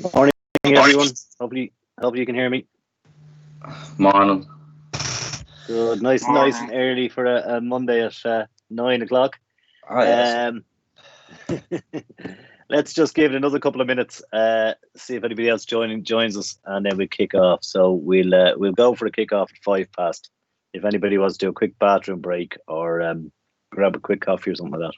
Morning, everyone. Hopefully you can hear me. Morning. Good, nice and early for a Monday at 9 o'clock. Oh, yes. Let's just give it another couple of minutes. See if anybody else joins us, and then we'll kick off. So we'll go for a kick off at 5 past. If anybody wants to do a quick bathroom break or grab a quick coffee or something like that.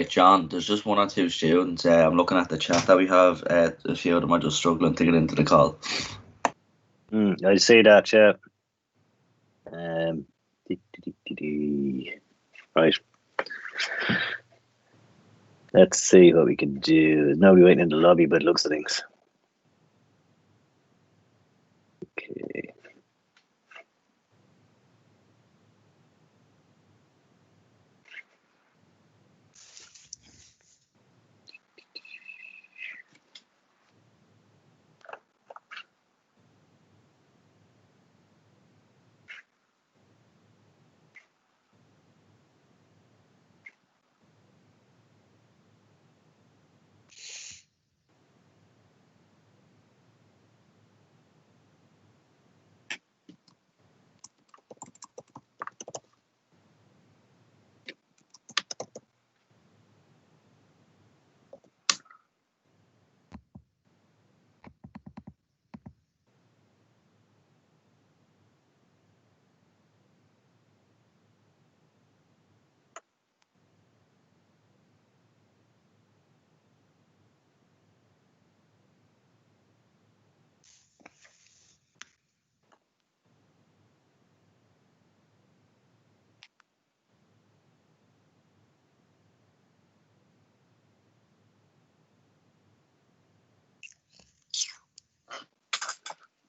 John, there's just one or two students. I'm looking at the chat that we have. A few of them are just struggling to get into the call. I see that, yeah. Right. Let's see what we can do. There's nobody waiting in the lobby, but it looks at things. Okay.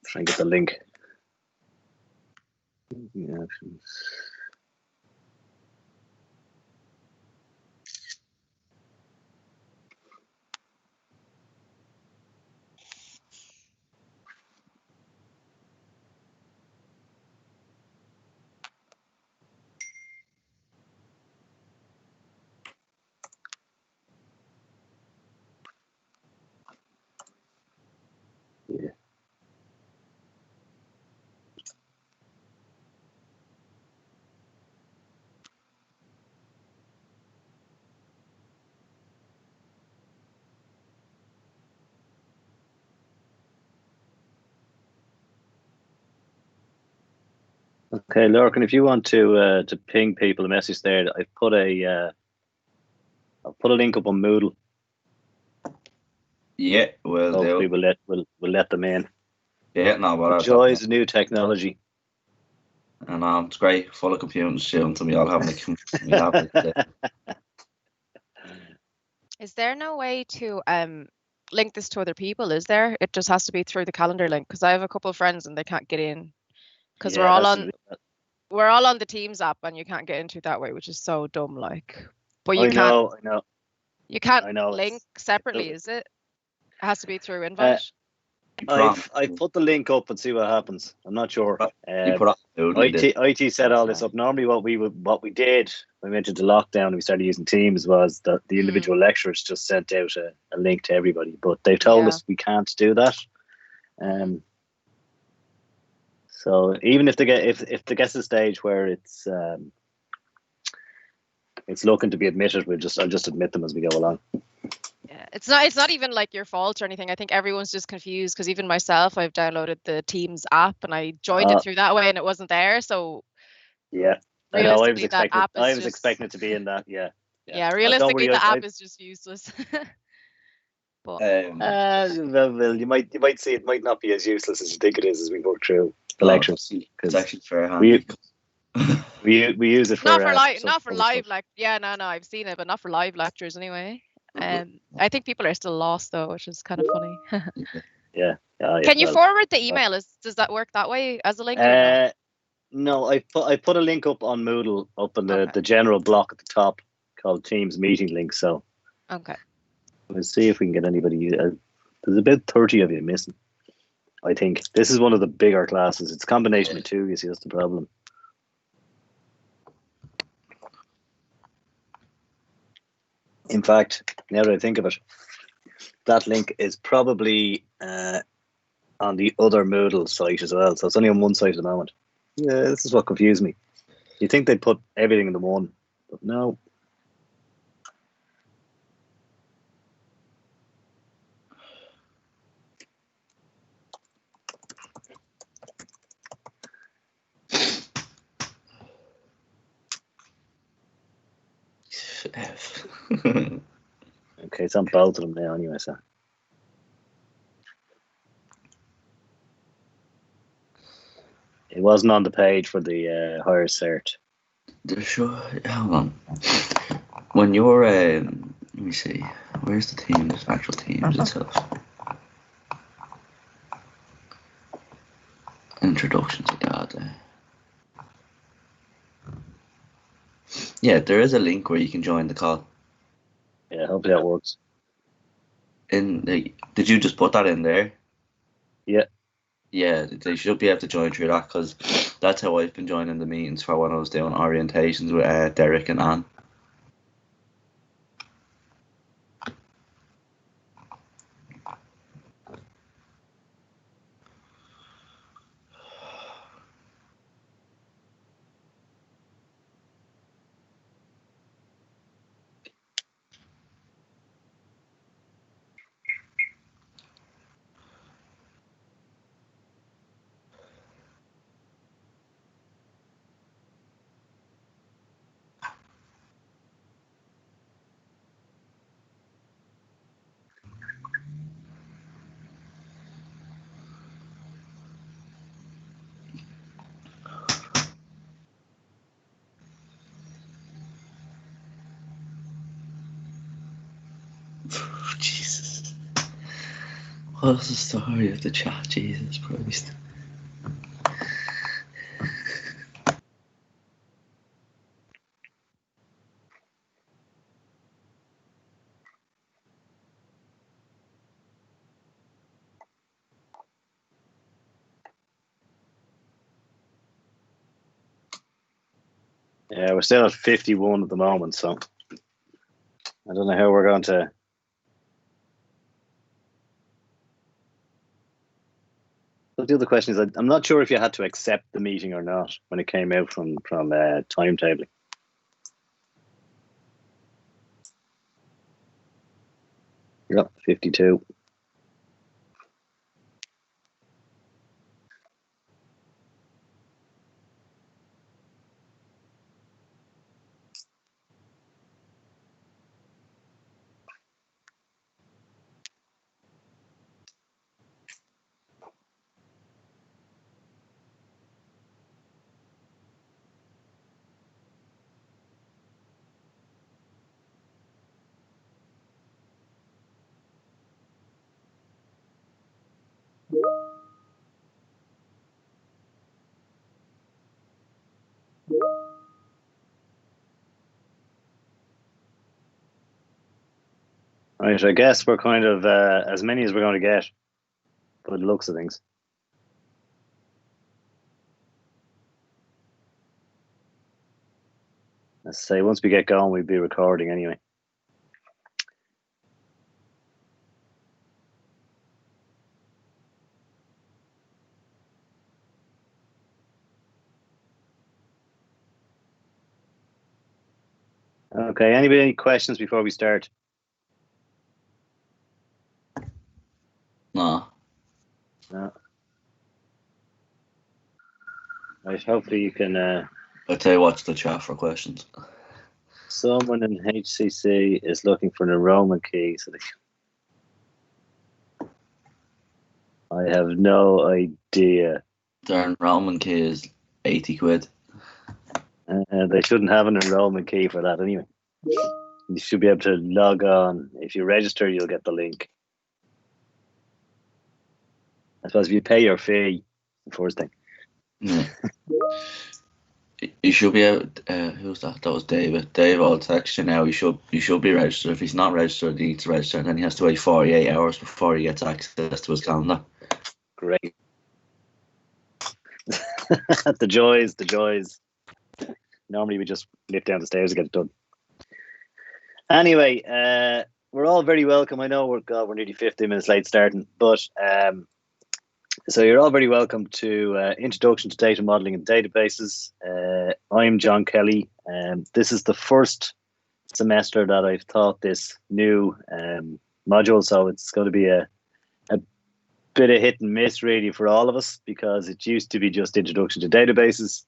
Try and get the link. Yeah. Okay, Lorcan, if you want to ping people a message there, I've put a link up on Moodle. Yeah, well, hopefully we'll let them in. Yeah, no, but the joys of new technology. And it's great, full of computing students, and we all having Is there no way to link this to other people? Is there? It just has to be through the calendar link, because I have a couple of friends and they can't get in because we're all on the Teams app and you can't get into it that way, which is so dumb. Like, but you can't. I know. You can't link separately, is it? It has to be through invite. I put the link up and see what happens. I'm not sure. IT set all this up. Normally, what we did when we went into lockdown and we started using Teams was that the individual lecturers just sent out a link to everybody. But they've told us we can't do that. So even if they get to the stage where it's looking to be admitted, I'll just admit them as we go along. Yeah, it's not even like your fault or anything. I think everyone's just confused because even myself, I've downloaded the Teams app and I joined it through that way and it wasn't there. So yeah, I know. I was expecting it to be in that. Yeah. Realistically, the app is just useless. But well, you might see it might not be as useless as you think it is as we go through the lectures. It's actually fair. We use it for not for live I've seen it, but not for live lectures anyway. I think people are still lost though, which is kind of funny. Yeah. Can you forward the email? Does that work that way as a link? No, I put a link up on Moodle up in the general block at the top called Teams meeting link. So we'll see if we can get anybody. There's about 30 of you missing. I think this is one of the bigger classes. It's a combination of two. You see, that's the problem. In fact, now that I think of it, that link is probably on the other Moodle site as well. So it's only on one site at the moment. Yeah, this is what confused me. You think they'd put everything in the one, but no. Okay, it's on both of them now anyway, so. It wasn't on the page for the higher cert. Sure, hold on. When you're, let me see, where's the Teams, actual Teams itself? Introduction to God. Yeah, there is a link where you can join the call. Yeah, hopefully that works. Did you just put that in there? Yeah. Yeah, they should be able to join through that, because that's how I've been joining the meetings for when I was doing orientations with Derek and Anne. Jesus. What's the story of the chat? Jesus Christ. Yeah, we're still at 51 at the moment, so I don't know how we're going to. But the other question is, I'm not sure if you had to accept the meeting or not when it came out from timetabling. Yeah, 52. Right, I guess we're kind of as many as we're going to get by the looks of things. Let's say once we get going, we'll be recording anyway. Okay, anybody any questions before we start? No. No. Right, hopefully you can... I'll tell you watch the chat for questions. Someone in HCC is looking for an enrollment key. So I have no idea. Their enrollment key is 80 quid. They shouldn't have an enrollment key for that anyway. You should be able to log on. If you register, you'll get the link. I suppose if you pay your fee, the first thing. Yeah. You should be out. Who's that? That was David. Dave, I'll text you now. You should be registered. If he's not registered, he needs to register, and then he has to wait 48 hours before he gets access to his calendar. Great. The joys. Normally we just lift down the stairs and get it done. Anyway, we're all very welcome. I know we're nearly 15 minutes late starting, but so you're all very welcome to Introduction to Data Modeling and Databases. I'm John Kelly. This is the first semester that I've taught this new module, so it's going to be a bit of hit and miss really for all of us, because it used to be just Introduction to Databases,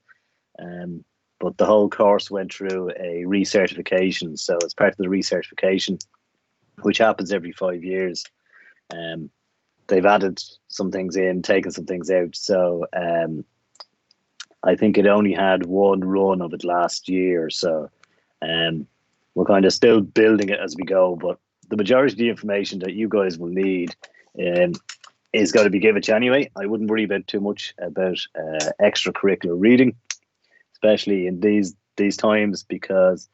but the whole course went through a recertification. So as part of the recertification, which happens every 5 years, they've added some things in, taken some things out. So I think it only had one run of it last year. So we're kind of still building it as we go. But the majority of the information that you guys will need is going to be given to you anyway. I wouldn't worry about too much about extracurricular reading, especially in these times, because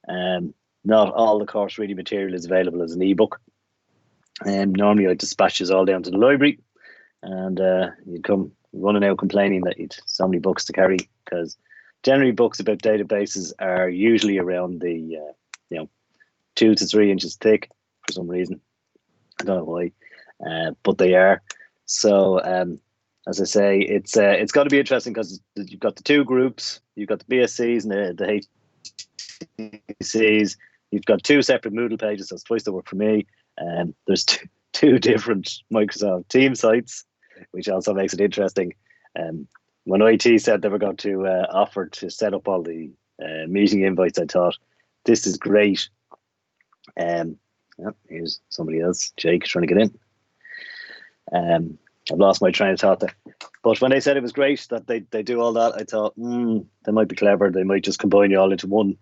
not all the course reading material is available as an ebook. Normally I dispatch this all down to the library, and you'd come running out complaining that you'd so many books to carry, because generally books about databases are usually around the 2 to 3 inches thick for some reason. I don't know why, but they are. So as I say, it's got to be interesting, because you've got the two groups. You've got the BSCs and the HCCs. You've got two separate Moodle pages. That's twice the work for me. There's two different Microsoft Teams sites, which also makes it interesting. When IT said they were going to offer to set up all the meeting invites, I thought, this is great. Here's somebody else, Jake, trying to get in. I've lost my train of thought there. But when they said it was great that they do all that, I thought, they might be clever. They might just combine you all into one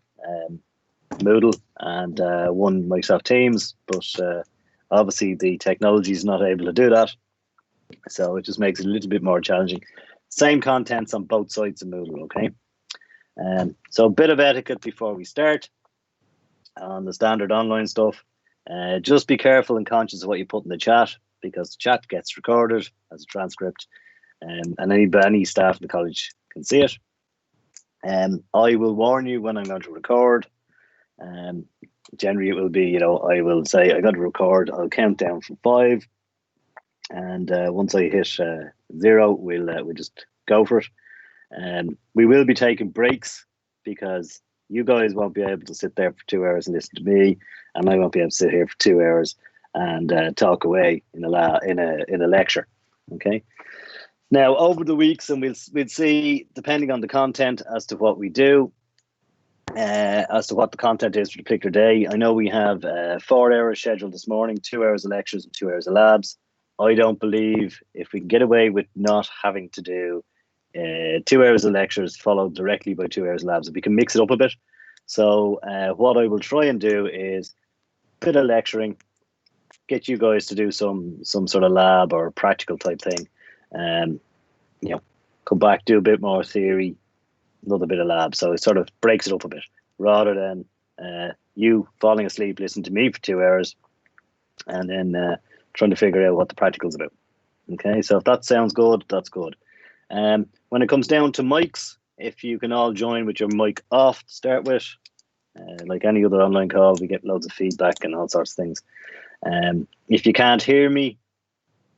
Moodle and one Microsoft Teams. But obviously the technology is not able to do that. So it just makes it a little bit more challenging. Same contents on both sides of Moodle, okay? So a bit of etiquette before we start on the standard online stuff. Just be careful and conscious of what you put in the chat, because the chat gets recorded as a transcript, and any staff in the college can see it. I will warn you when I'm going to record. Generally, it will be, I will say, I got to record. I'll count down from 5. And once I hit 0, we'll just go for it. We will be taking breaks, because you guys won't be able to sit there for 2 hours and listen to me, and I won't be able to sit here for 2 hours and talk away in a lecture. Okay. Now over the weeks, and we'll see, depending on the content, as to what we do, as to what the content is for the particular day. I know we have 4 hours scheduled this morning, 2 hours of lectures and 2 hours of labs. I don't believe if we can get away with not having to do 2 hours of lectures followed directly by 2 hours of labs, if we can mix it up a bit. So what I will try and do is a bit of lecturing, get you guys to do some sort of lab or practical type thing. Come back, do a bit more theory, another bit of lab. So it sort of breaks it up a bit, rather than you falling asleep listening to me for 2 hours and then trying to figure out what the practical's about. Okay, so if that sounds good, that's good. When it comes down to mics, if you can all join with your mic off to start with, like any other online call, we get loads of feedback and all sorts of things. If you can't hear me,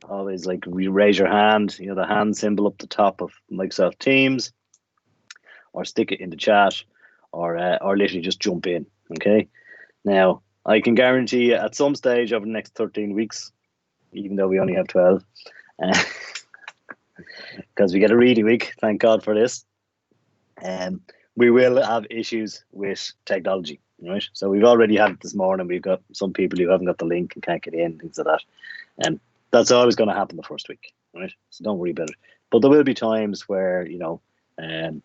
always like raise your hand, the hand symbol up the top of Microsoft Teams, or stick it in the chat, or literally just jump in. Okay. Now, I can guarantee you at some stage over the next 13 weeks, even though we only have 12, because we get a reading week, thank God for this, we will have issues with technology, right? So we've already had it this morning. We've got some people who haven't got the link and can't get in, things like that. And that's always going to happen the first week, right? So don't worry about it. But there will be times where, some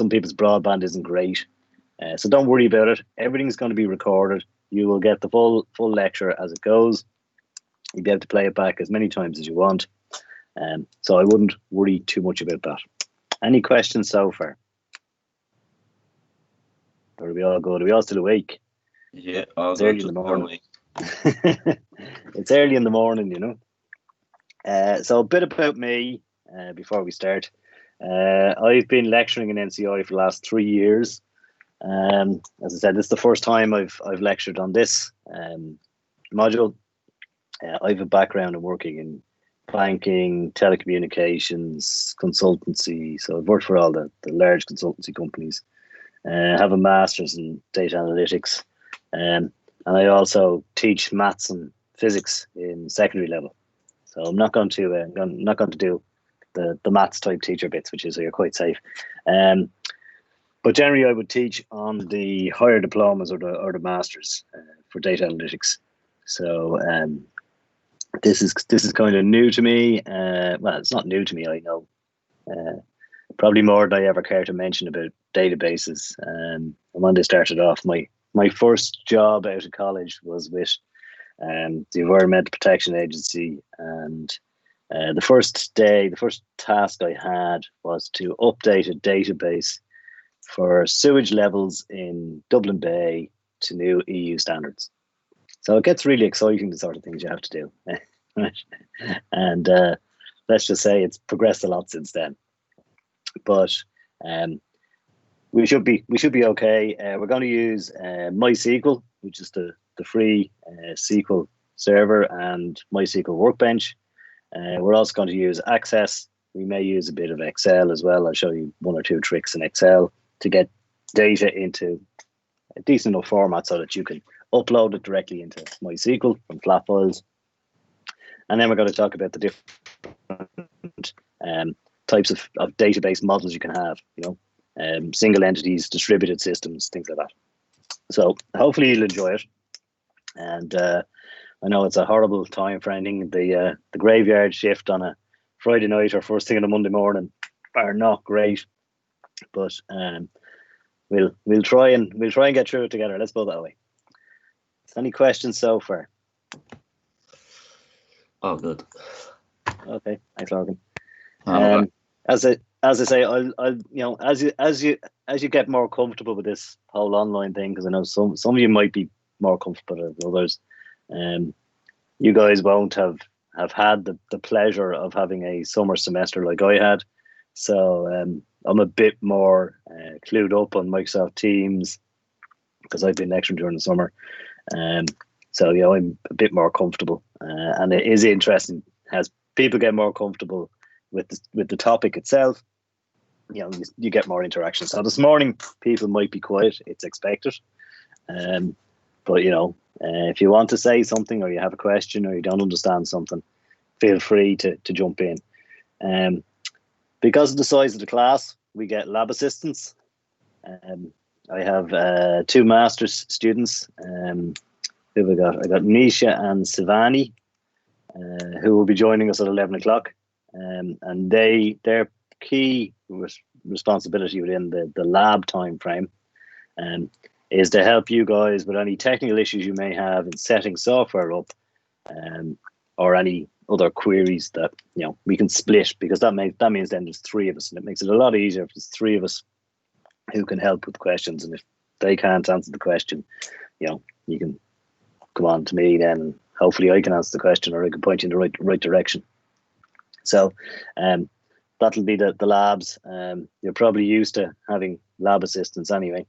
people's broadband isn't great. So don't worry about it. Everything's going to be recorded. You will get the full lecture as it goes. You'll be able to play it back as many times as you want. So I wouldn't worry too much about that. Any questions so far? Or are we all good? Are we all still awake? Yeah, it's early in the morning. It's early in the morning, So a bit about me before we start. I've been lecturing in NCI for the last 3 years. As I said, this is the first time I've lectured on this module. I have a background in working in banking, telecommunications, consultancy. So I've worked for all the large consultancy companies. I have a master's in data analytics. And I also teach maths and physics in secondary level. So I'm not going to do the maths type teacher bits, which is so you're quite safe. But generally, I would teach on the higher diplomas or the masters for data analytics. So this is kind of new to me. Well, it's not new to me. I know probably more than I ever care to mention about databases. And when they started off, my first job out of college was with the Environmental Protection Agency, and the first task I had was to update a database for sewage levels in Dublin Bay to new EU standards. So it gets really exciting, the sort of things you have to do. And let's just say it's progressed a lot since then. But we should be okay. We're going to use MySQL, which is the free SQL server, and MySQLWorkbench. We're also going to use Access. We may use a bit of Excel as well. I'll show you 1 or 2 tricks in Excel to get data into a decent enough format so that you can upload it directly into MySQL from flat files. And then we're going to talk about the different types of database models you can have, single entities, distributed systems, things like that. So hopefully you'll enjoy it. And I know it's a horrible time for anything. The graveyard shift on a Friday night or first thing on a Monday morning are not great, but we'll try and get through it together. Let's put it that way. Any questions so far? Oh, good. Okay, thanks, Logan. As I say, I'll as you get more comfortable with this whole online thing, because I know some of you might be more comfortable than others. You guys won't have had the pleasure of having a summer semester like I had, so I'm a bit more clued up on Microsoft Teams because I've been lecturing during the summer. So I'm a bit more comfortable, and it is interesting as people get more comfortable with the topic itself. You get more interaction. So this morning people might be quiet; it's expected. But if you want to say something, or you have a question, or you don't understand something, feel free to jump in. Because of the size of the class, we get lab assistants. I have 2 master's students. Who have I got? I got Nisha and Sivani, who will be joining us at 11 o'clock. And their key responsibility within the lab time frame is to help you guys with any technical issues you may have in setting software up, or any other queries that we can split, because that means then there's 3 of us, and it makes it a lot easier if there's 3 of us who can help with questions. And if they can't answer the question, you can come on to me then, and hopefully I can answer the question, or I can point you in the right direction. So that'll be the labs. You're probably used to having lab assistants anyway.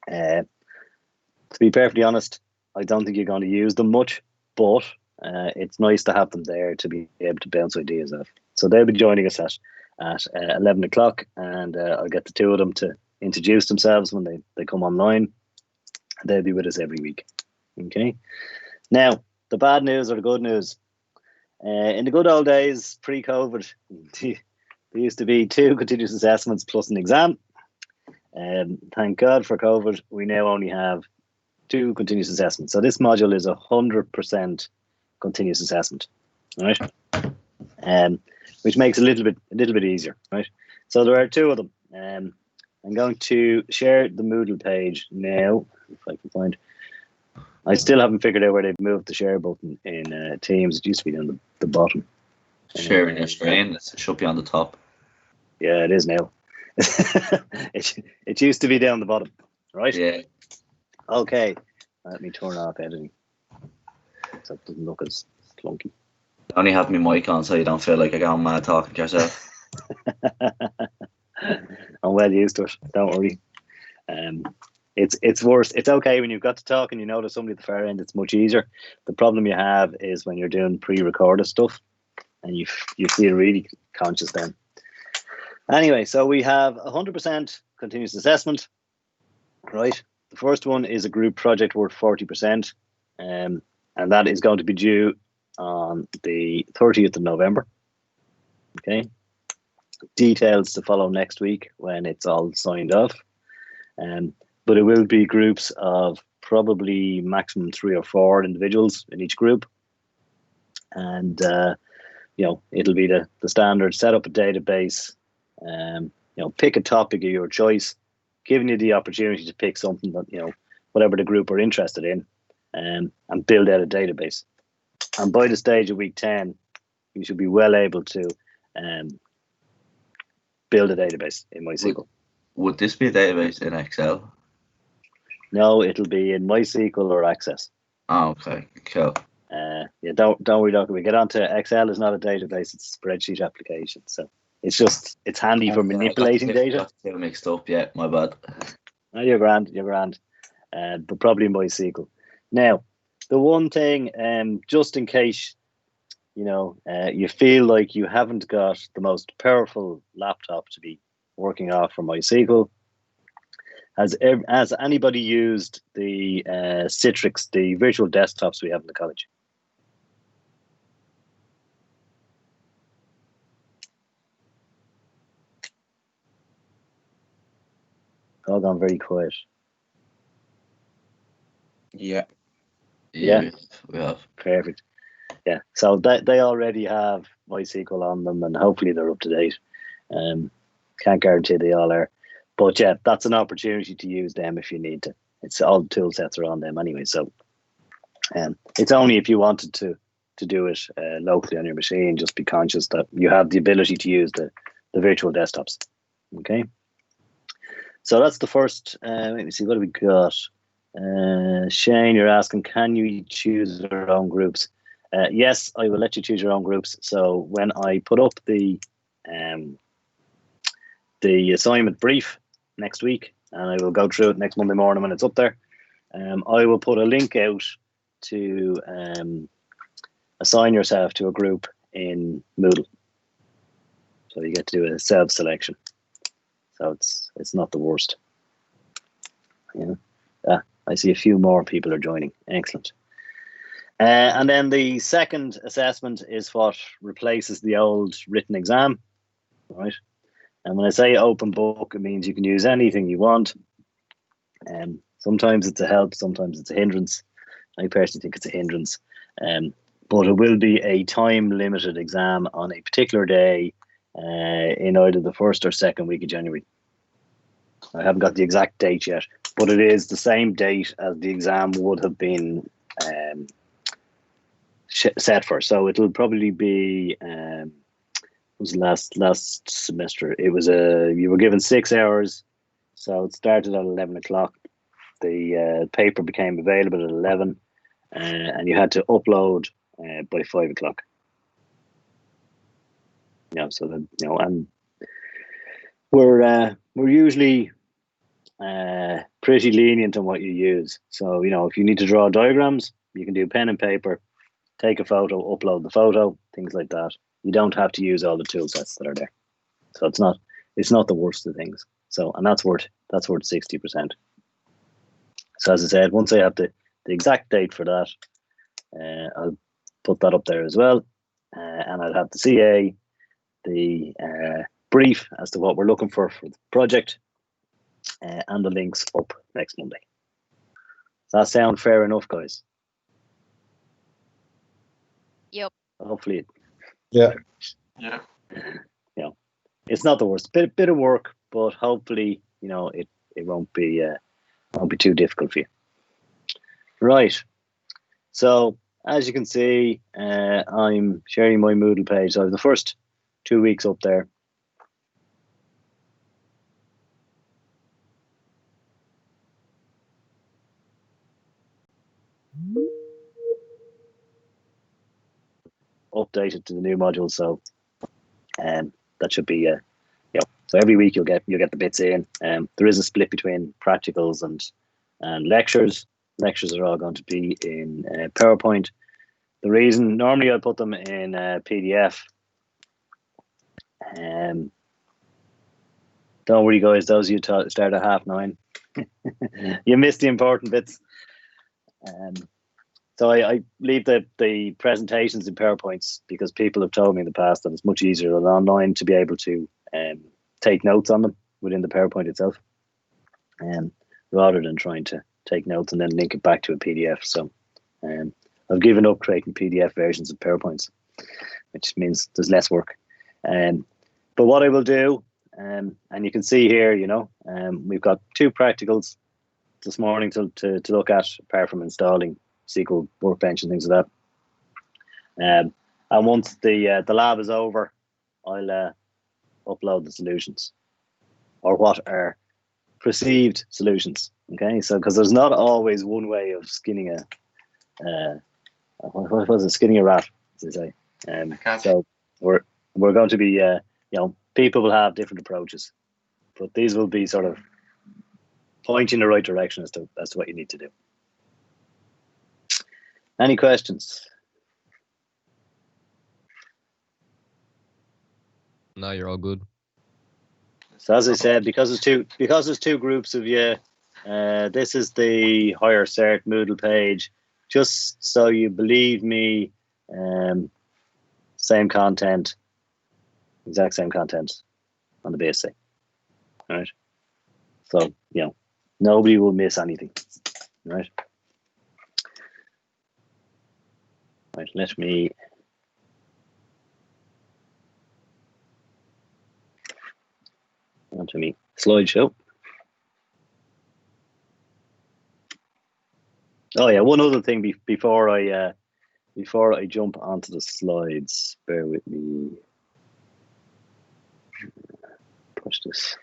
To be perfectly honest, I don't think you're going to use them much, but it's nice to have them there to be able to bounce ideas off. So they'll be joining us at 11 o'clock, and I'll get the two of them to introduce themselves when they come online. They'll be with us every week. Okay. Now, the bad news or the good news. In the good old days, pre-COVID, there used to be 2 continuous assessments plus an exam. Thank God for COVID, we now only have 2 continuous assessments. So this module is 100% continuous assessment, right? Which makes it a little bit easier, right? So there are 2 of them. I'm going to share the Moodle page now, if I can find. I still haven't figured out where they've moved the share button in Teams. It used to be on the bottom. Sharing your screen, it should be on the top. Yeah, it is now. It used to be down the bottom, right? Yeah. Okay, let me turn off editing so it doesn't look as clunky. I only have my mic on so you don't feel like I got mad talking to yourself. I'm well used to it, don't worry. It's worse. It's okay when you've got to talk and you know there's somebody at the far end. It's much easier. The problem you have is when you're doing pre-recorded stuff and you feel really conscious then. Anyway, so we have 100% continuous assessment, right? The first one is a group project worth 40%, and that is going to be due on the 30th of November. Okay. Details to follow next week when it's all signed off. But it will be groups of probably maximum 3 or 4 individuals in each group. And, it'll be the standard, set up a database, pick a topic of your choice, giving you the opportunity to pick something that, whatever the group are interested in, and build out a database. And by the stage of week 10, you should be well able to build a database in MySQL. Would this be a database in Excel? No, it'll be in MySQL or Access. Oh, okay, cool. Don't worry, Doctor. We get onto Excel is not a database; it's a spreadsheet application. So it's handy for manipulating data. Got the two mixed up, yeah. My bad. No, you're grand. But probably MySQL. Now, the one thing, just in case, you feel like you haven't got the most powerful laptop to be working off for MySQL. Has anybody used the Citrix, the virtual desktops we have in the college? All gone very quiet. Yeah. Yeah. We have. Perfect. Yeah. So they already have MySQL on them, and hopefully they're up to date. Can't guarantee they all are. But yeah, that's an opportunity to use them if you need to. It's all the tool sets are on them anyway. So it's only if you wanted to do it locally on your machine, just be conscious that you have the ability to use the virtual desktops. Okay. So that's the first. Let me see, what have we got? Shane, you're asking, can you choose your own groups? Yes, I will let you choose your own groups. So when I put up the assignment brief next week, and I will go through it next Monday morning when it's up there, I will put a link out to assign yourself to a group in Moodle. So you get to do a self-selection. So it's not the worst. I see a few more people are joining. Excellent. And then the second assessment is what replaces the old written exam, right? And when I say open book, it means you can use anything you want. Sometimes it's a help, sometimes it's a hindrance. I personally think it's a hindrance. But it will be a time-limited exam on a particular day in either the first or second week of January. I haven't got the exact date yet, but it is the same date as the exam would have been set for. So it'll probably be was last semester. It was you were given 6 hours, so it started at 11 o'clock. The paper became available at 11. and you had to upload by 5 o'clock. So that and we're usually pretty lenient on what you use. So if you need to draw diagrams, you can do pen and paper, take a photo, upload the photo, things like that. You don't have to use all the tool sets that are there. So it's not the worst of things. So and that's worth 60%. So as I said, once I have the exact date for that, I'll put that up there as well, and I'll have the CA, the brief as to what we're looking for the project, and the links up next Monday. Does that sound fair enough, guys? Yep. Hopefully. Yeah. It's not the worst. Bit of work, but hopefully, it won't be too difficult for you. Right. So as you can see, I'm sharing my Moodle page. So I have the first 2 weeks up there. Updated to the new module, so that should be so every week you'll get the bits in. There is a split between practicals and lectures. Lectures are all going to be in PowerPoint. The reason normally I put them in PDF. Don't worry, guys. Those of you start at 9:30, you missed the important bits. So I leave the presentations in PowerPoints because people have told me in the past that it's much easier than online to be able to take notes on them within the PowerPoint itself, rather than trying to take notes and then link it back to a PDF. So I've given up creating PDF versions of PowerPoints, which means there's less work. But what I will do, and you can see here, we've got 2 practicals this morning to look at, apart from installing SQL Workbench and things like that. And once the lab is over, I'll upload the solutions, or what are perceived solutions. Okay, so because there's not always one way of skinning what was it, skinning a rat, as they say. So we're going to be people will have different approaches, but these will be sort of pointing in the right direction as to what you need to do. Any questions? No, you're all good. So as I said, because there's two groups of you, this is the Higher Cert Moodle page. Just so you believe me, same content, exact same content on the basic. All right. So nobody will miss anything. Right. Right. Let me. Onto me slideshow. Oh yeah, one other thing before I jump onto the slides, bear with me. Push this.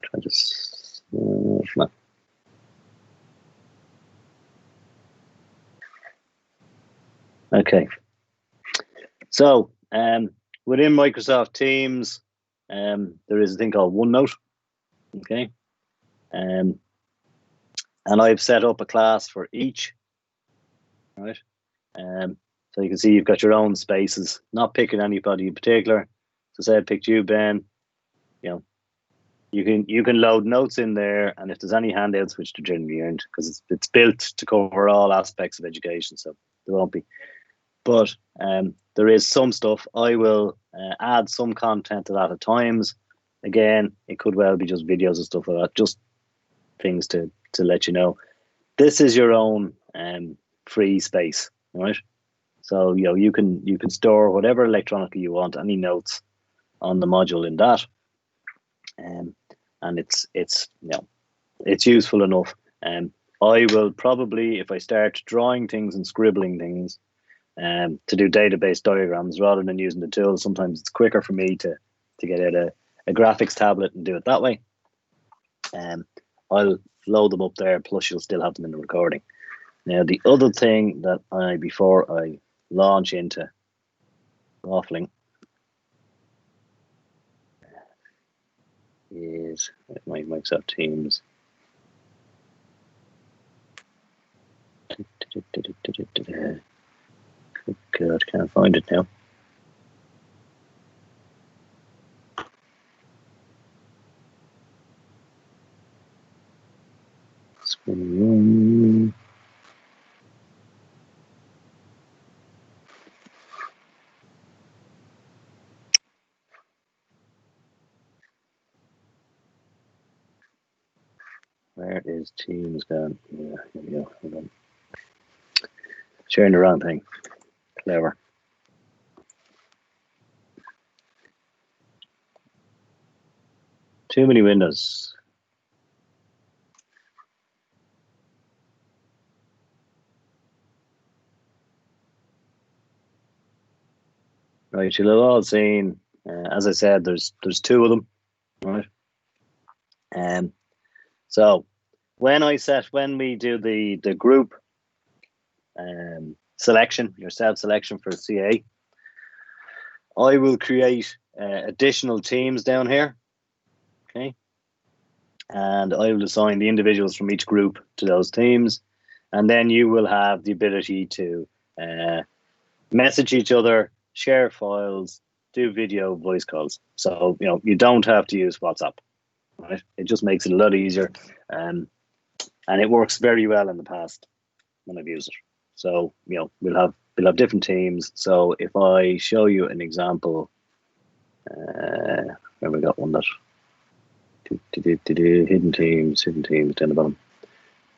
Try this. Come on. Okay. So within Microsoft Teams, there is a thing called OneNote. Okay. And I've set up a class for each. Right. So you can see you've got your own spaces, not picking anybody in particular. So say I picked you, Ben. You can load notes in there, and if there's any handouts, which there generally aren't, because it's built to cover all aspects of education, so there won't be. But there is some stuff. I will add some content to that at times. Again, it could well be just videos and stuff like that, just things to let you know. This is your own free space, right? So you can store whatever electronically you want, any notes on the module in that, and it's useful enough. I will probably, if I start drawing things and scribbling things, to do database diagrams rather than using the tool. Sometimes it's quicker for me to get out a graphics tablet and do it that way. I'll load them up there, plus you'll still have them in the recording. Now, the other thing that before I launch into waffling is my Microsoft Teams. God, can't find it now. Where is Teams gone? Yeah, here we go. Hold on. Sharing the wrong thing. Clever. Too many windows. Right, you'll have all seen, as I said, there's two of them, right? So when we do the group selection, your self-selection for CA, I will create additional teams down here, okay? And I will assign the individuals from each group to those teams, and then you will have the ability to message each other, share files, do video, voice calls. So, you don't have to use WhatsApp, right? It just makes it a lot easier, and it works very well in the past when I've used it. So, we'll have different teams. So if I show you an example, where we got one that hidden teams down the bottom.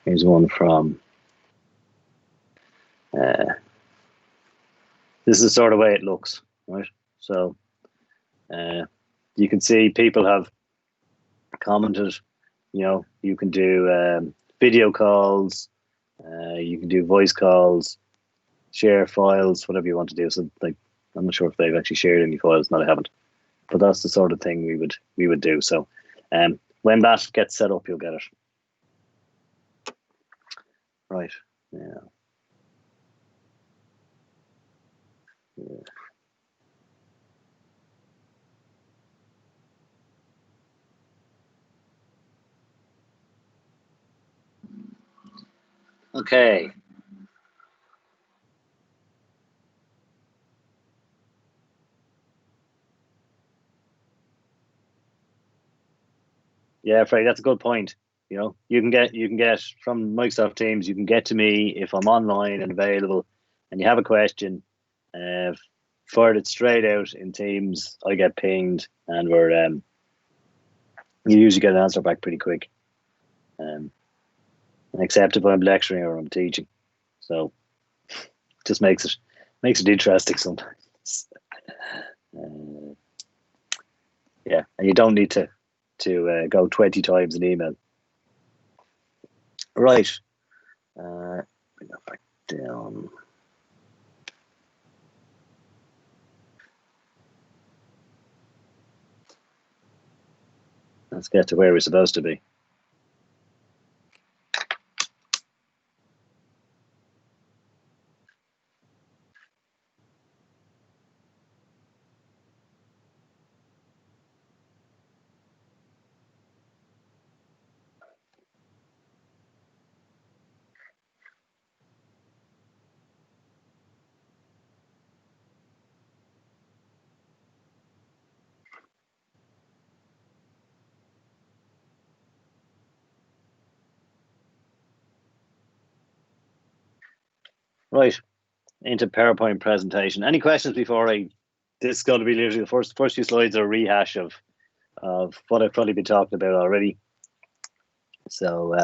Here's one from. This is the sort of way it looks, right? So you can see people have commented. You can do video calls, you can do voice calls, share files, whatever you want to do. So, I'm not sure if they've actually shared any files. No, they haven't. But that's the sort of thing we would do. So, when that gets set up, you'll get it. Right. Yeah. Okay. Yeah, Freddie, that's a good point. You can get from Microsoft Teams. You can get to me if I'm online and available, and you have a question. Fire it straight out in Teams. I get pinged, and you usually get an answer back pretty quick. Except if I'm lecturing or I'm teaching, so it just makes it interesting sometimes. Yeah, and you don't need to go 20 times an email. Right. Bring that back down. Let's get to where we're supposed to be. Right, into PowerPoint presentation. Any questions before this is going to be literally the first few slides are a rehash of what I've probably been talking about already. So,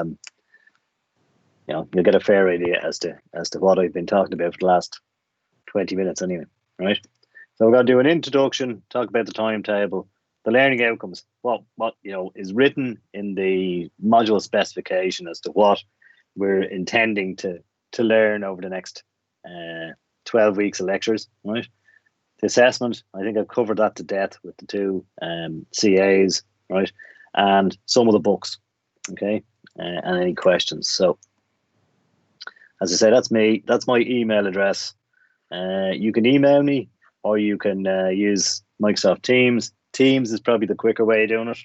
you'll get a fair idea as to what I've been talking about for the last 20 minutes anyway, right? So we're going to do an introduction, talk about the timetable, the learning outcomes, what is written in the module specification as to what we're intending to learn over the next 12 weeks of lectures, right? The assessment, I think I've covered that to death with the 2 CAs, right? And some of the books, okay? And any questions. So, as I say, that's me. That's my email address. You can email me, or you can use Microsoft Teams. Teams is probably the quicker way of doing it.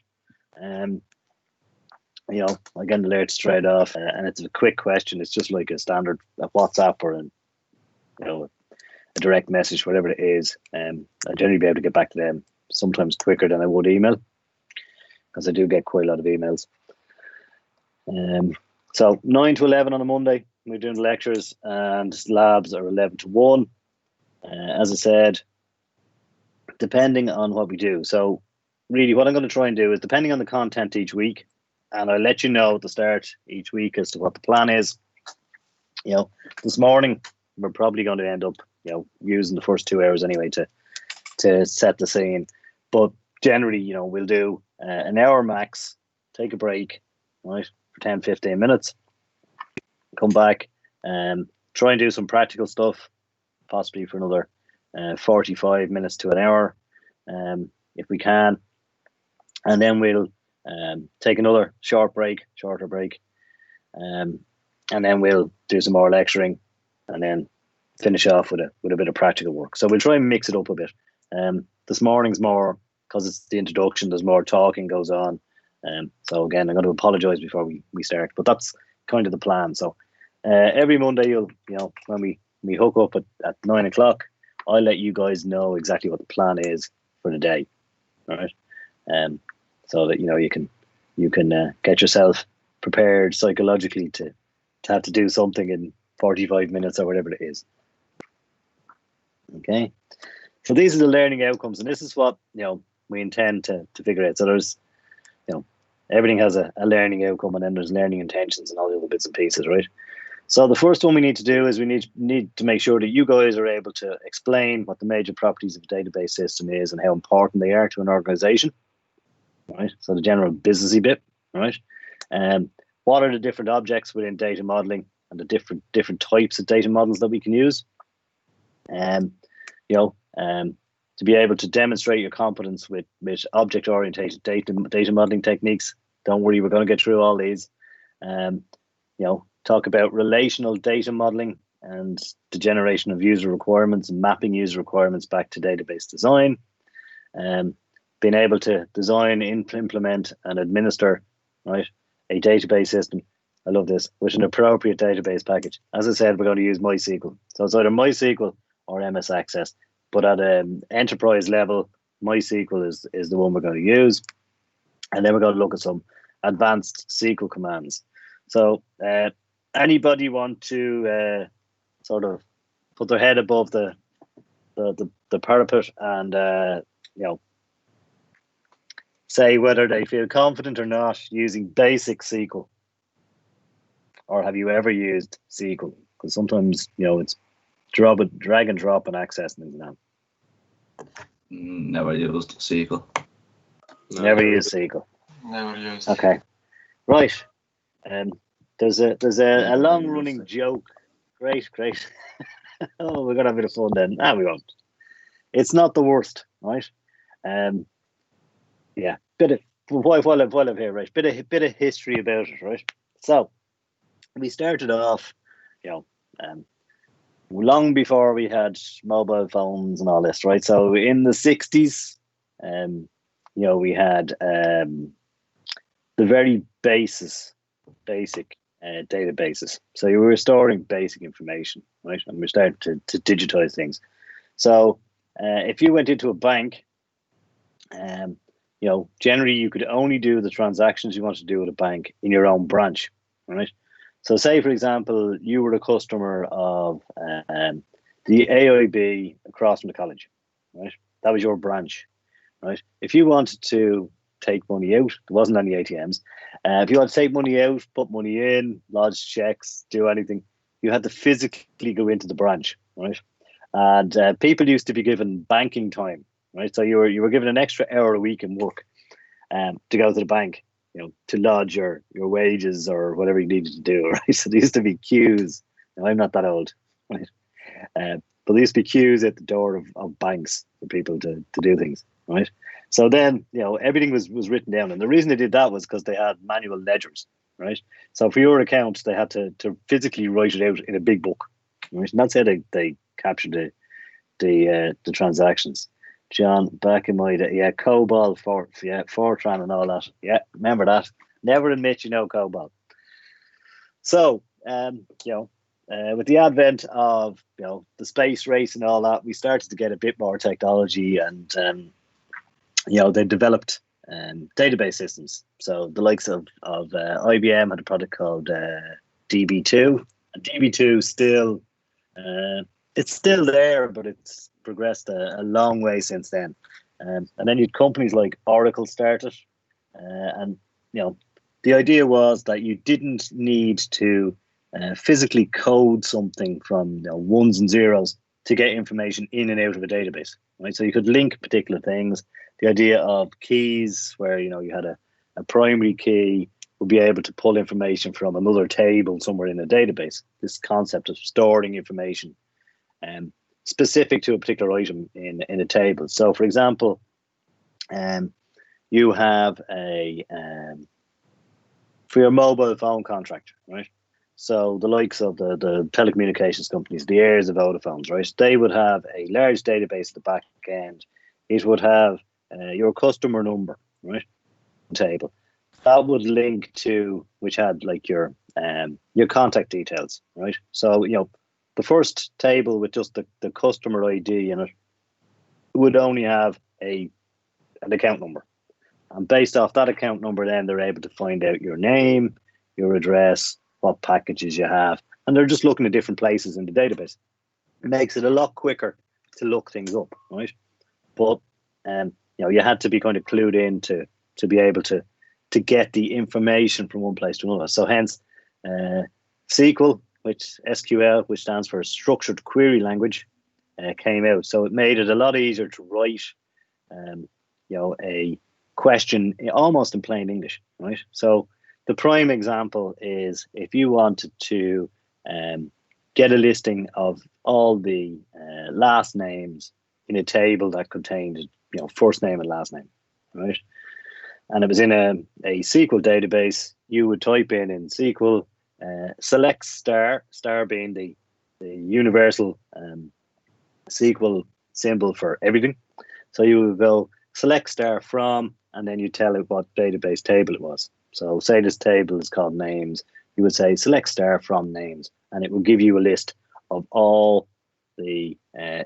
You know, I get an alert straight off, and it's a quick question. It's just like a standard WhatsApp or you know, a direct message, whatever it is. I generally be able to get back to them sometimes quicker than I would email, because I do get quite a lot of emails. So 9 to 11 on a Monday, we're doing the lectures, and labs are 11 to 1. As I said, depending on what we do. So really what I'm going to try and do is, depending on the content each week, and I'll let you know at the start each week as to what the plan is. You know, this morning, we're probably going to end up, you know, using the first 2 hours anyway to set the scene. But generally, you know, we'll do an hour max, take a break, right, for 10, 15 minutes, come back, try and do some practical stuff, possibly for another 45 minutes to an hour, if we can. And then we'll take another shorter break, and then we'll do some more lecturing, and then finish off with a bit of practical work. So we'll try and mix it up a bit. This morning's more, because it's the introduction, there's more talking goes on. So again, I'm going to apologize before we start, but that's kind of the plan. So every Monday, you know, when we hook up at 9 o'clock, I'll let you guys know exactly what the plan is for the day, all right? So that, you know, you can get yourself prepared psychologically to have to do something in 45 minutes or whatever it is. Okay, so these are the learning outcomes, and this is what, you know, we intend to figure out. So there's, you know, everything has a learning outcome, and then there's learning intentions and all the other bits and pieces, right? So the first one we need to do is we need to make sure that you guys are able to explain what the major properties of a database system is and how important they are to an organization, right? So the general businessy bit, right? What are the different objects within data modeling and the different types of data models that we can use? You know, to be able to demonstrate your competence with object-oriented data modeling techniques. Don't worry, we're going to get through all these. You know, talk about relational data modeling and the generation of user requirements and mapping user requirements back to database design. Being able to design, implement, and administer, right, a database system. I love this, with an appropriate database package. As I said, we're going to use MySQL. So it's either MySQL or MS Access. But at an enterprise level, MySQL is the one we're going to use. And then we're going to look at some advanced SQL commands. So anybody want to sort of put their head above the parapet and you know, say whether they feel confident or not using basic SQL, or have you ever used SQL? Because sometimes, you know, it's drag and drop and access and things like that. Never used SQL. Never used SQL. Never used. Okay, right. There's a long running joke. Great. Oh, we're gonna have a bit of fun then. We won't. It's not the worst, right? Yeah, while I'm here, right? Bit of history about it, right? So we started off, you know, long before we had mobile phones and all this, right? So in the 60s, you know, we had the very basic databases. So you were storing basic information, right? And we're starting to digitize things. So if you went into a bank, you know, generally you could only do the transactions you want to do with a bank in your own branch, right? So say, for example, you were a customer of the AIB across from the college, right? That was your branch, right? If you wanted to take money out, there wasn't any ATMs. If you want to take money out, put money in, lodge checks, do anything, you had to physically go into the branch, right? And people used to be given banking time, right? So you were given an extra hour a week in work to go to the bank, you know, to lodge your wages or whatever you needed to do, right? So there used to be queues. Now, I'm not that old, right? But but there used to be queues at the door of banks for people to do things, right? So then, everything was written down. And the reason they did that was because they had manual ledgers, right? So for your account, they had to physically write it out in a big book, right? And that's how they captured the transactions. John, back in my day, COBOL, Fortran and all that. Yeah, remember that. Never admit you know COBOL. So, with the advent of, the space race and all that, we started to get a bit more technology, and, they developed database systems. So the likes of IBM had a product called DB2. And DB2 still, it's still there, but it's progressed a long way since then. And then you had companies like Oracle started, and the idea was that you didn't need to physically code something from ones and zeros to get information in and out of a database, right? So you could link particular things. The idea of keys, where you had a primary key, would be able to pull information from another table somewhere in a database. This concept of storing information specific to a particular item in a table. So, for example, you have for your mobile phone contract, right? So the likes of the telecommunications companies, the heirs of Vodafone's, right? They would have a large database at the back end. It would have your customer number, right? Table that would link to, which had like your contact details, right? So the first table with just the customer ID in it would only have an account number. And based off that account number, then they're able to find out your name, your address, what packages you have. And they're just looking at different places in the database. It makes it a lot quicker to look things up, right? But, you had to be kind of clued in to be able to get the information from one place to another. So hence, SQL, SQL, which stands for Structured Query Language, came out. So it made it a lot easier to write, a question almost in plain English, right? So the prime example is if you wanted to get a listing of all the last names in a table that contained, first name and last name, right? And it was in a SQL database, you would type in SQL, select star being the universal SQL symbol for everything. So you would go select star from, and then you tell it what database table it was. So say this table is called names, you would say select star from names, and it will give you a list of all the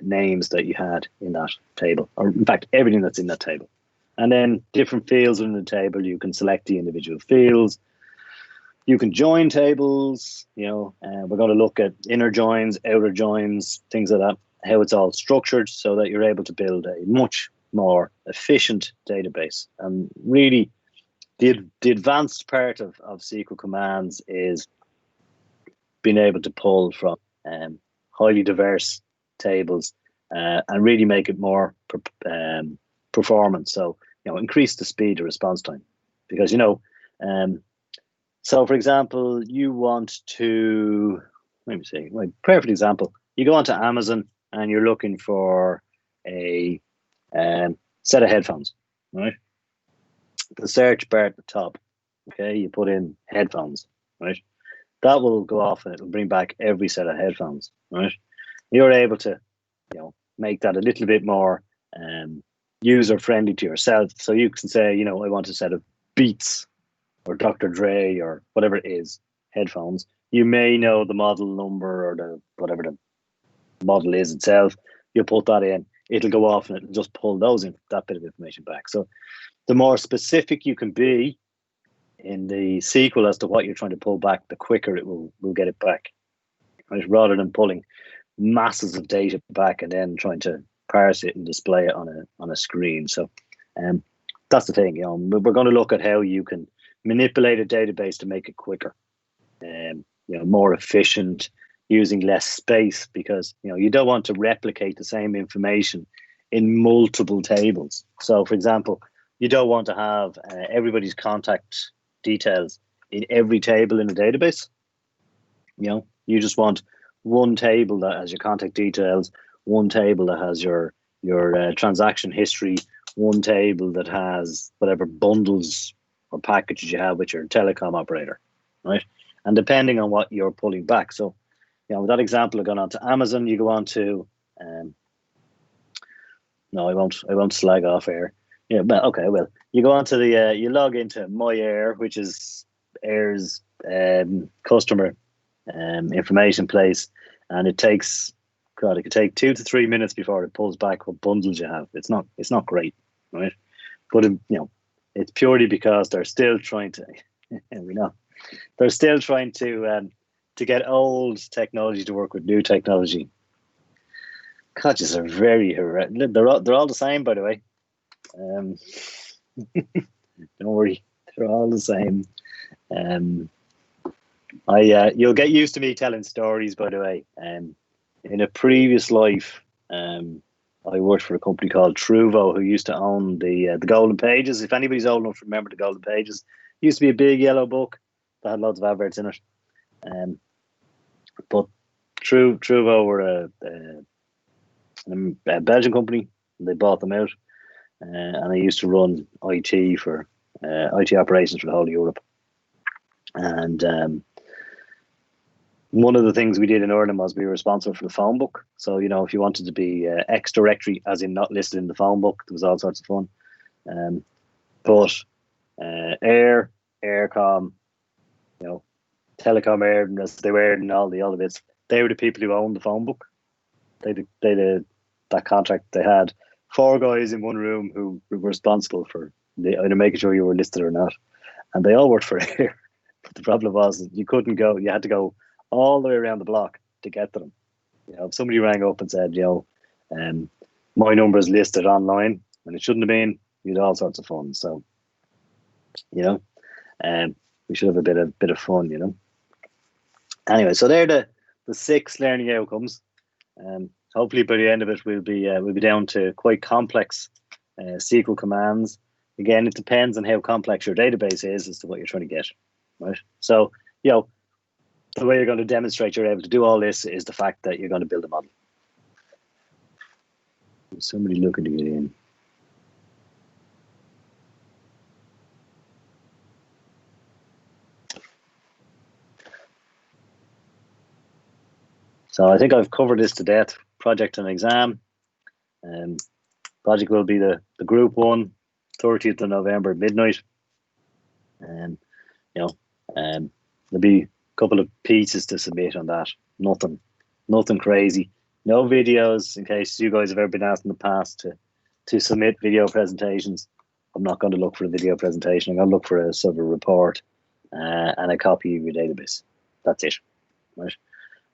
names that you had in that table, or in fact, everything that's in that table. And then different fields in the table, you can select the individual fields. You can join tables, we're going to look at inner joins, outer joins, things like that, how it's all structured so that you're able to build a much more efficient database. And really, the advanced part of SQL commands is being able to pull from highly diverse tables and really make it more performance. So, increase the speed of response time. Because, so for example, you want to, let me see, my perfect example, you go onto Amazon and you're looking for a set of headphones, right? The search bar at the top, okay, you put in headphones, right? That will go off and it'll bring back every set of headphones, right? You're able to, make that a little bit more user friendly to yourself. So you can say, I want a set of Beats or Dr. Dre or whatever it is, headphones. You may know the model number or whatever the model is itself. You put that in, it'll go off and it'll just pull that bit of information back. So the more specific you can be in the SQL as to what you're trying to pull back, the quicker it will get it back, right? Rather than pulling masses of data back and then trying to parse it and display it on a screen. So that's the thing. We're going to look at how you can manipulate a database to make it quicker, more efficient, using less space, because you don't want to replicate the same information in multiple tables. So, for example, you don't want to have everybody's contact details in every table in the database. You just want one table that has your contact details, one table that has your transaction history, one table that has whatever bundles or packages you have with your telecom operator, right? And depending on what you're pulling back. So, with that example of going on to Amazon, you go on to, no, I won't slag off Air. Yeah, but okay, well, you go on to the, you log into My Air, which is Air's customer information place, and it takes, God, it could take 2 to 3 minutes before it pulls back what bundles you have. It's not great, right? But it's purely because they're still trying to, we know, they're still trying to get old technology to work with new technology. Coaches are very horrendous. They're all the same, by the way. Don't worry, they're all the same. You'll get used to me telling stories, by the way. In a previous life, I worked for a company called Truvo, who used to own the Golden Pages. If anybody's old enough to remember the Golden Pages, it used to be a big yellow book that had lots of adverts in it. But Truvo were a Belgian company, and they bought them out, and I used to run IT for IT operations for the whole of Europe. And one of the things we did in Ireland was we were responsible for the phone book. So, if you wanted to be X directory, as in not listed in the phone book, there was all sorts of fun. But Air, Aircom, Telecom Air, as they were, and all the other bits, they were the people who owned the phone book. They did that contract. They had 4 guys in one room who were responsible for either making sure you were listed or not, and they all worked for Air. But the problem was that you couldn't go. You had to go all the way around the block to get to them. If somebody rang up and said, my number is listed online, and it shouldn't have been, you had all sorts of fun. So, we should have a bit of fun, Anyway, so they're the 6 learning outcomes. Hopefully by the end of it, we'll be down to quite complex SQL commands. Again, it depends on how complex your database is as to what you're trying to get, right? So, the way you're going to demonstrate you're able to do all this is the fact that you're going to build a model. There's somebody looking to get in. So I think I've covered this to death. Project and exam. Project will be the group 1, 30th of November at midnight. And there'll be a couple of pieces to submit on that. Nothing crazy. No videos, in case you guys have ever been asked in the past to submit video presentations. I'm not going to look for a video presentation. I'm going to look for a sort of a report and a copy of your database. That's it, right?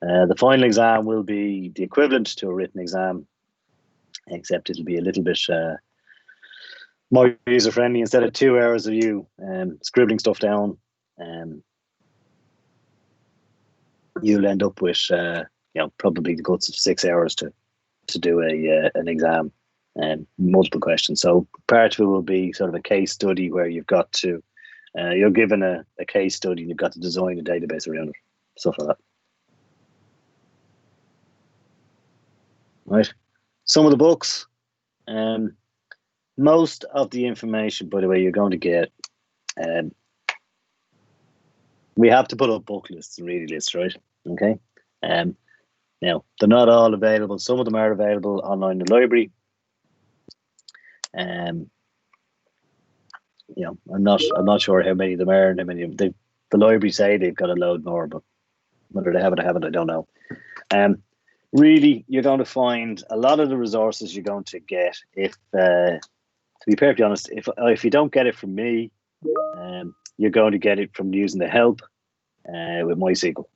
The final exam will be the equivalent to a written exam, except it'll be a little bit more user-friendly. Instead of 2 hours of you scribbling stuff down, you'll end up with probably the guts of 6 hours to do an exam and multiple questions. So part of it will be sort of a case study where you've got to you're given a case study and you've got to design a database around it, stuff like that. Right. Some of the books, most of the information, by the way, you're going to get. We have to put up book lists and reading lists, right? Okay. Now they're not all available. Some of them are available online in the library. I'm not sure how many of them are and how many of them. The library say they've got a load more, but whether they have it or haven't, I don't know. Really, you're going to find a lot of the resources you're going to get. If, to be perfectly honest, if you don't get it from me, you're going to get it from using the help with MySQL,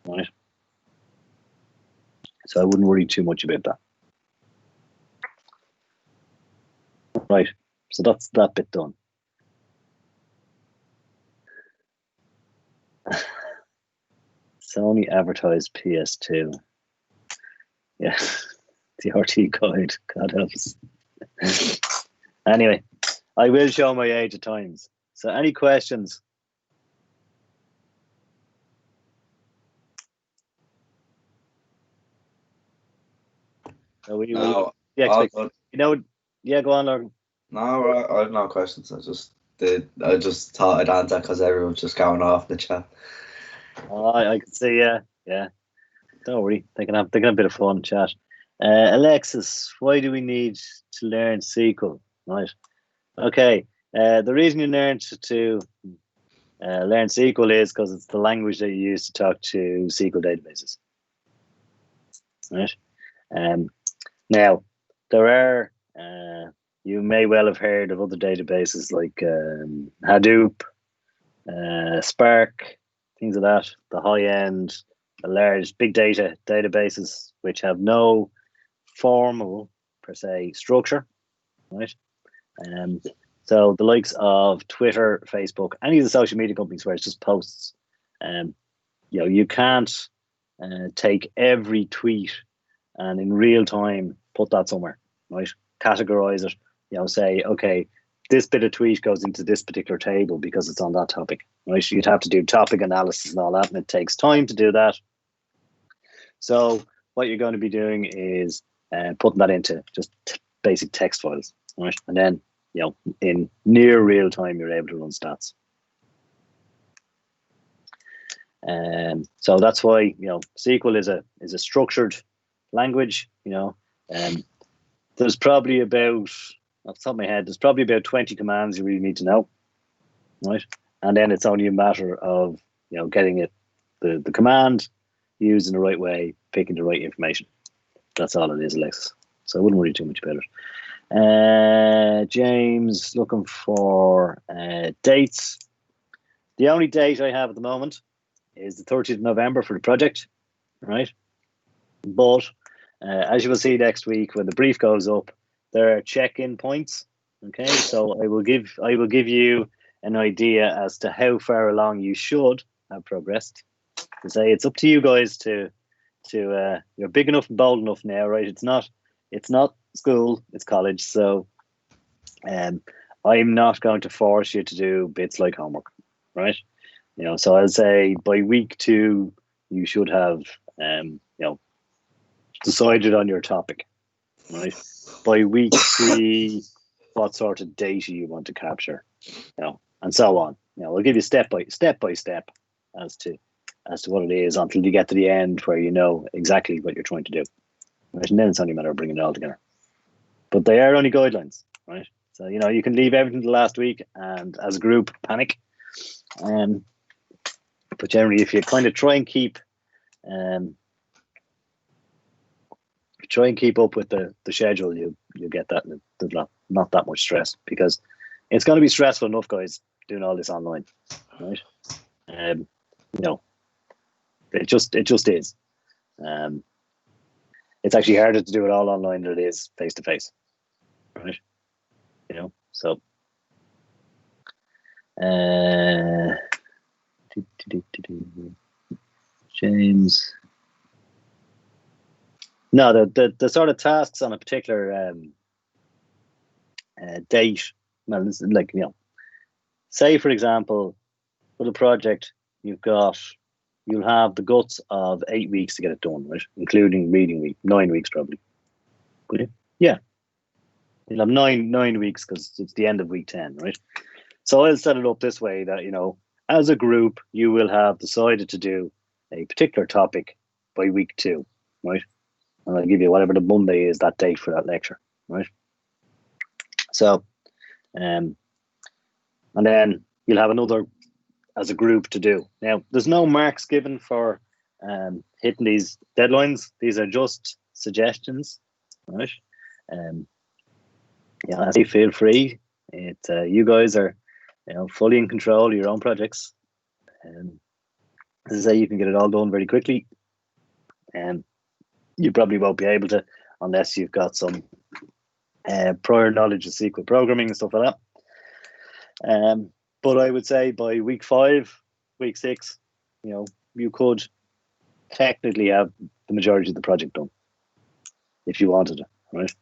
right? So I wouldn't worry too much about that. Right, so that's that bit done. Sony advertised PS2. Yeah, the RT guide, God help us. Anyway, I will show my age at times. So any questions? So we No, yeah, all expect, good. you know, yeah, go on, Logan. No, I have no questions. I just thought I'd answer because everyone's just going off the chat. Oh, I can see, yeah. Don't worry, they can have a bit of fun chat. Alexis, why do we need to learn SQL? Right. Okay. The reason you learn to learn SQL is because it's the language that you use to talk to SQL databases. Right. Now there are you may well have heard of other databases like Hadoop, Spark, things like that. The high end, the large big data databases which have no formal per se structure, right? So the likes of Twitter, Facebook, any of the social media companies where it's just posts. You can't take every tweet and in real time put that somewhere, right? Categorize it. Say, okay, this bit of tweet goes into this particular table because it's on that topic, right? You'd have to do topic analysis and all that, and it takes time to do that. So what you're going to be doing is putting that into just basic text files, right? And then, in near real time, you're able to run stats. So that's why SQL is a structured language. There's probably about, off the top of my head, there's probably about 20 commands you really need to know, right? And then it's only a matter of getting it the command used in the right way, picking the right information. That's all it is, Alexis. So I wouldn't worry too much about it. James looking for dates. The only date I have at the moment is the 30th of November for the project, right? But as you will see next week when the brief goes up, there are check-in points. Okay, so I will give you an idea as to how far along you should have progressed. To say it's up to you guys to you're big enough and bold enough now, right? It's not school, it's college. So I'm not going to force you to do bits like homework, right? So I'll say by week 2 you should have decided on your topic, right? By week 3 what sort of data you want to capture, and so on. I'll give you step by step as to what it is until you get to the end where you know exactly what you're trying to do, right? And then it's only a matter of bringing it all together. But they are only guidelines, right? So you can leave everything to the last week and as a group panic. But generally, if you kind of try and keep up with the schedule, you get that. And there's not that much stress because it's going to be stressful enough, guys, doing all this online, right? It just is. It's actually harder to do it all online than it is face to face, right? So. James. No, the sort of tasks on a particular date. Well, it's like say for example, for the project, you'll have the guts of 8 weeks to get it done, right? Including reading week, 9 weeks probably. Would you? Yeah. You'll have nine weeks because it's the end of week 10, right? So I'll set it up this way that as a group, you will have decided to do a particular topic by week 2, right? And I'll give you whatever the Monday is that date for that lecture, right? So, and then you'll have another as a group to do. Now, there's no marks given for hitting these deadlines. These are just suggestions, right? Feel free. You guys are fully in control of your own projects. As I say, you can get it all done very quickly. And you probably won't be able to unless you've got some prior knowledge of SQL programming and stuff like that. But I would say by week 5, week 6, you could technically have the majority of the project done if you wanted it, right?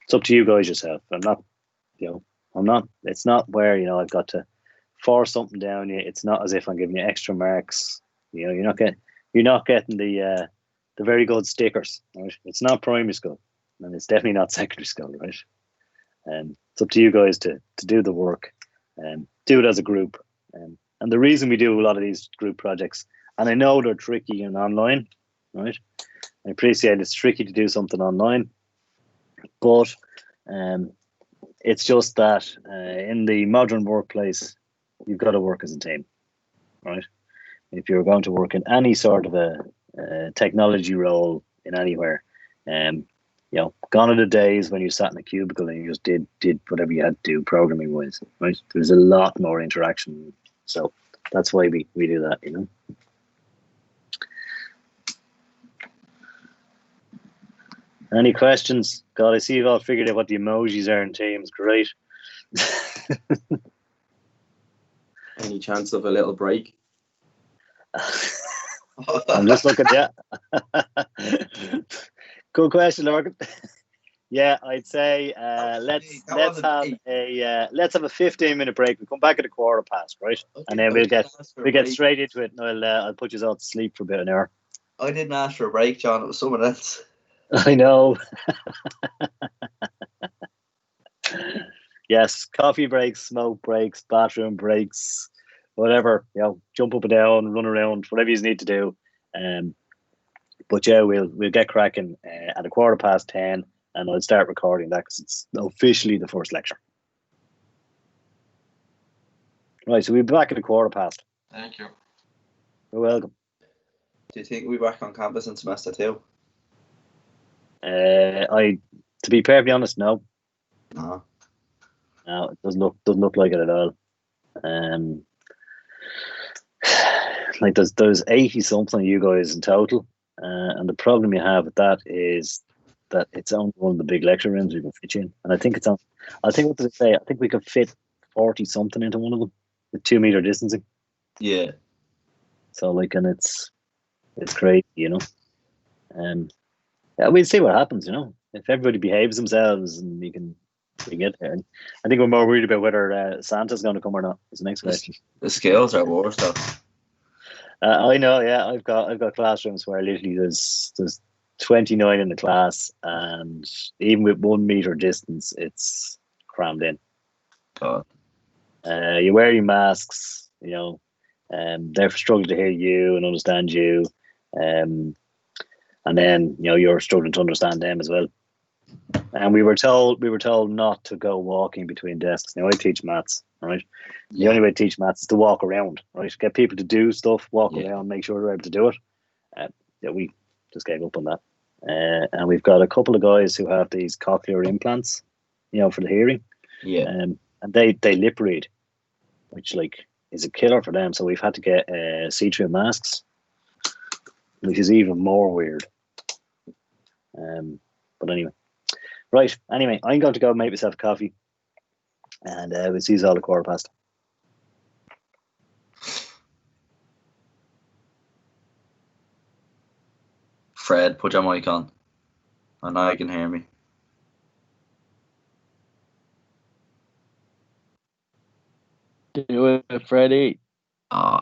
It's up to you guys yourself. It's not where, I've got to force something down you. It's not as if I'm giving you extra marks. You're not getting the the very good stickers, right? It's not primary school, and it's definitely not secondary school, right? It's up to you guys to do the work and do it as a group. And the reason we do a lot of these group projects, and I know they're tricky and online, right? I appreciate it's tricky to do something online, but it's just that in the modern workplace, you've got to work as a team, right? If you're going to work in any sort of a technology role in anywhere, gone are the days when you sat in a cubicle and you just did whatever you had to do programming wise, right? There's a lot more interaction, so that's why we do that, Any questions? God, I see you've all figured out what the emojis are in Teams. Great. Any chance of a little break? I'm just looking. Yeah. Good question, Morgan. Yeah, I'd say let's have a 15-minute break. We'll come back at 15:15, right? Okay, and then we'll get straight into it. And I'll put you all to sleep for about an hour. I didn't ask for a break, John. It was someone else. I know. Yes, coffee breaks, smoke breaks, bathroom breaks, whatever. Jump up and down, run around, whatever you need to do. But yeah, we'll get cracking at 10:15, and I'll start recording that because it's officially the first lecture. Right, so we'll be back at 15:15. Thank you. You're welcome. Do you think we'll be back on campus in semester 2? To be perfectly honest, no. No, it doesn't look like it at all. Like there's 80 something of you guys in total, and the problem you have with that is that it's only one of the big lecture rooms we can fit you in, and I think it's on. I think what did I say? I think we could fit 40 something into one of them with 2 meter distancing. Yeah. So and it's crazy, yeah, we'll see what happens, If everybody behaves themselves and we can get there. And I think we're more worried about whether Santa's going to come or not. Is the next question. The scales are worse though. I know, yeah. I've got classrooms where literally there's 29 in the class, and even with 1 meter distance, it's crammed in. God. You're wearing masks, they're struggling to hear you and understand you. And then you're struggling to understand them as well. And we were told not to go walking between desks. Now I teach maths, right? The only way to teach maths is to walk around, right? Get people to do stuff, walk around, make sure they're able to do it. We just gave up on that. And we've got a couple of guys who have these cochlear implants, for the hearing. Yeah. And they lip read, which is a killer for them. So we've had to get see-through masks, which is even more weird. But anyway. Right, anyway, I'm going to go make myself a coffee, and we'll see you all at 15:15. Fred, put your mic on. I know you can hear me. Do it, Freddie. Oh.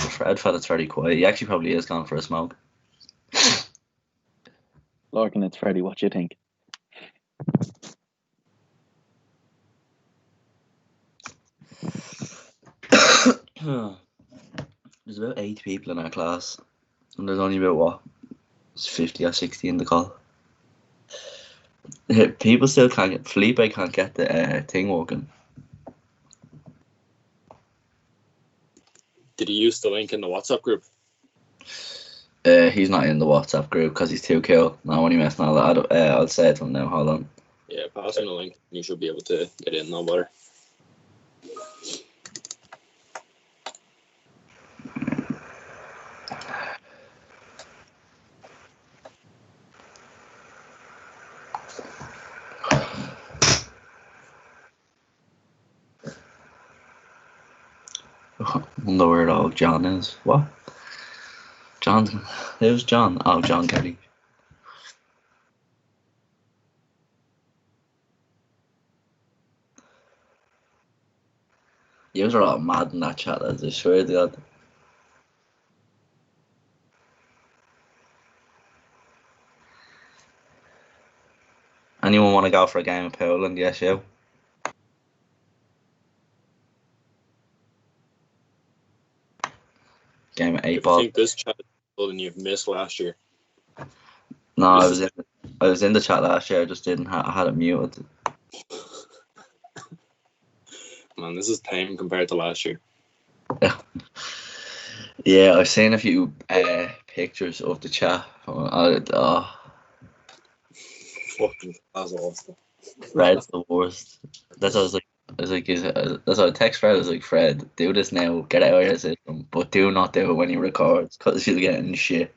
Fred fella's very quiet. He actually probably is gone for a smoke. Larkin, it's Freddie. What do you think? There's about 8 people in our class, and there's only about 50 or 60 in the call. People still can't get. Felipe can't get the thing working. Did he use the link in the WhatsApp group? He's not in the WhatsApp group because he's too cool. No, when he messing all that, I'll say it to him now. Hold on. Yeah, pass him the link. You should be able to get in, no bother. I wonder where old John is. What? John? Who's John? Oh, John Kelly. You were all mad in that chat, I swear to God. Anyone want to go for a game of Poland? Yes, you. Game of 8-ball. I think this chat is more than you've missed last year. No, I was in the chat last year. I just didn't. I had it muted. Man, this is tame compared to last year. Yeah, I've seen a few pictures of the chat. Fucking awful. Fred's the worst. That's what I was like, that's what I text Fred. I was like, Fred, do this now. Get out of your system, but do not do it when he records, because he'll get in shit.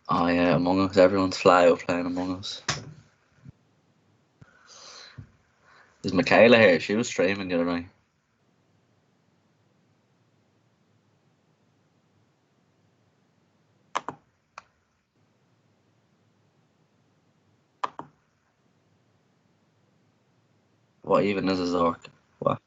Oh yeah, Among Us. Everyone's fly out playing Among Us. There's Michaela here. She was streaming the other night. What even is a Zork? What?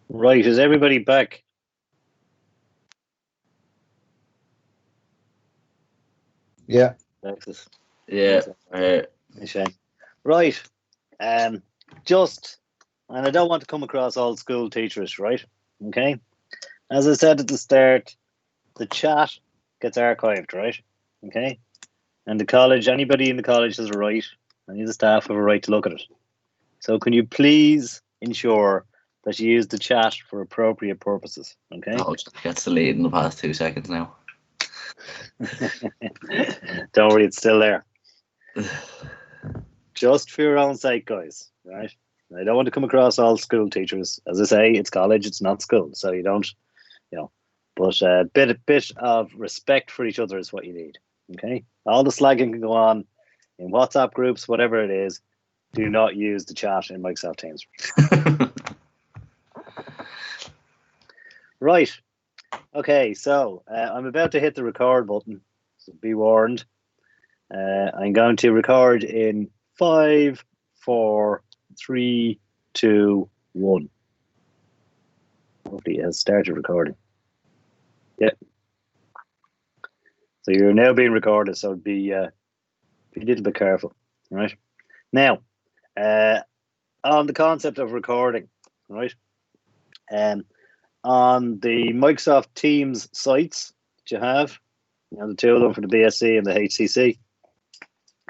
Right, is everybody back? Yeah. Alexis. Yeah. Right. And I don't want to come across old school teachers, right? Okay. As I said at the start, the chat gets archived, right? Okay. And the college, anybody in the college has a right, any of the staff have a right to look at it. So can you please ensure that you use the chat for appropriate purposes? Okay. Oh, gets the lead in the past 2 seconds now. Don't worry, it's still there. Just for your own sake, guys, right? I don't want to come across all school teachers. As I say, it's college, it's not school, so you don't, but a bit of respect for each other is what you need. Okay, all the slagging can go on in WhatsApp groups, whatever it is. Do not use the chat in Microsoft Teams. Right. Okay, so I'm about to hit the record button, so be warned. I'm going to record in 5, 4, 3, 2, 1. Hopefully it has started recording. Yeah. So you're now being recorded, so be a little bit careful. Right. Now, on the concept of recording, right? On the Microsoft Teams sites that you have, the two of them for the BSc and the HCC,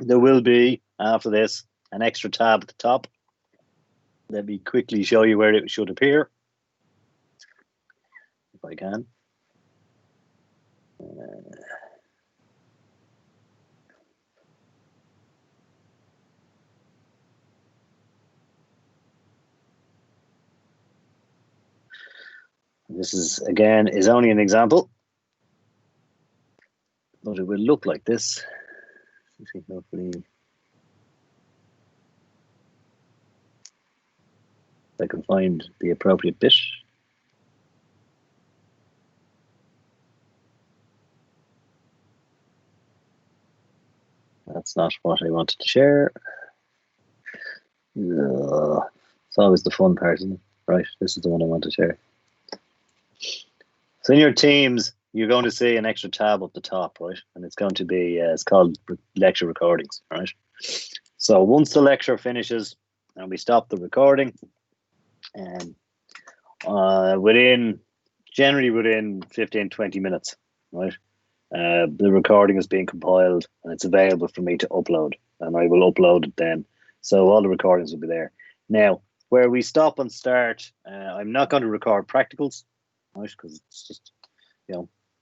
there will be, after this, an extra tab at the top. Let me quickly show you where it should appear, if I can. This is, again, is only an example, but it will look like this. Hopefully, I can find the appropriate bit. That's not what I wanted to share. It's always the fun part, isn't it? Right, this is the one I want to share. So in your Teams, you're going to see an extra tab up the top, right? And it's going to be, it's called lecture recordings, right? So once the lecture finishes and we stop the recording, and generally within 15, 20 minutes, right? The recording is being compiled and it's available for me to upload, and I will upload it then. So all the recordings will be there. Now, where we stop and start, I'm not going to record practicals, right? Because it's just,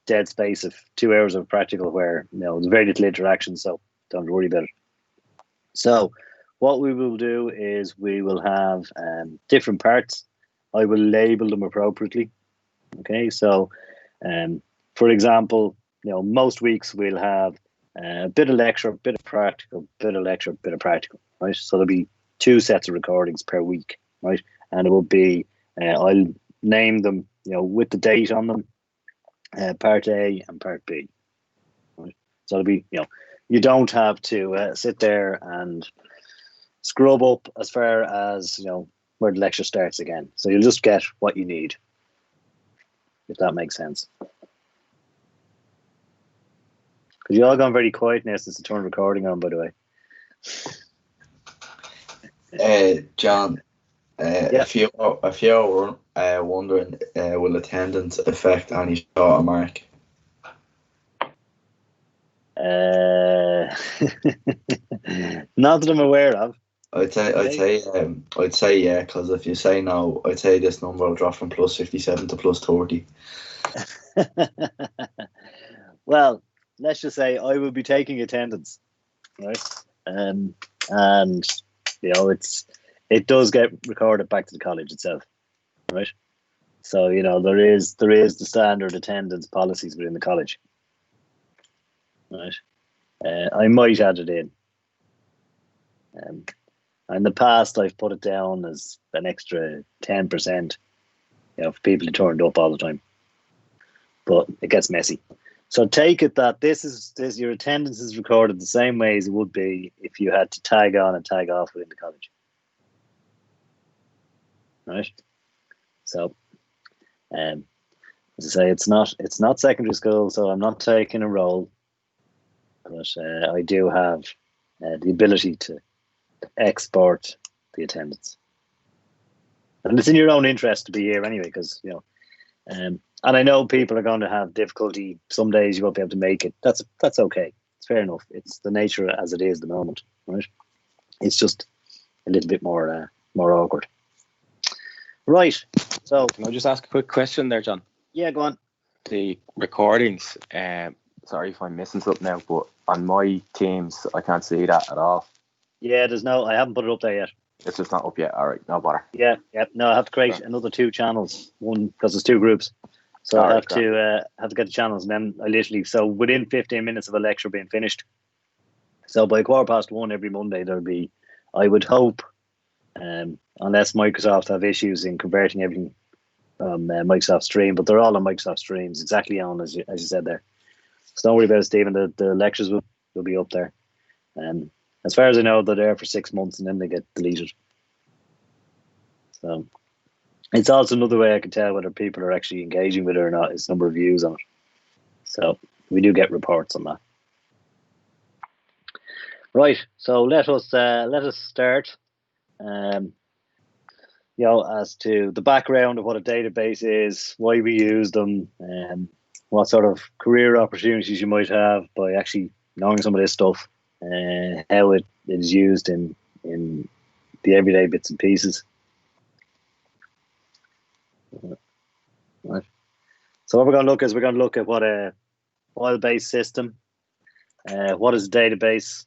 dead space of 2 hours of practical where, there's very little interaction, so don't worry about it. So what we will do is we will have different parts. I will label them appropriately. Okay, so for example, most weeks we'll have a bit of lecture, a bit of practical, bit of lecture, bit of practical, right? So there'll be 2 sets of recordings per week, right? And it will be, I'll name them, with the date on them, part A and part B, right? So it'll be, you don't have to sit there and scrub up as far as, where the lecture starts again. So you'll just get what you need, if that makes sense. Because you all gone very quiet now since the turn recording on, by the way. John, if you were wondering, will attendance affect any sort of mark? Not that I'm aware of. I'd say yeah, because if you say no, I'd say this number will drop from plus 57 to plus 30. Well, let's just say I will be taking attendance, right? And it does get recorded back to the college itself, right? So there is the standard attendance policies within the college, right? I might add it in. In the past, I've put it down as an extra 10%, for people who turned up all the time. But it gets messy. So take it that your attendance is recorded the same way as it would be if you had to tag on and tag off within the college. Right? So As I say, it's not secondary school, so I'm not taking a role, but I do have the ability to export the attendance, and it's in your own interest to be here anyway, because and I know people are going to have difficulty. Some days you won't be able to make it. That's okay. It's fair enough. It's the nature as it is at the moment, right? It's just a little bit more awkward. Right. So can I just ask a quick question there, John? Yeah, go on. The recordings. Sorry if I'm missing something now, but on my Teams I can't see that at all. Yeah, I haven't put it up there yet. It's just not up yet. All right, no bother. Yeah. No, I have to create another 2 channels. One because there's 2 groups, so I have to get the channels, and then I literally within 15 minutes of a lecture being finished. So by 1:15 every Monday there'll be, I would hope, unless Microsoft have issues in converting everything from Microsoft Stream, but they're all on Microsoft Streams, exactly on as you said there. So don't worry about it, Stephen. The lectures will be up there. As far as I know, they're there for 6 months and then they get deleted. So it's also another way I can tell whether people are actually engaging with it or not, is number of views on it. So we do get reports on that. Right. So let us start. As to the background of what a database is, why we use them, and what sort of career opportunities you might have by actually knowing some of this stuff, and how it is used in the everyday bits and pieces. Right. So what we're going to look at what a file-based system, what is a database,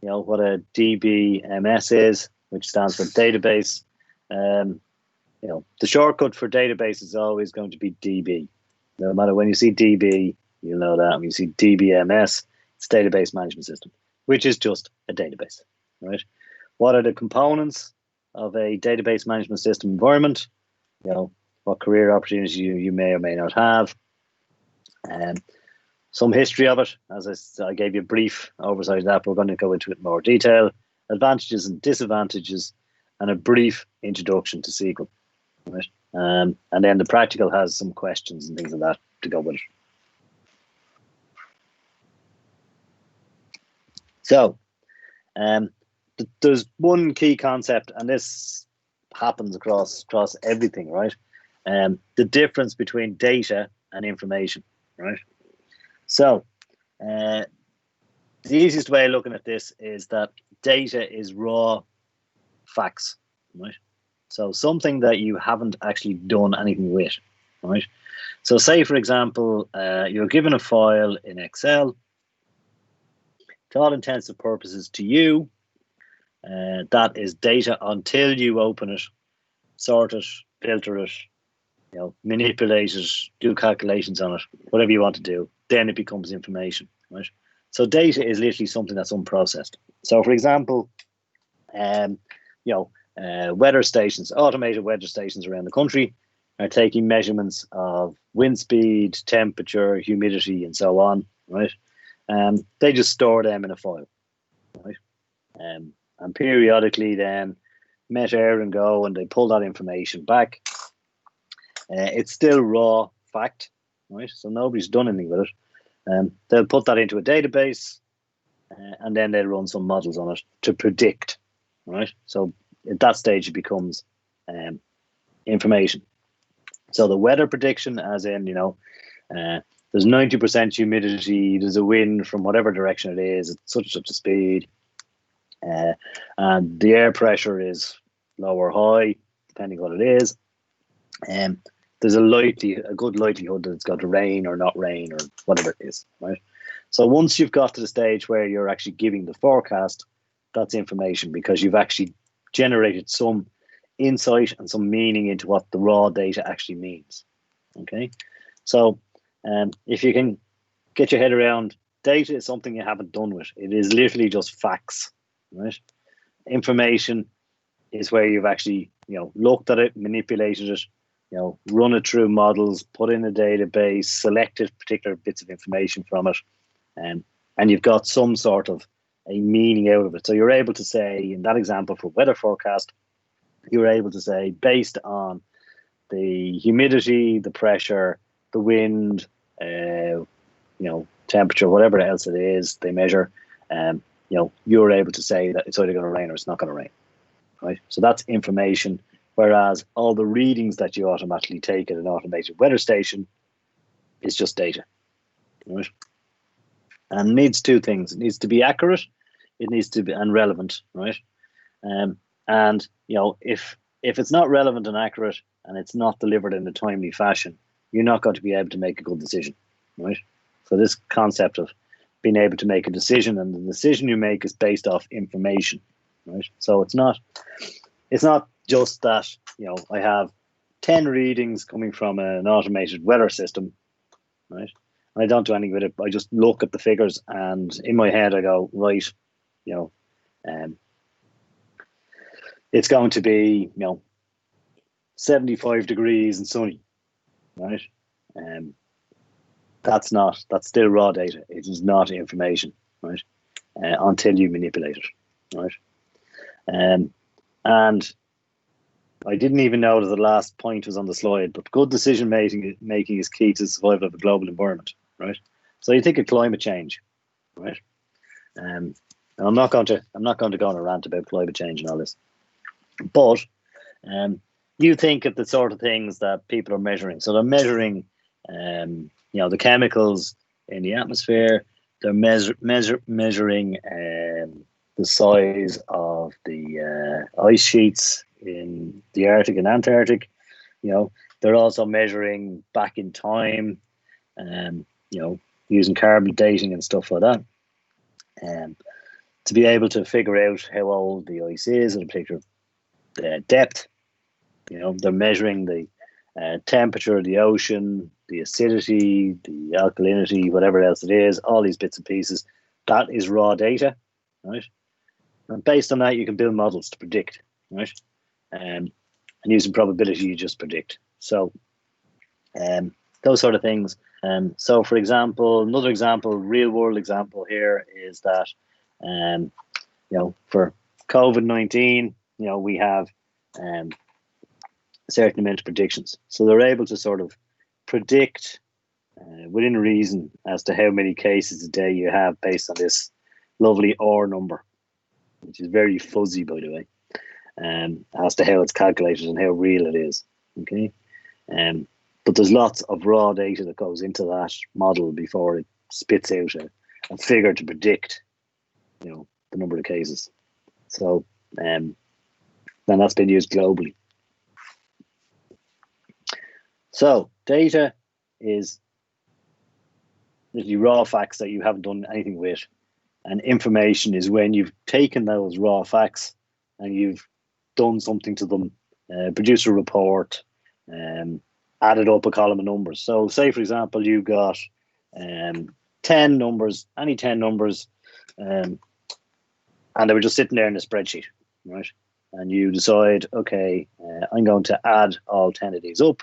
what a DBMS is, which stands for database. The shortcut for database is always going to be DB. No matter when you see DB, you'll know that. When you see DBMS, it's database management system, which is just a database, right? What are the components of a database management system environment? What career opportunities you may or may not have, and some history of it. As I gave you a brief oversight of that, but we're going to go into it in more detail. Advantages and disadvantages, and a brief introduction to SQL, right? And then the practical has some questions and things like that to go with it. So, there's one key concept, and this happens across everything, right? The difference between data and information, right? So, the easiest way of looking at this is that data is raw facts, right? So something that you haven't actually done anything with, right? So say, for example, you're given a file in Excel. To all intents and purposes to you, that is data until you open it, sort it, filter it, manipulate it, do calculations on it, whatever you want to do. Then it becomes information, right? So data is literally something that's unprocessed. So, for example, weather stations, automated weather stations around the country are taking measurements of wind speed, temperature, humidity, and so on, right? They just store them in a file, right? And periodically then Met Air and go and they pull that information back. It's still raw fact, right? So nobody's done anything with it. They'll put that into a database and then they'll run some models on it to predict, right? So at that stage it becomes information. So the weather prediction, as in, there's 90% humidity, there's a wind from whatever direction it is, at such a speed, and the air pressure is low or high, depending what it is. There's a good likelihood that it's going to rain or not rain or whatever it is, right? So once you've got to the stage where you're actually giving the forecast, that's information because you've actually generated some insight and some meaning into what the raw data actually means. Okay, so if you can get your head around, data is something you haven't done with. It is literally just facts, right? Information is where you've actually looked at it, manipulated it, run it through models, put in a database, selected particular bits of information from it, and you've got some sort of a meaning out of it. So you're able to say, in that example for weather forecast, you're able to say, based on the humidity, the pressure, the wind, temperature, whatever else it is they measure, you're able to say that it's either going to rain or it's not going to rain, right? So that's information, whereas all the readings that you automatically take at an automated weather station is just data, right? And needs two things. It needs to be accurate, it needs to be and relevant, right? And if it's not relevant and accurate and it's not delivered in a timely fashion, you're not going to be able to make a good decision, right? So this concept of being able to make a decision, and the decision you make is based off information, right? So it's not just that, I have 10 readings coming from an automated weather system, right? And I don't do anything with it. I just look at the figures, and in my head I go, right, it's going to be 75 degrees and sunny, right? That's still raw data. It is not information, right? Until you manipulate it, right? And I didn't even know that the last point was on the slide, but good decision making is key to the survival of a global environment, right? So you think of climate change, right? And I'm not going to go on a rant about climate change and all this, but you think of the sort of things that people are measuring. So they're measuring, the chemicals in the atmosphere. They're measuring the size of the ice sheets in the Arctic and Antarctic. They're also measuring back in time, using carbon dating and stuff like that, to be able to figure out how old the ice is at a particular depth. They're measuring the temperature of the ocean, the acidity, the alkalinity, whatever else it is, all these bits and pieces. That is raw data, right? And based on that, you can build models to predict, right? And using probability, you just predict. So those sort of things. So, for example, another example, real world example here is that, for COVID-19, we have a certain amount of predictions. So they're able to sort of predict within reason as to how many cases a day you have based on this lovely R number, which is very fuzzy, by the way, as to how it's calculated and how real it is. Okay. But there's lots of raw data that goes into that model before it spits out a figure to predict, the number of cases. So then that's been used globally. So data is literally raw facts that you haven't done anything with, and information is when you've taken those raw facts and you've done something to them, produced a report, added up a column of numbers. So say, for example, you got 10 numbers, any 10 numbers, and they were just sitting there in a spreadsheet, right? And you decide, okay, I'm going to add all 10 of these up,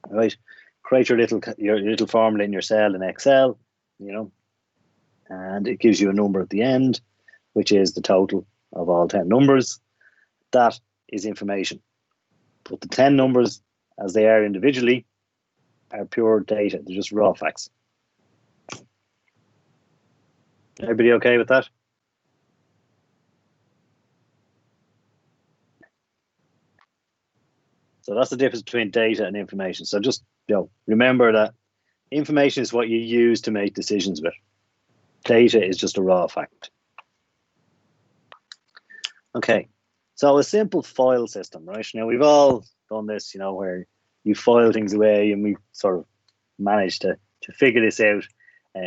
right? Create your little formula in your cell in Excel, and it gives you a number at the end, which is the total of all 10 numbers. That is information. But the 10 numbers, as they are individually, are pure data. They're just raw facts. Everybody okay with that? So that's the difference between data and information. So just remember that information is what you use to make decisions with. Data is just a raw fact. Okay, so a simple file system, right? Now we've all done this, where you file things away, and we sort of managed to figure this out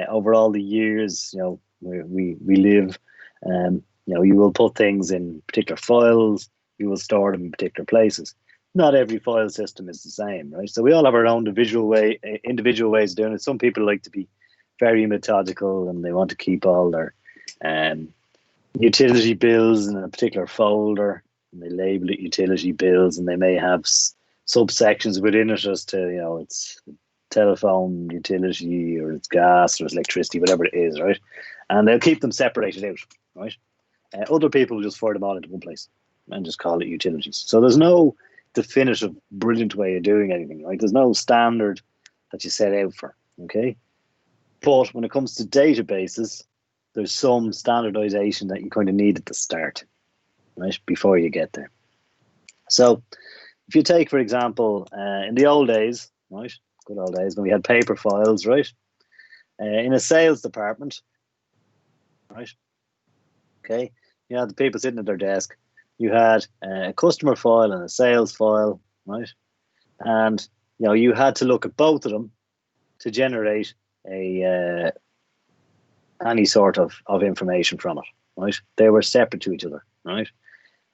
over all the years, where we live. You will put things in particular files, you will store them in particular places. Not every file system is the same, right? So we all have our own individual ways of doing it. Some people like to be very methodical, and they want to keep all their utility bills in a particular folder, and they label it utility bills, and they may have subsections within it as to, it's telephone utility, or it's gas, or it's electricity, whatever it is, right? And they'll keep them separated out, right? Other people will just fire them all into one place and just call it utilities. So there's no definitive, brilliant way of doing anything, right? There's no standard that you set out for, okay? But when it comes to databases, there's some standardization that you kind of need at the start, right, before you get there. So if you take, for example, in the old days, right, good old days when we had paper files, right, in a sales department, right, okay, you had the people sitting at their desk, you had a customer file and a sales file, right, and you had to look at both of them to generate any sort of information from it, right? They were separate to each other, right?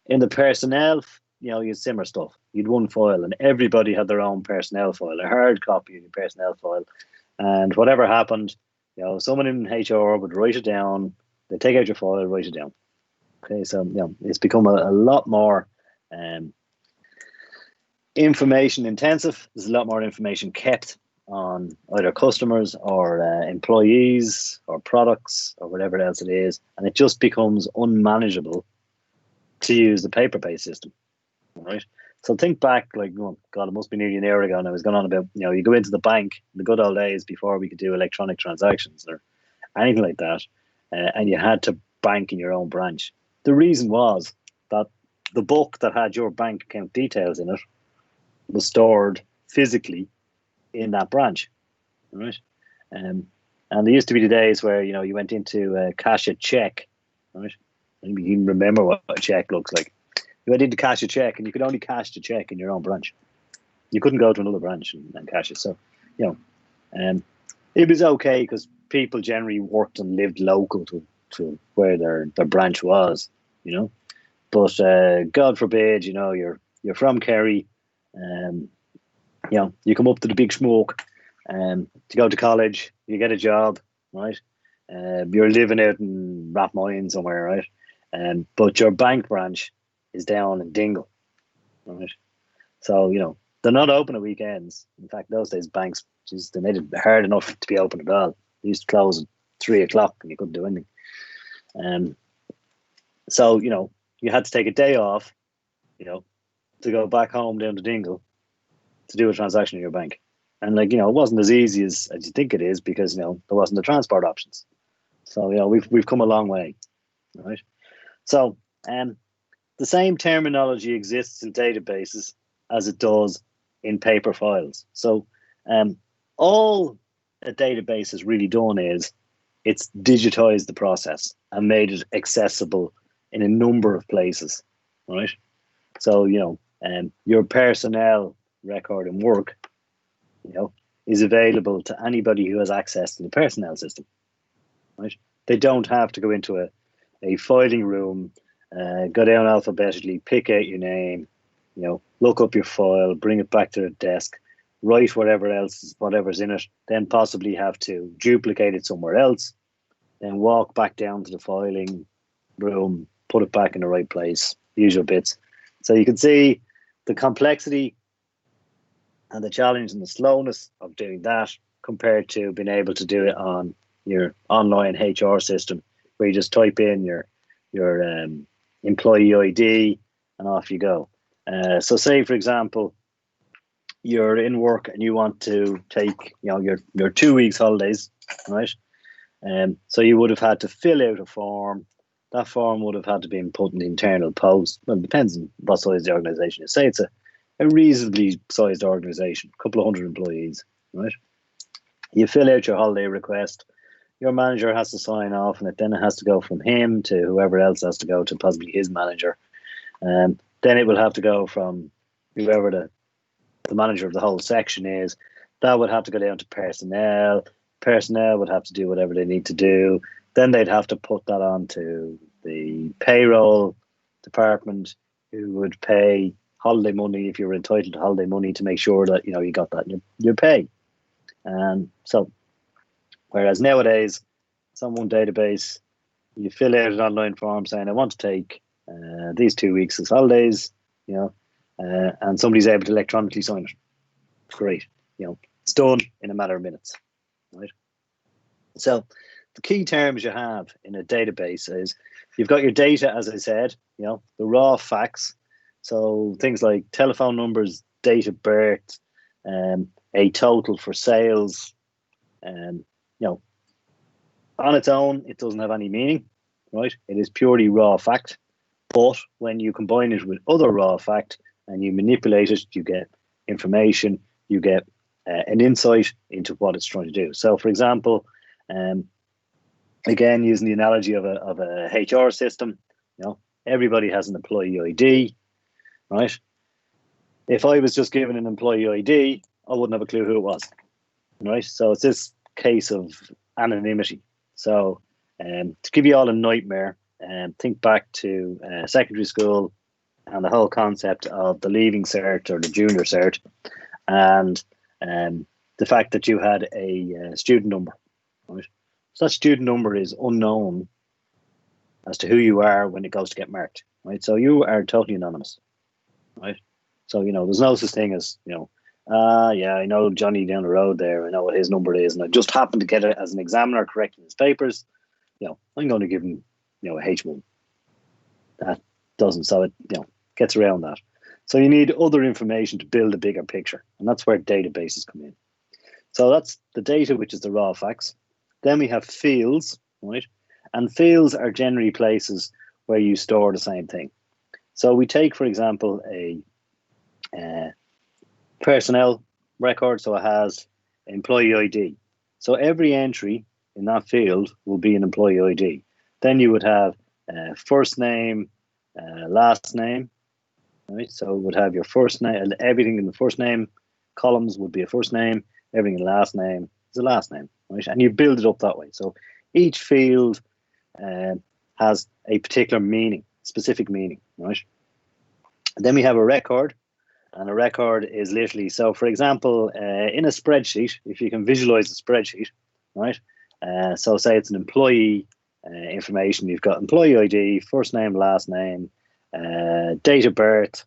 In the personnel, you had similar stuff. You'd one file and everybody had their own personnel file, a hard copy of your personnel file. And whatever happened, someone in HR would write it down, they take out your file, write it down. Okay, so it's become a lot more information intensive. There's a lot more information kept on either customers or employees or products or whatever else it is, and it just becomes unmanageable to use the paper-based system, right? So think back, like, oh God, it must be nearly an hour ago, and I was going on about, you go into the bank in the good old days before we could do electronic transactions or anything like that, and you had to bank in your own branch. The reason was that the book that had your bank account details in it was stored physically in that branch, right? And there used to be the days where you went into cash a check, right? Maybe you can remember what a check looks like. You went in to cash a check, and you could only cash the check in your own branch. You couldn't go to another branch and cash it. So, it was okay because people generally worked and lived local to where their branch was, But God forbid, you're from Kerry, you come up to the big smoke, to go to college, you get a job, right? You're living out in Rathmine somewhere, right? But your bank branch is down in Dingle, right? So, they're not open at weekends. In fact, those days banks, they made it hard enough to be open at all. They used to close at 3 o'clock and you couldn't do anything. So, you had to take a day off, to go back home down to Dingle to do a transaction in your bank. And it wasn't as easy as you think it is because, there wasn't the transport options. So, we've come a long way, right? So, the same terminology exists in databases as it does in paper files. So, all a database has really done is it's digitized the process and made it accessible in a number of places, right? So, your personnel record and work, is available to anybody who has access to the personnel system, right? They don't have to go into a filing room, go down alphabetically, pick out your name, look up your file, bring it back to the desk, write whatever's in it, then possibly have to duplicate it somewhere else, then walk back down to the filing room, put it back in the right place, usual bits. So you can see the complexity and the challenge and the slowness of doing that compared to being able to do it on your online HR system where you just type in your employee ID and off you go. So say, for example, you're in work and you want to take your 2 weeks holidays, right? So you would have had to fill out a form. That form would have had to be put in the internal post. Well, it depends on what size the organisation is. Say it's a reasonably sized organisation, a couple of hundred employees, right? You fill out your holiday request. Your manager has to sign off on it. Then it has to go from him to whoever else has to go to possibly his manager. Then it will have to go from whoever the manager of the whole section is. That would have to go down to personnel. Personnel would have to do whatever they need to do. Then they'd have to put that on to the payroll department, who would pay holiday money if you're entitled to holiday money to make sure that you got that in your pay. And so, whereas nowadays, some one database, you fill out an online form saying I want to take these 2 weeks as holidays, and somebody's able to electronically sign it. Great, it's done in a matter of minutes, right? So the key terms you have in a database is you've got your data, as I said, the raw facts, So things like telephone numbers, date of birth, a total for sales, you know, on its own, it doesn't have any meaning, right? It is purely raw fact. But when you combine it with other raw fact and you manipulate it, you get information, you get an insight into what it's trying to do. So, for example, again, using the analogy of a HR system, you know, everybody has an employee ID, right? If I was just given an employee ID, I wouldn't have a clue who it was, right? So it's this case of anonymity. So to give you all a nightmare, think back to secondary school and the whole concept of the leaving cert or the junior cert, and the fact that you had a student number, right? So that student number is unknown as to who you are when it goes to get marked, right? So you are totally anonymous, right? So, you know, there's no such thing as, you know, yeah, I know Johnny down the road there, I know what his number is, and I just happened to get it as an examiner correcting his papers, you know, I'm going to give him, you know, a H1. That doesn't, so it, you know, gets around that. So you need other information to build a bigger picture, and that's where databases come in. So that's the data, which is the raw facts. Then we have fields, right? And fields are generally places where you store the same thing. So we take, for example, a personnel record, so it has employee ID. So every entry in that field will be an employee ID. Then you would have first name, last name, right? So it would have your first name, and everything in the first name columns would be a first name, everything in the last name is a last name, right? And you build it up that way. So each field has a particular meaning, specific meaning, right? And then we have a record, and a record is literally, so for example, in a spreadsheet, if you can visualize a spreadsheet, right? So say it's an employee information, you've got employee ID, first name, last name, date of birth.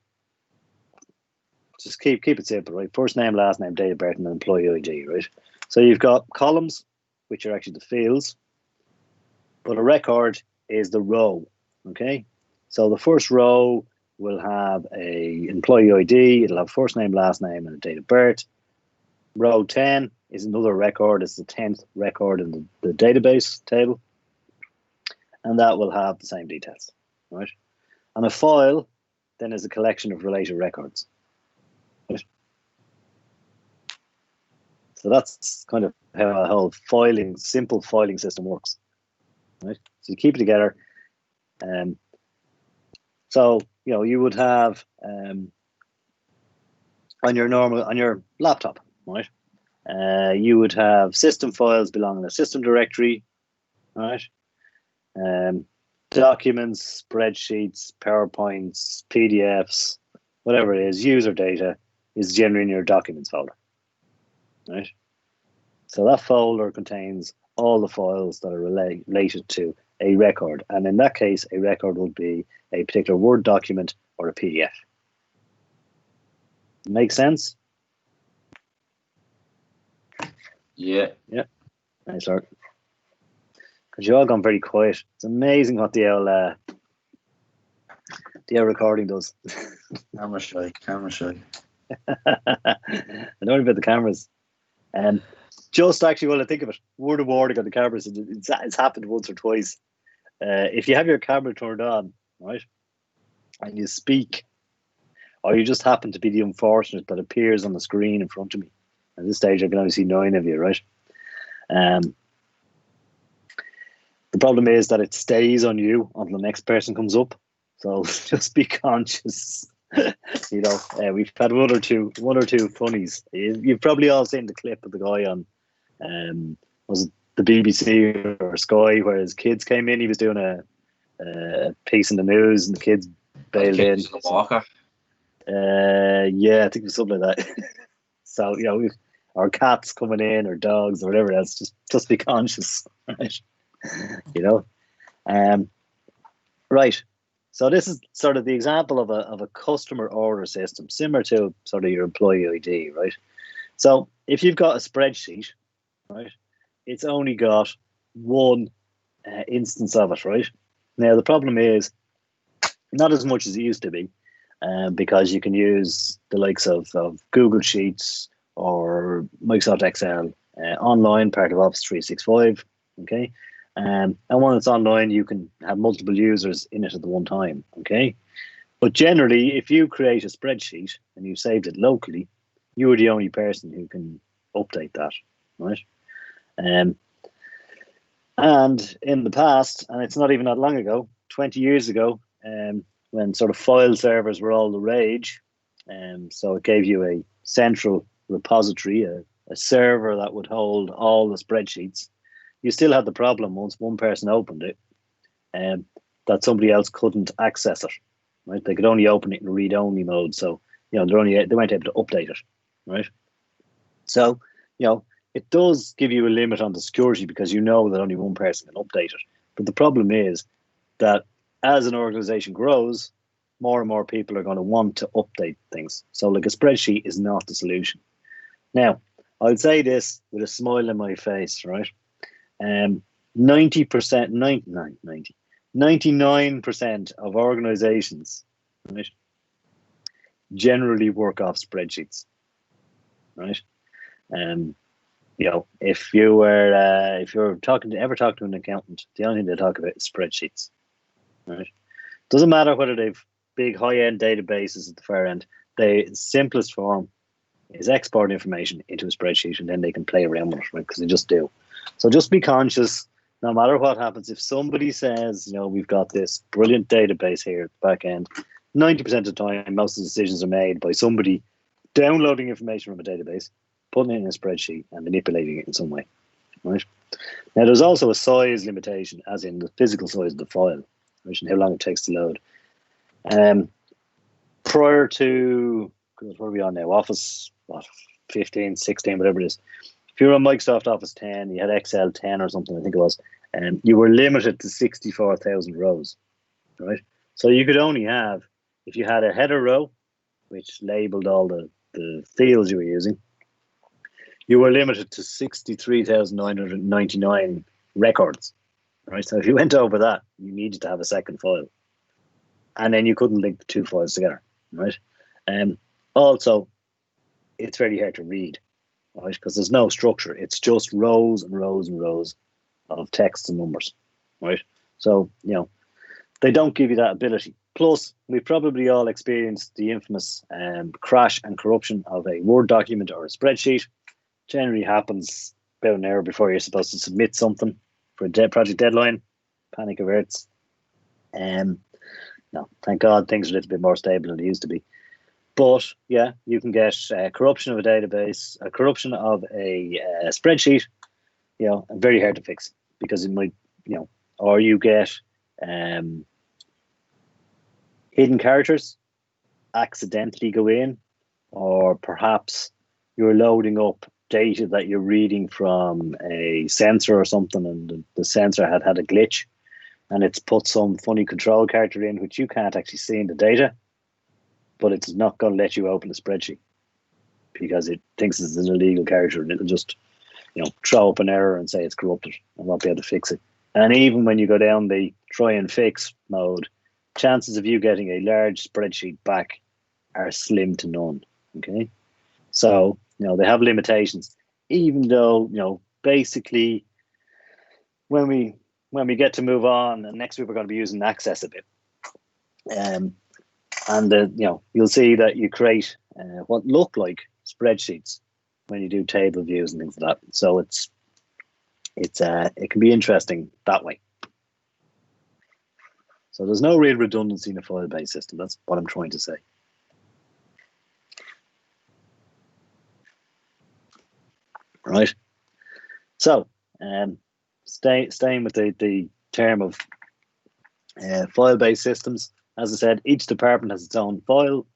Just keep it simple, right? First name, last name, date of birth, and employee ID, right? So you've got columns, which are actually the fields, but a record is the row, okay? So the first row will have a employee ID, it'll have first name, last name, and a date of birth. Row 10 is another record, it's the 10th record in the database table, and that will have the same details, right? And a file then is a collection of related records, right? So that's kind of how a whole simple filing system works, right? So you keep it together. So, you know, you would have on your laptop, right? You would have system files belonging to a system directory, right? Documents, spreadsheets, PowerPoints, PDFs, whatever it is, user data is generally in your documents folder, right? So that folder contains all the files that are related to a record. And in that case, a record would be a particular Word document or a PDF. Make sense? Yeah. Yeah. Nice, Art. Because you all gone very quiet. It's amazing what the old recording does. Camera shy. I know about the cameras. Just actually, while I think of it, word of warning on the cameras, it's happened once or twice. If you have your camera turned on, right, and you speak, or you just happen to be the unfortunate that appears on the screen in front of me. At this stage, I can only see 9 of you, right? The problem is that it stays on you until the next person comes up. So just be conscious. You know, we've had one or two funnies. You've probably all seen the clip of the guy on, was it the BBC or Sky, where his kids came in. He was doing a piece in the news, and the kids bailed in. Walker. Yeah, I think it was something like that. So, you know, our cats coming in, or dogs, or whatever else. Just be conscious, right? You know, right. So this is sort of the example of a customer order system, similar to sort of your employee ID, right? So if you've got a spreadsheet, right, it's only got one instance of it, right? Now the problem is not as much as it used to be. because you can use the likes of Google Sheets or Microsoft Excel online, part of Office 365. Okay, and when it's online, you can have multiple users in it at the one time. Okay, but generally, if you create a spreadsheet and you saved it locally, you are the only person who can update that, right? And in the past, and it's not even that long ago, 20 years ago, when sort of file servers were all the rage, so it gave you a central repository, a server that would hold all the spreadsheets. You still had the problem once one person opened it, that somebody else couldn't access it, right? They could only open it in read-only mode, so they weren't able to update it, right? So it does give you a limit on the security because you know that only one person can update it. But the problem is that as an organization grows, more and more people are going to want to update things. So like a spreadsheet is not the solution. Now, I'll say this with a smile on my face, right? 99% of organizations, right, generally work off spreadsheets, right? If you're talking to an accountant, the only thing they talk about is spreadsheets, right? Doesn't matter whether they've big high-end databases at the far end. The simplest form is export information into a spreadsheet, and then they can play around with it, right? Because they just do. So just be conscious. No matter what happens, if somebody says, we've got this brilliant database here at the back end, 90% of the time, most of the decisions are made by somebody downloading information from a database, putting it in a spreadsheet, and manipulating it in some way, right? Now, there's also a size limitation, as in the physical size of the file, right, and how long it takes to load. Prior to, what are we on now? Office, 15, 16, whatever it is. If you were on Microsoft Office 10, you had Excel 10 or something, I think it was, you were limited to 64,000 rows, right? So you could only have, if you had a header row, which labeled all the fields you were using, you were limited to 63,999 records, right? So if you went over that, you needed to have a second file. And then you couldn't link the two files together, right? Also, it's very hard to read, right? Because there's no structure. It's just rows and rows and rows of text and numbers, right? So, they don't give you that ability. Plus, we've probably all experienced the infamous crash and corruption of a Word document or a spreadsheet. Generally happens about an hour before you're supposed to submit something for a project deadline. Panic averts. No, thank God things are a little bit more stable than they used to be. But yeah, you can get corruption of a database, a corruption of a spreadsheet, and very hard to fix because it might, or you get hidden characters accidentally go in, or perhaps you're loading up data that you're reading from a sensor or something, and the sensor had a glitch, and it's put some funny control character in which you can't actually see in the data, but it's not going to let you open the spreadsheet because it thinks it's an illegal character, and it'll just throw up an error and say it's corrupted and won't be able to fix it. And even when you go down the try and fix mode, chances of you getting a large spreadsheet back are slim to none. Okay, so they have limitations. Even though basically, when we get to move on, and next week we're going to be using Access a bit, and you'll see that you create what look like spreadsheets when you do table views and things like that. So it can be interesting that way. So there's no real redundancy in a file-based system. That's what I'm trying to say. Right. So staying with the term of file-based systems, as I said, each department has its own file,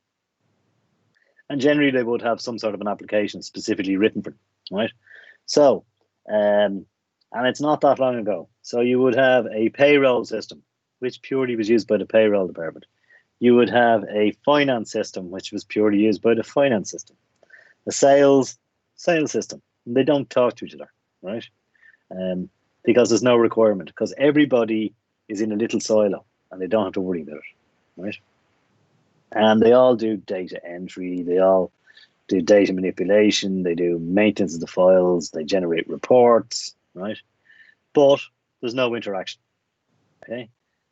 and generally they would have some sort of an application specifically written for them, right? So, and it's not that long ago. So you would have a payroll system, which purely was used by the payroll department. You would have a finance system, which was purely used by the finance system. A sales system. They don't talk to each other, right? Because there's no requirement, because everybody is in a little silo and they don't have to worry about it, right? And they all do data entry, they all do data manipulation, they do maintenance of the files, they generate reports, right? But there's no interaction, okay?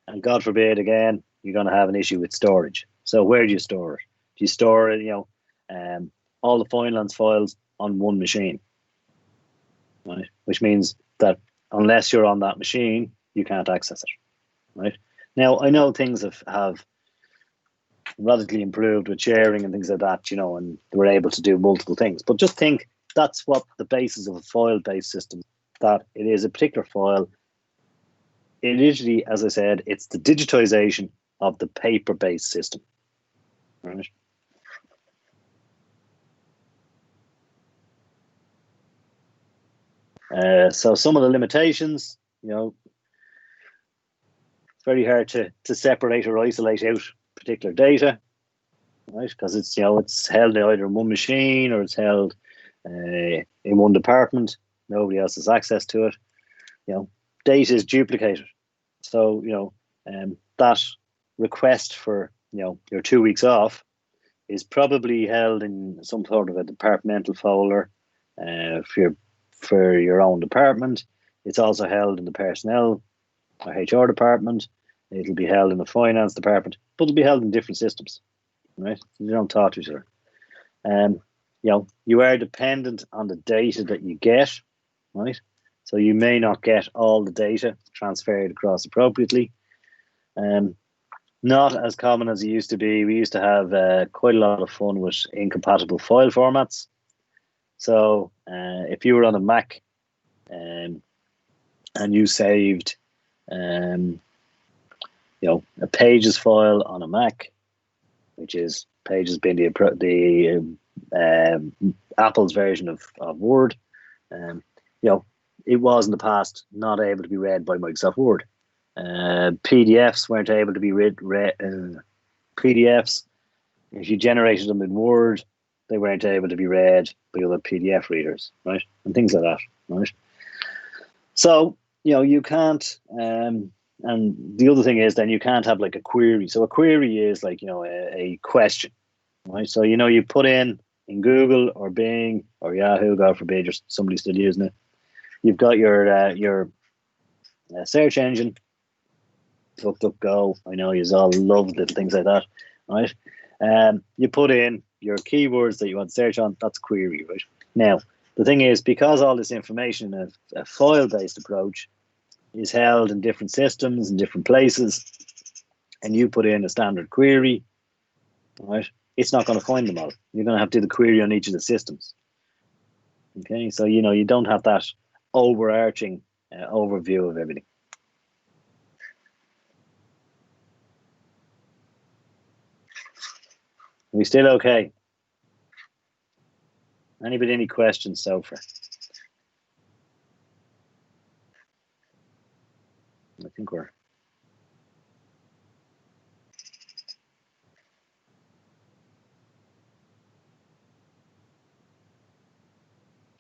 And God forbid, again, you're going to have an issue with storage. So where do you store it? Do you store it, all the finance files on one machine, right? Which means that unless you're on that machine, you can't access it, right? Now, I know things have radically improved with sharing and things like that, and we're able to do multiple things. But just think, that's what the basis of a file-based system, that it is a particular file. It literally, as I said, it's the digitization of the paper-based system, right? So some of the limitations, it's very hard to separate or isolate out particular data, right? Because it's held either in one machine or it's held in one department. Nobody else has access to it. Data is duplicated. So that request for your 2 weeks off is probably held in some sort of a departmental folder for your own department. It's also held in the personnel or HR department. It'll be held in the finance department, but it'll be held in different systems, right? You don't talk to each other. You are dependent on the data that you get, right? So you may not get all the data transferred across appropriately. Not as common as it used to be. We used to have quite a lot of fun with incompatible file formats. So if you were on a Mac and you saved a Pages file on a Mac, which is Pages being the Apple's version of Word, it was in the past not able to be read by Microsoft Word. PDFs weren't able to be read. PDFs, if you generated them in Word, they weren't able to be read by other PDF readers, right? And things like that, right? So, you can't, and the other thing is then you can't have like a query. So a query is like, a question, right? So, you put in Google or Bing or Yahoo, God forbid, or somebody's still using it. You've got your search engine, DuckDuckGo. I know you all love little things like that, right? You put in your keywords that you want to search on. That's a query, right? Now, the thing is, because all this information in a file-based approach is held in different systems and different places, and you put in a standard query, right? It's not going to find them all. You're going to have to do the query on each of the systems. Okay, so you don't have that overarching overview of everything. Are we still okay? Anybody any questions so far? I think we're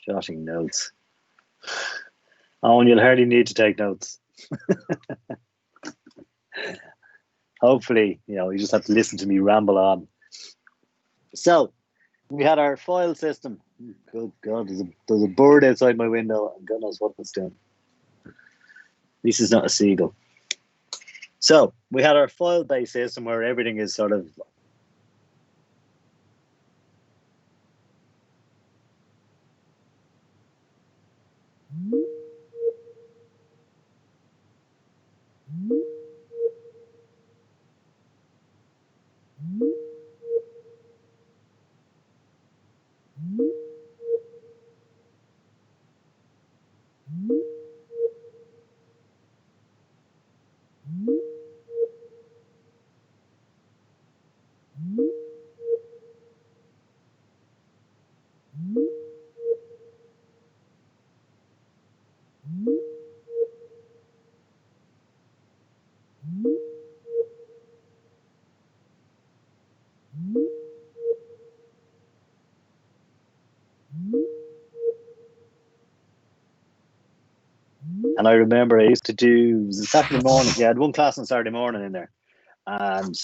jotting notes. Oh, and you'll hardly need to take notes. Hopefully, you just have to listen to me ramble on. So, we had our file system. Good God, there's a bird outside my window, and God knows what it's doing. This is not a seagull. So, we had our file-based system where everything is sort of and I remember I used to do Saturday morning. Yeah, I had one class on Saturday morning in there, and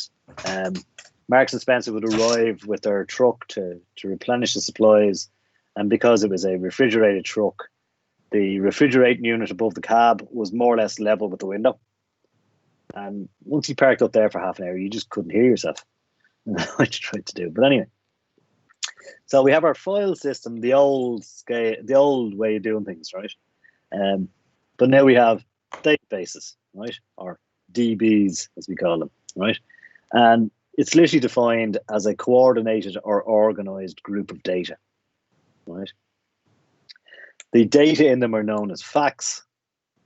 Marks and Spencer would arrive with their truck to replenish the supplies, and because it was a refrigerated truck, the refrigerating unit above the cab was more or less level with the window. And once you parked up there for half an hour, you just couldn't hear yourself. What you tried to do, but anyway. So we have our file system, the old way of doing things, right? But now we have databases, right? Or DBs, as we call them, right? And it's literally defined as a coordinated or organized group of data, right? The data in them are known as facts,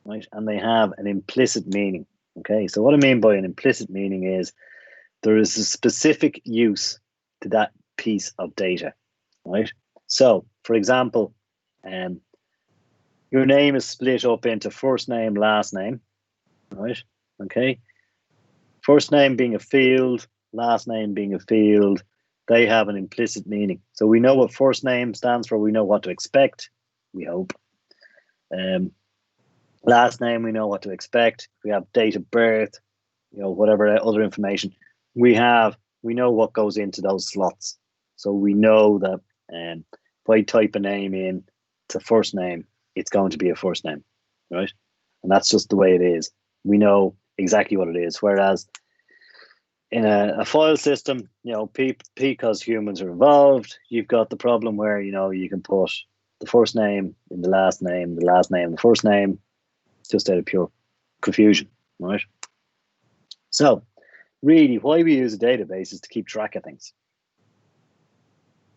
right? And they have an implicit meaning, okay? So what I mean by an implicit meaning is there is a specific use to that piece of data, right? So, for example, your name is split up into first name, last name, right? Okay. First name being a field, last name being a field, they have an implicit meaning. So we know what first name stands for. We know what to expect, we hope. Last name, we know what to expect. We have date of birth, whatever other information we know what goes into those slots. So we know that if I type a name in to first name, it's going to be a first name, right? And that's just the way it is. We know exactly what it is. Whereas in a file system, because humans are involved, you've got the problem where, you can put the first name in the last name, the first name, just out of pure confusion, right? So really, why we use a database is to keep track of things.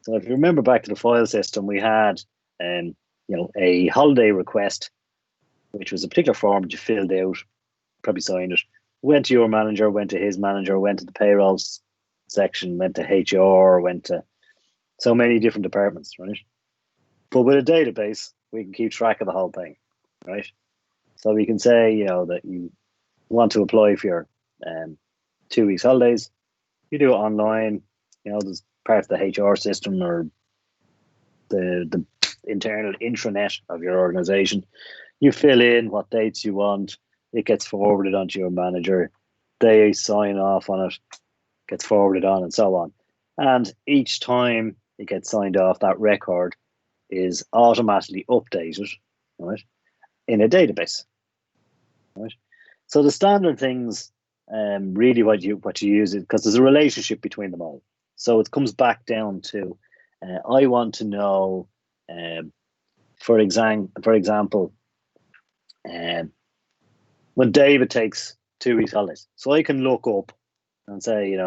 So if you remember back to the file system, we had a holiday request, which was a particular form that you filled out, probably signed it, went to your manager, went to his manager, went to the payroll section, went to HR, went to so many different departments, right? But with a database, we can keep track of the whole thing, right? So we can say, that you want to apply for your 2 weeks holidays. You do it online. There's part of the HR system or the internal intranet of your organization. You fill in what dates you want. It gets forwarded onto your manager. They sign off on it, gets forwarded on, and so on. And each time it gets signed off, that record is automatically updated, right, in a database, right? So the standard things, really what you use it because there's a relationship between them all. So it comes back down to, I want to know, for example, when David takes 2 weeks holidays. So I can look up and say,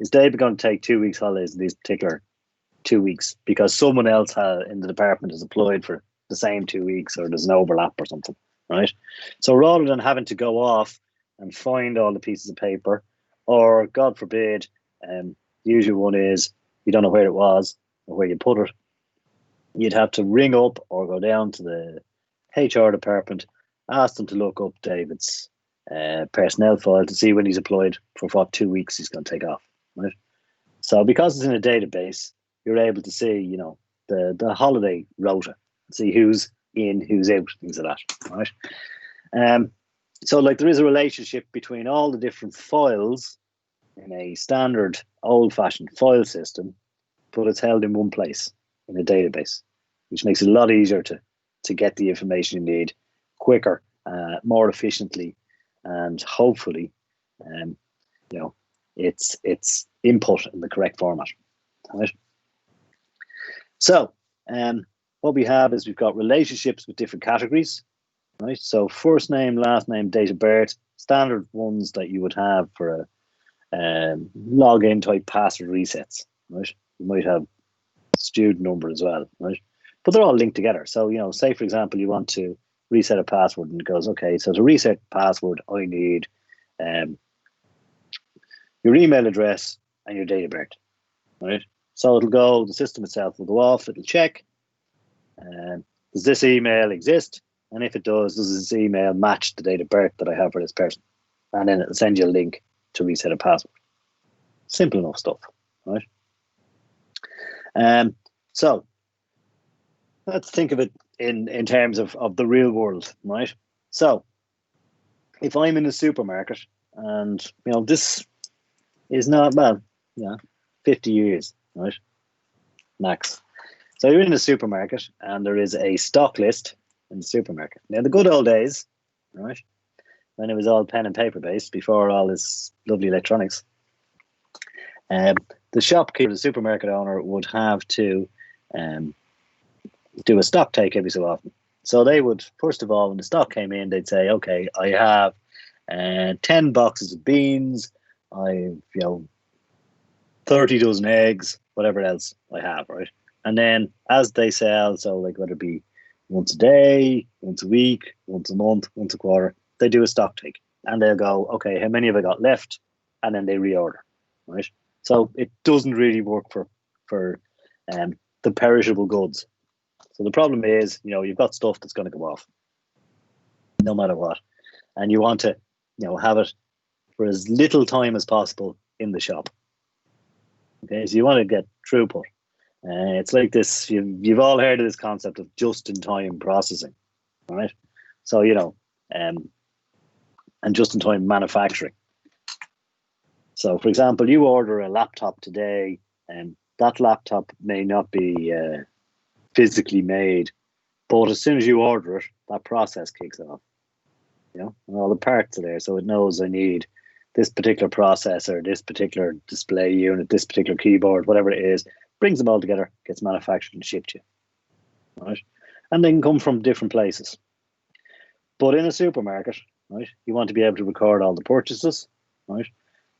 is David going to take 2 weeks holidays in these particular 2 weeks because someone else in the department has applied for the same 2 weeks, or there's an overlap or something, right? So rather than having to go off and find all the pieces of paper, or God forbid, the usual one is you don't know where it was or where you put it, you'd have to ring up or go down to the HR department, ask them to look up David's personnel file to see when he's applied for what 2 weeks he's going to take off, right? So because it's in a database, you're able to see, the holiday rota, see who's in, who's out, things like that, right? So there is a relationship between all the different files in a standard old-fashioned file system, but it's held in one place in a database, which makes it a lot easier to get the information you need quicker, more efficiently, and hopefully, it's input in the correct format, right? So, what we have is we've got relationships with different categories, right? So first name, last name, date of birth, standard ones that you would have for a login type password resets, right? You might have student number as well, right? But they're all linked together. So, say for example, you want to reset a password and it goes, okay, so to reset password, I need your email address and your date of birth, right? So it'll go, the system itself will go off, it'll check, does this email exist? And if it does this email match the date of birth that I have for this person? And then it'll send you a link to reset a password. Simple enough stuff, right? So let's think of it in terms of the real world, right? So if I'm in a supermarket and, this is not, well, 50 years, right? Max. So you're in a supermarket and there is a stock list in the supermarket. Now, the good old days, right, when it was all pen and paper based, before all this lovely electronics, the shopkeeper, the supermarket owner, would have to do a stock take every so often. So they would, first of all, when the stock came in, they'd say, okay, I have 10 boxes of beans, I've 30 dozen eggs, whatever else I have, right? And then as they sell, so like whether it be once a day, once a week, once a month, once a quarter, they do a stock take. And they'll go, okay, how many have I got left? And then they reorder, right? So it doesn't really work for the perishable goods. So the problem is, you've got stuff that's going to go off no matter what. And you want to, have it for as little time as possible in the shop. Okay, so you want to get throughput. It's like this, you've all heard of this concept of just-in-time processing, right? So, and just-in-time manufacturing. So, for example, you order a laptop today, and that laptop may not be physically made, but as soon as you order it, that process kicks off. And all the parts are there, so it knows I need this particular processor, this particular display unit, this particular keyboard, whatever it is, brings them all together, gets manufactured and shipped to you, right? And they can come from different places. But in a supermarket, right, you want to be able to record all the purchases, right?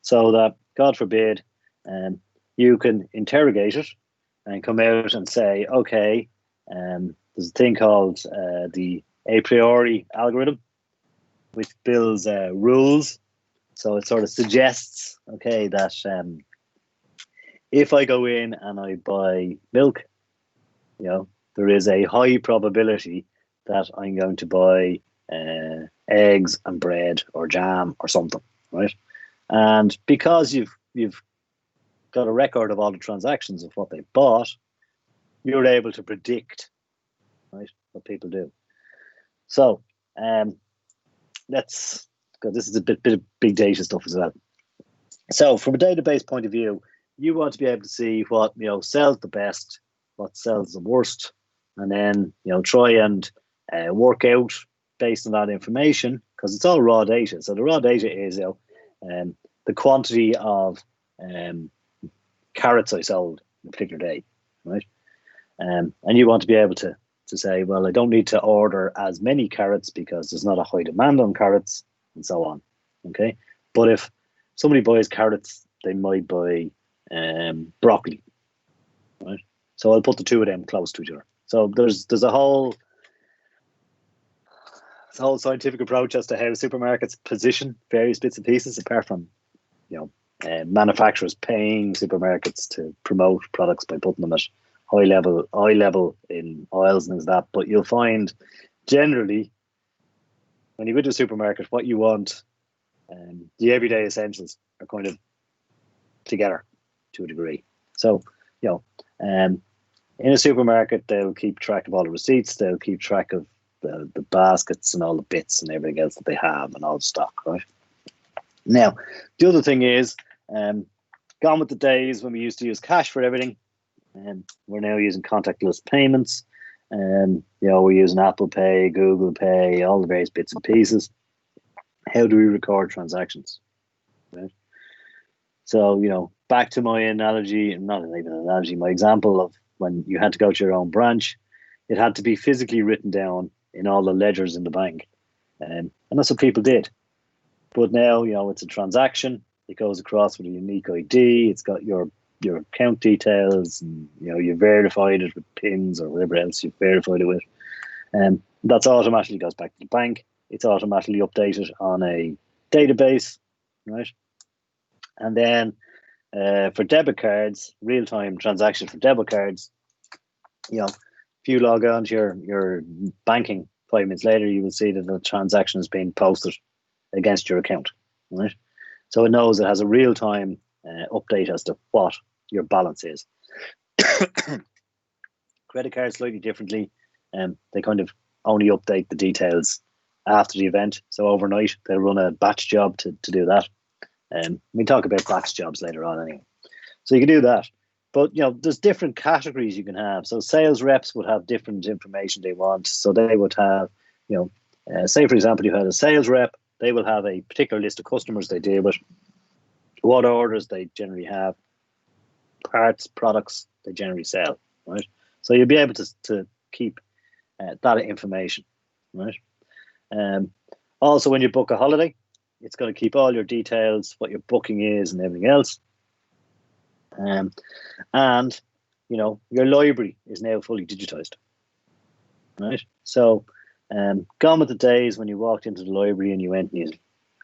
So that, God forbid, you can interrogate it and come out and say, okay, there's a thing called the a priori algorithm, which builds rules. So it sort of suggests, okay, that if I go in and I buy milk, there is a high probability that I'm going to buy eggs and bread or jam or something, right? And because you've got a record of all the transactions of what they bought, you're able to predict, right, what people do. So this is a bit of big data stuff as well. So from a database point of view, you want to be able to see what sells the best, what sells the worst, and then try and work out based on that information, because it's all raw data. So the raw data is the quantity of carrots I sold in a particular day, right? And you want to be able to say, well, I don't need to order as many carrots because there's not a high demand on carrots, and so on. Okay, but if somebody buys carrots, they might buy broccoli, right? So I'll put the two of them close to each other. So there's a whole scientific approach as to how supermarkets position various bits and pieces, apart from manufacturers paying supermarkets to promote products by putting them at eye level in aisles and things like that. But you'll find generally when you go to a supermarket, what you want, the everyday essentials are kind of together to a degree. So in a supermarket, they'll keep track of all the receipts, they'll keep track of the baskets and all the bits and everything else that they have and all the stock, right? Now, the other thing is, gone with the days when we used to use cash for everything, and we're now using contactless payments. We're using Apple Pay, Google Pay, all the various bits and pieces. How do we record transactions? Right. So, back to my analogy, not even an analogy, my example of when you had to go to your own branch, it had to be physically written down in all the ledgers in the bank. And that's what people did. But now, it's a transaction. It goes across with a unique ID. It's got your account details, and you verified it with pins or whatever else you've verified it with. And that's automatically goes back to the bank. It's automatically updated on a database, right? And then for debit cards, real-time transaction for debit cards, if you log on to your banking 5 minutes later, you will see that the transaction has been posted against your account, right? So it knows it has a real-time update as to what your balance is. Credit cards slightly differently. They kind of only update the details after the event. So overnight, they'll run a batch job to do that. We talk about batch jobs later on anyway. So you can do that. But, there's different categories you can have. So sales reps would have different information they want. So they would have, say, for example, you had a sales rep. They will have a particular list of customers they deal with, what orders they generally have, parts, products they generally sell, right? So you'll be able to keep that information, right? Also, when you book a holiday, it's going to keep all your details, what your booking is and everything else. And, your library is now fully digitized, right? So gone with the days when you walked into the library and you went and you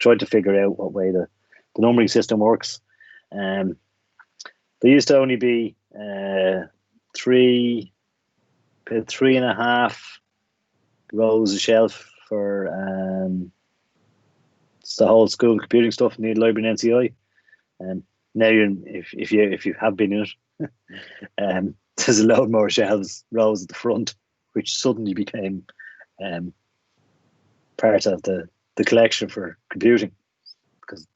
tried to figure out what way the numbering system works. There used to only be 3.5 rows of shelf for it's the whole school computing stuff in the library and NCI. Now if you have been in it, there's a load more shelves, rows at the front, which suddenly became part of the collection for computing, because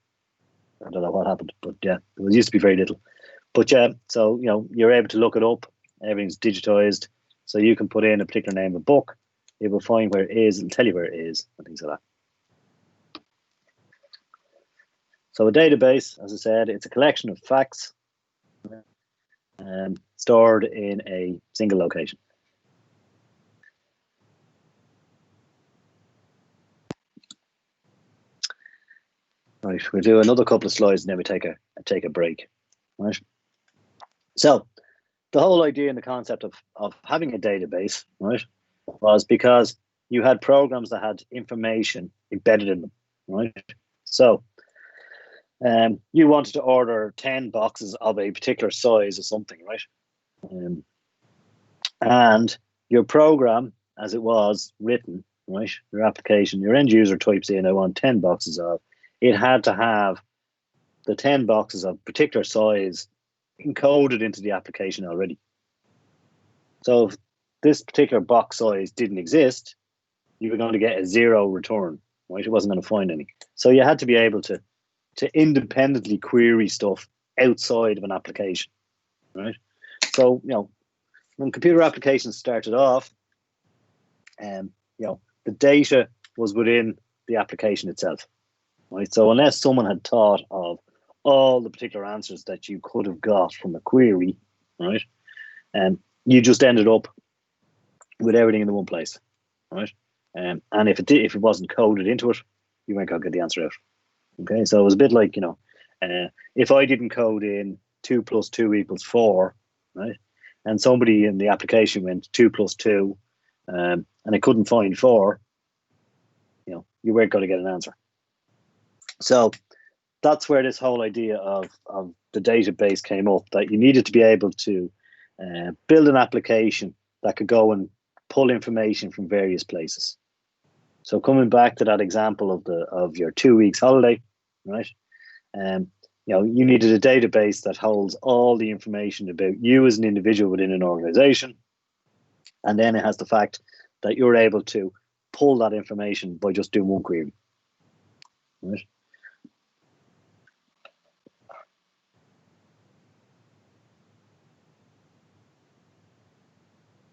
I don't know what happened, but yeah, it used to be very little. But yeah, so you're able to look it up. Everything's digitized, so you can put in a particular name of a book. It will find where it is and tell you where it is and things like that. So a database, as I said, it's a collection of facts stored in a single location. Right, we'll do another couple of slides and then we take a break. Right. So the whole idea and the concept of having a database, right, was because you had programs that had information embedded in them, right? So you wanted to order 10 boxes of a particular size or something, right? And your program, as it was written, right, your application, your end user types in, I want 10 boxes of, it had to have the 10 boxes of particular size encoded into the application already. So if this particular box size didn't exist, you were going to get a 0 return, right? It wasn't going to find any. So you had to be able to independently query stuff outside of an application, right? So, when computer applications started off, the data was within the application itself, right? So unless someone had thought of all the particular answers that you could have got from a query, right, you just ended up with everything in the one place, right? And if it wasn't coded into it, you weren't going to get the answer out. Okay, so it was a bit like, if I didn't code in 2 + 2 = 4, right, and somebody in the application went 2 + 2, and it couldn't find 4, you weren't going to get an answer. So that's where this whole idea of the database came up, that you needed to be able to build an application that could go and pull information from various places. So coming back to that example of your 2 weeks holiday, right? You needed a database that holds all the information about you as an individual within an organization, and then it has the fact that you're able to pull that information by just doing one query, right?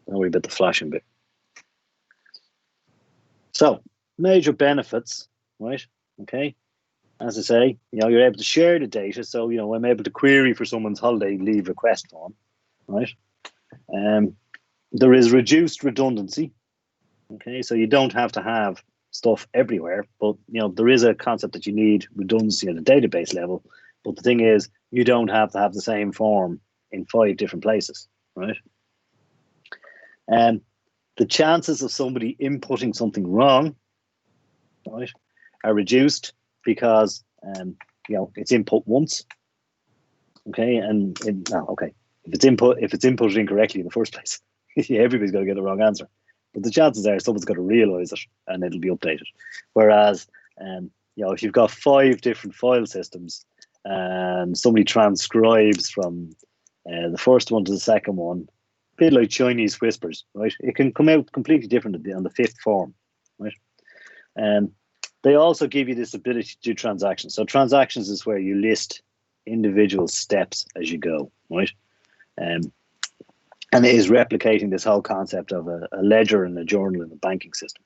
Now we bit the flashing bit. So major benefits, right? Okay. As I say, you're able to share the data. So, I'm able to query for someone's holiday leave request form, right? There is reduced redundancy. Okay, so you don't have to have stuff everywhere, but there is a concept that you need redundancy at a database level. But the thing is, you don't have to have the same form in 5 different places, right? The chances of somebody inputting something wrong, right, are reduced because it's input once. Okay, if it's inputted incorrectly in the first place, everybody's going to get the wrong answer. But the chances are someone's going to realize it and it'll be updated. Whereas, if you've got 5 different file systems and somebody transcribes from the first one to the second one, a bit like Chinese whispers, right? It can come out completely different on the 5th form, right? They also give you this ability to do transactions. So transactions is where you list individual steps as you go, right? And it is replicating this whole concept of a ledger and a journal in the banking system,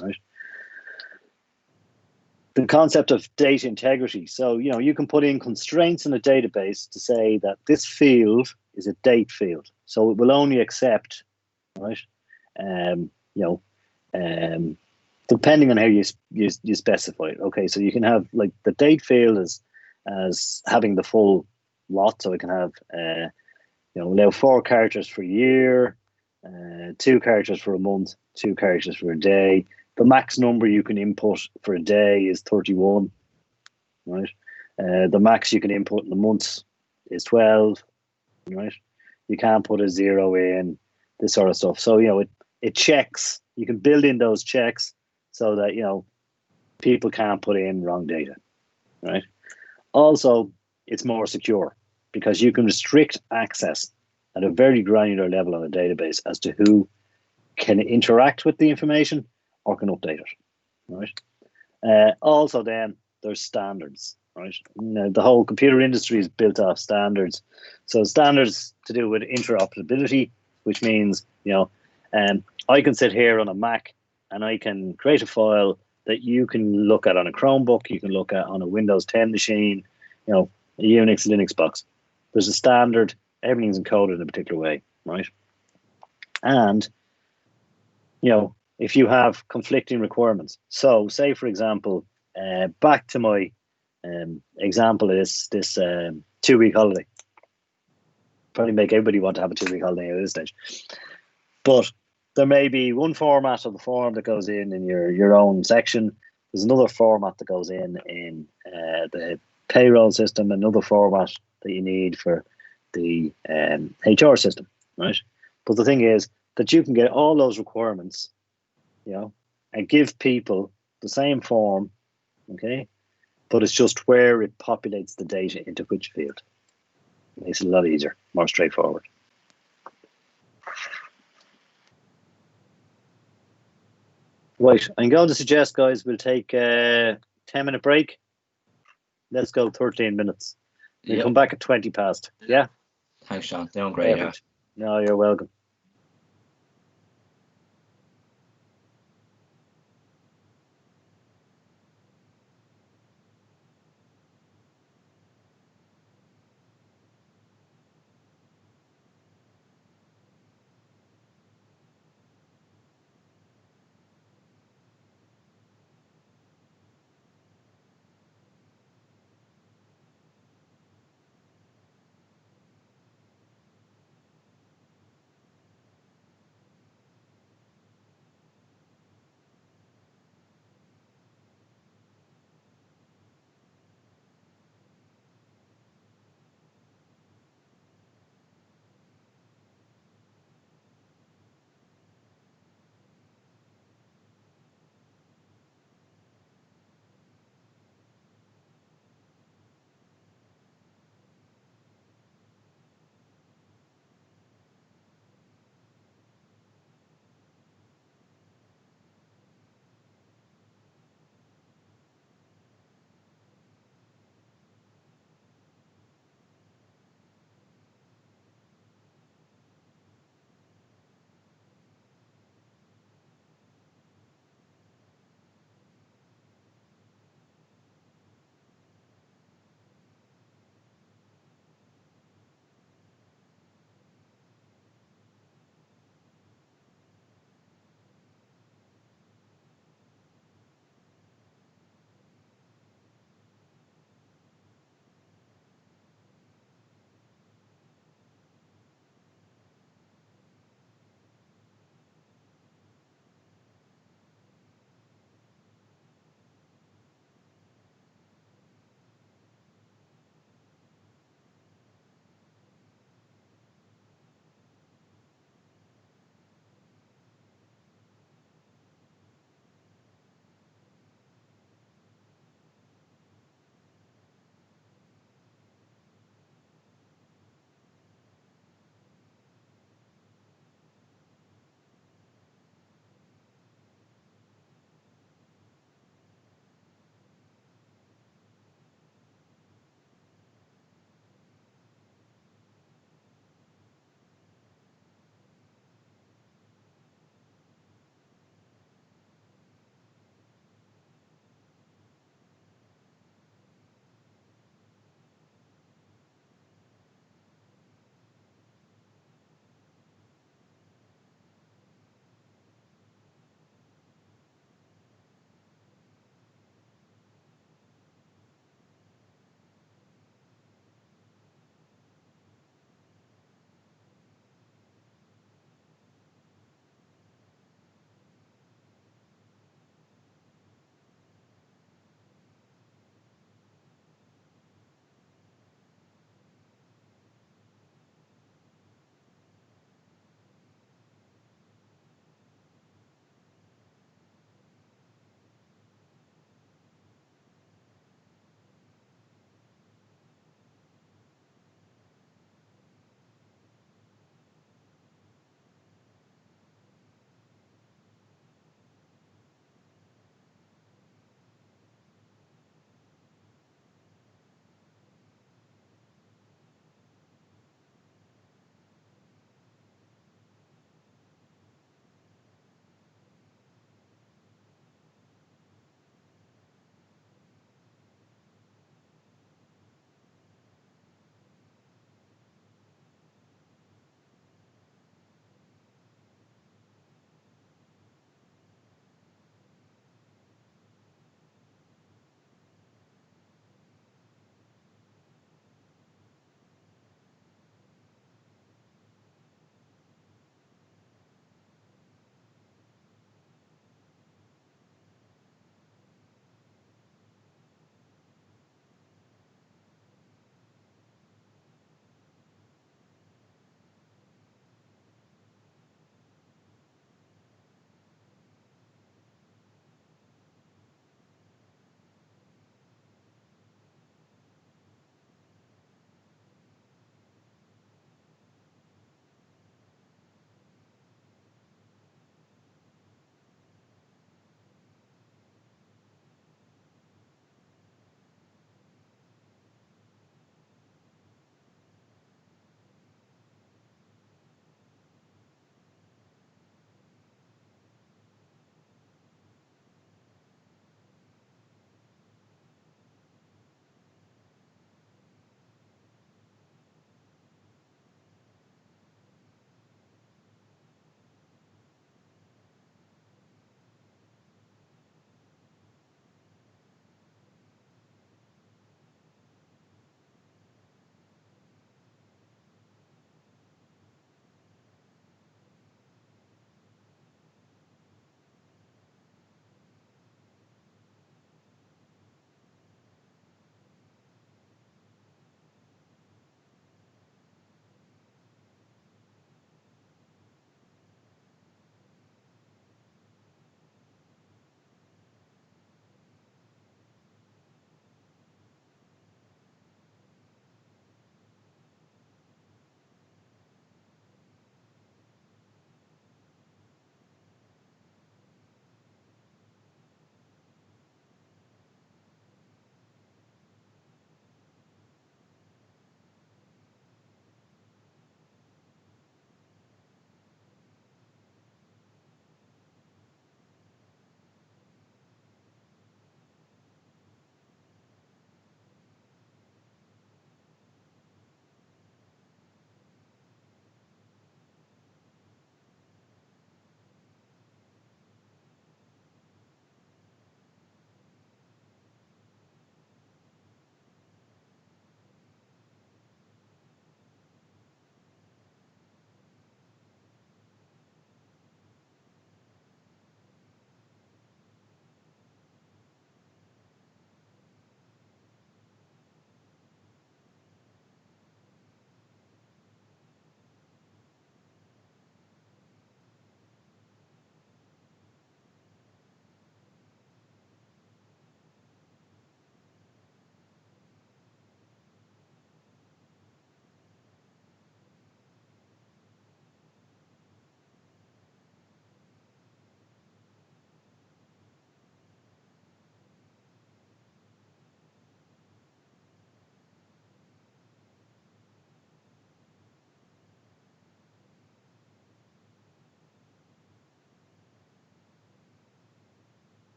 right? The concept of data integrity. So, you know, you can put in constraints in a database to say that this field is a date field. So it will only accept, right? Depending on how you specify it. Okay, so you can have like the date field as having the full lot. So it can have, allow 4 characters for a year, 2 characters for a month, 2 characters for a day. The max number you can input for a day is 31, right? The max you can input in the months is 12, right? You can't put a 0 in, this sort of stuff. So, you know, it checks. You can build in those checks so that, you know, people can't put in wrong data, right? Also, it's more secure because you can restrict access at a very granular level on a database as to who can interact with the information or can update it, right? Also, then there's standards, right? The whole computer industry is built off standards. So standards to do with interoperability, which means, you know, I can sit here on a Mac and I can create a file that you can look at on a Chromebook, you can look at on a Windows 10 machine, you know, a Unix, Linux box. There's a standard, everything's encoded in a particular way, right? And, you know, if you have conflicting requirements. So say, for example, back to my example of this 2-week holiday. Probably make everybody want to have a 2-week holiday at this stage. But there may be one format of the form that goes in your own section. There's another format that goes in the payroll system, another format that you need for the HR system, right? But the thing is that you can get all those requirements, you know, and give people the same form, okay? But it's just where it populates the data into which field. It makes it a lot easier, more straightforward. Right, I'm going to suggest, guys, we'll take a 10-minute break. Let's go 13 minutes. We'll come back at 20 past. Yeah? Thanks, Sean. Doing great. Perfect. No, you're welcome.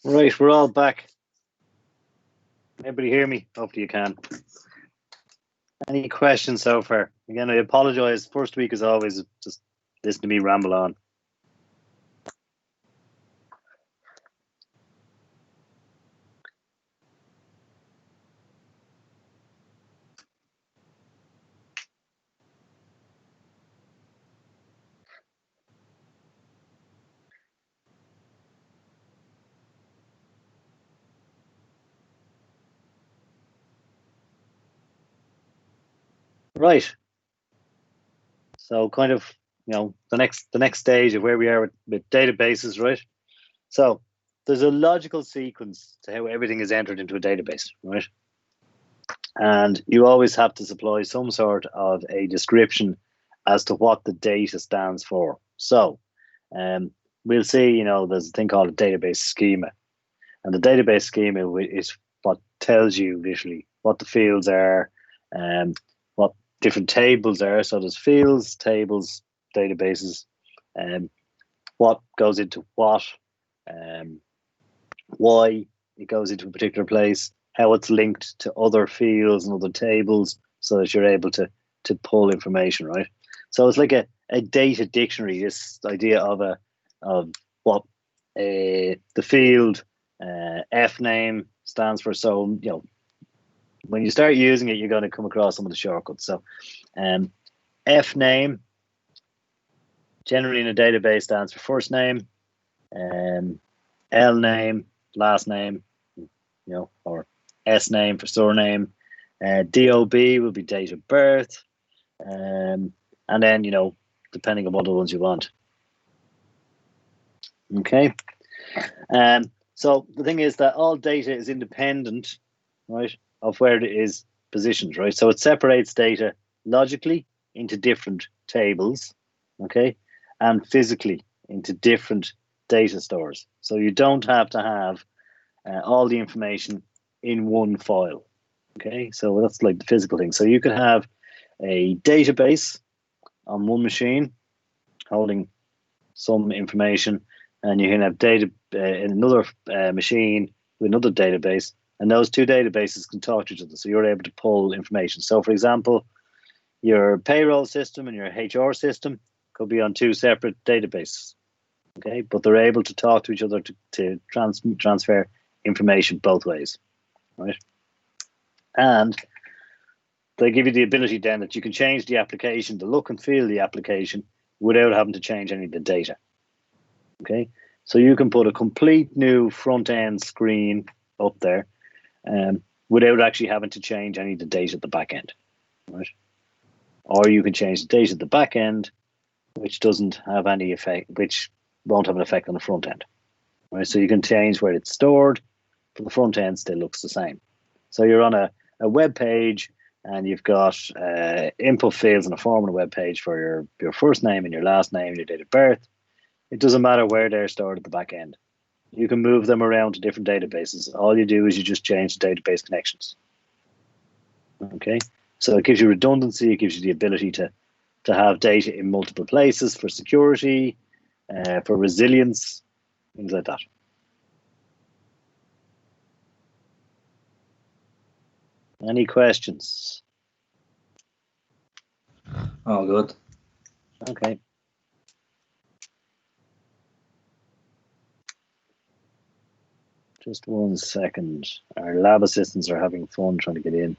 Right, we're all back. Everybody hear me? Hopefully you can. Any questions so far? Again, I apologise. First week, as always, just listen to me ramble on. Right. So kind of, the next stage of where we are with databases, right? So there's a logical sequence to how everything is entered into a database, right? And you always have to supply some sort of a description as to what the data stands for. So we'll see, there's a thing called a database schema. And the database schema is what tells you literally what the fields are and what different tables are. So there's fields, tables, databases, and what goes into what, why it goes into a particular place, how it's linked to other fields and other tables so that you're able to pull information, right? So it's like a data dictionary, this idea of what the field F name stands for. So, when you start using it, you're going to come across some of the shortcuts. So F name generally in a database stands for first name, L name, last name, or S name for surname. DOB will be date of birth. And then, depending on what other ones you want. Okay. So the thing is that all data is independent, right, of where it is positioned, right? So it separates data logically into different tables, okay, and physically into different data stores. So you don't have to have all the information in one file, okay? So that's like the physical thing. So you could have a database on one machine holding some information, and you can have data in another machine with another database, and those two databases can talk to each other. So you're able to pull information. So, for example, your payroll system and your HR system could be on two separate databases, okay? But they're able to talk to each other to transfer information both ways, right? And they give you the ability then that you can change the application, the look and feel of the application, without having to change any of the data. Okay, so you can put a complete new front end screen up there without actually having to change any of the data at the back end, right? Or you can change the data at the back end, which doesn't have any effect, which won't have an effect on the front end, right? So you can change where it's stored, but the front end still looks the same. So you're on a web page, and you've got input fields in a form on a web page for your first name and your last name and your date of birth. It doesn't matter where they're stored at the back end. You can move them around to different databases. All you do is you just change the database connections. Okay, so it gives you redundancy. It gives you the ability to have data in multiple places for security, for resilience, things like that. Any questions? Oh, good. Okay. Just 1 second. Our lab assistants are having fun trying to get in.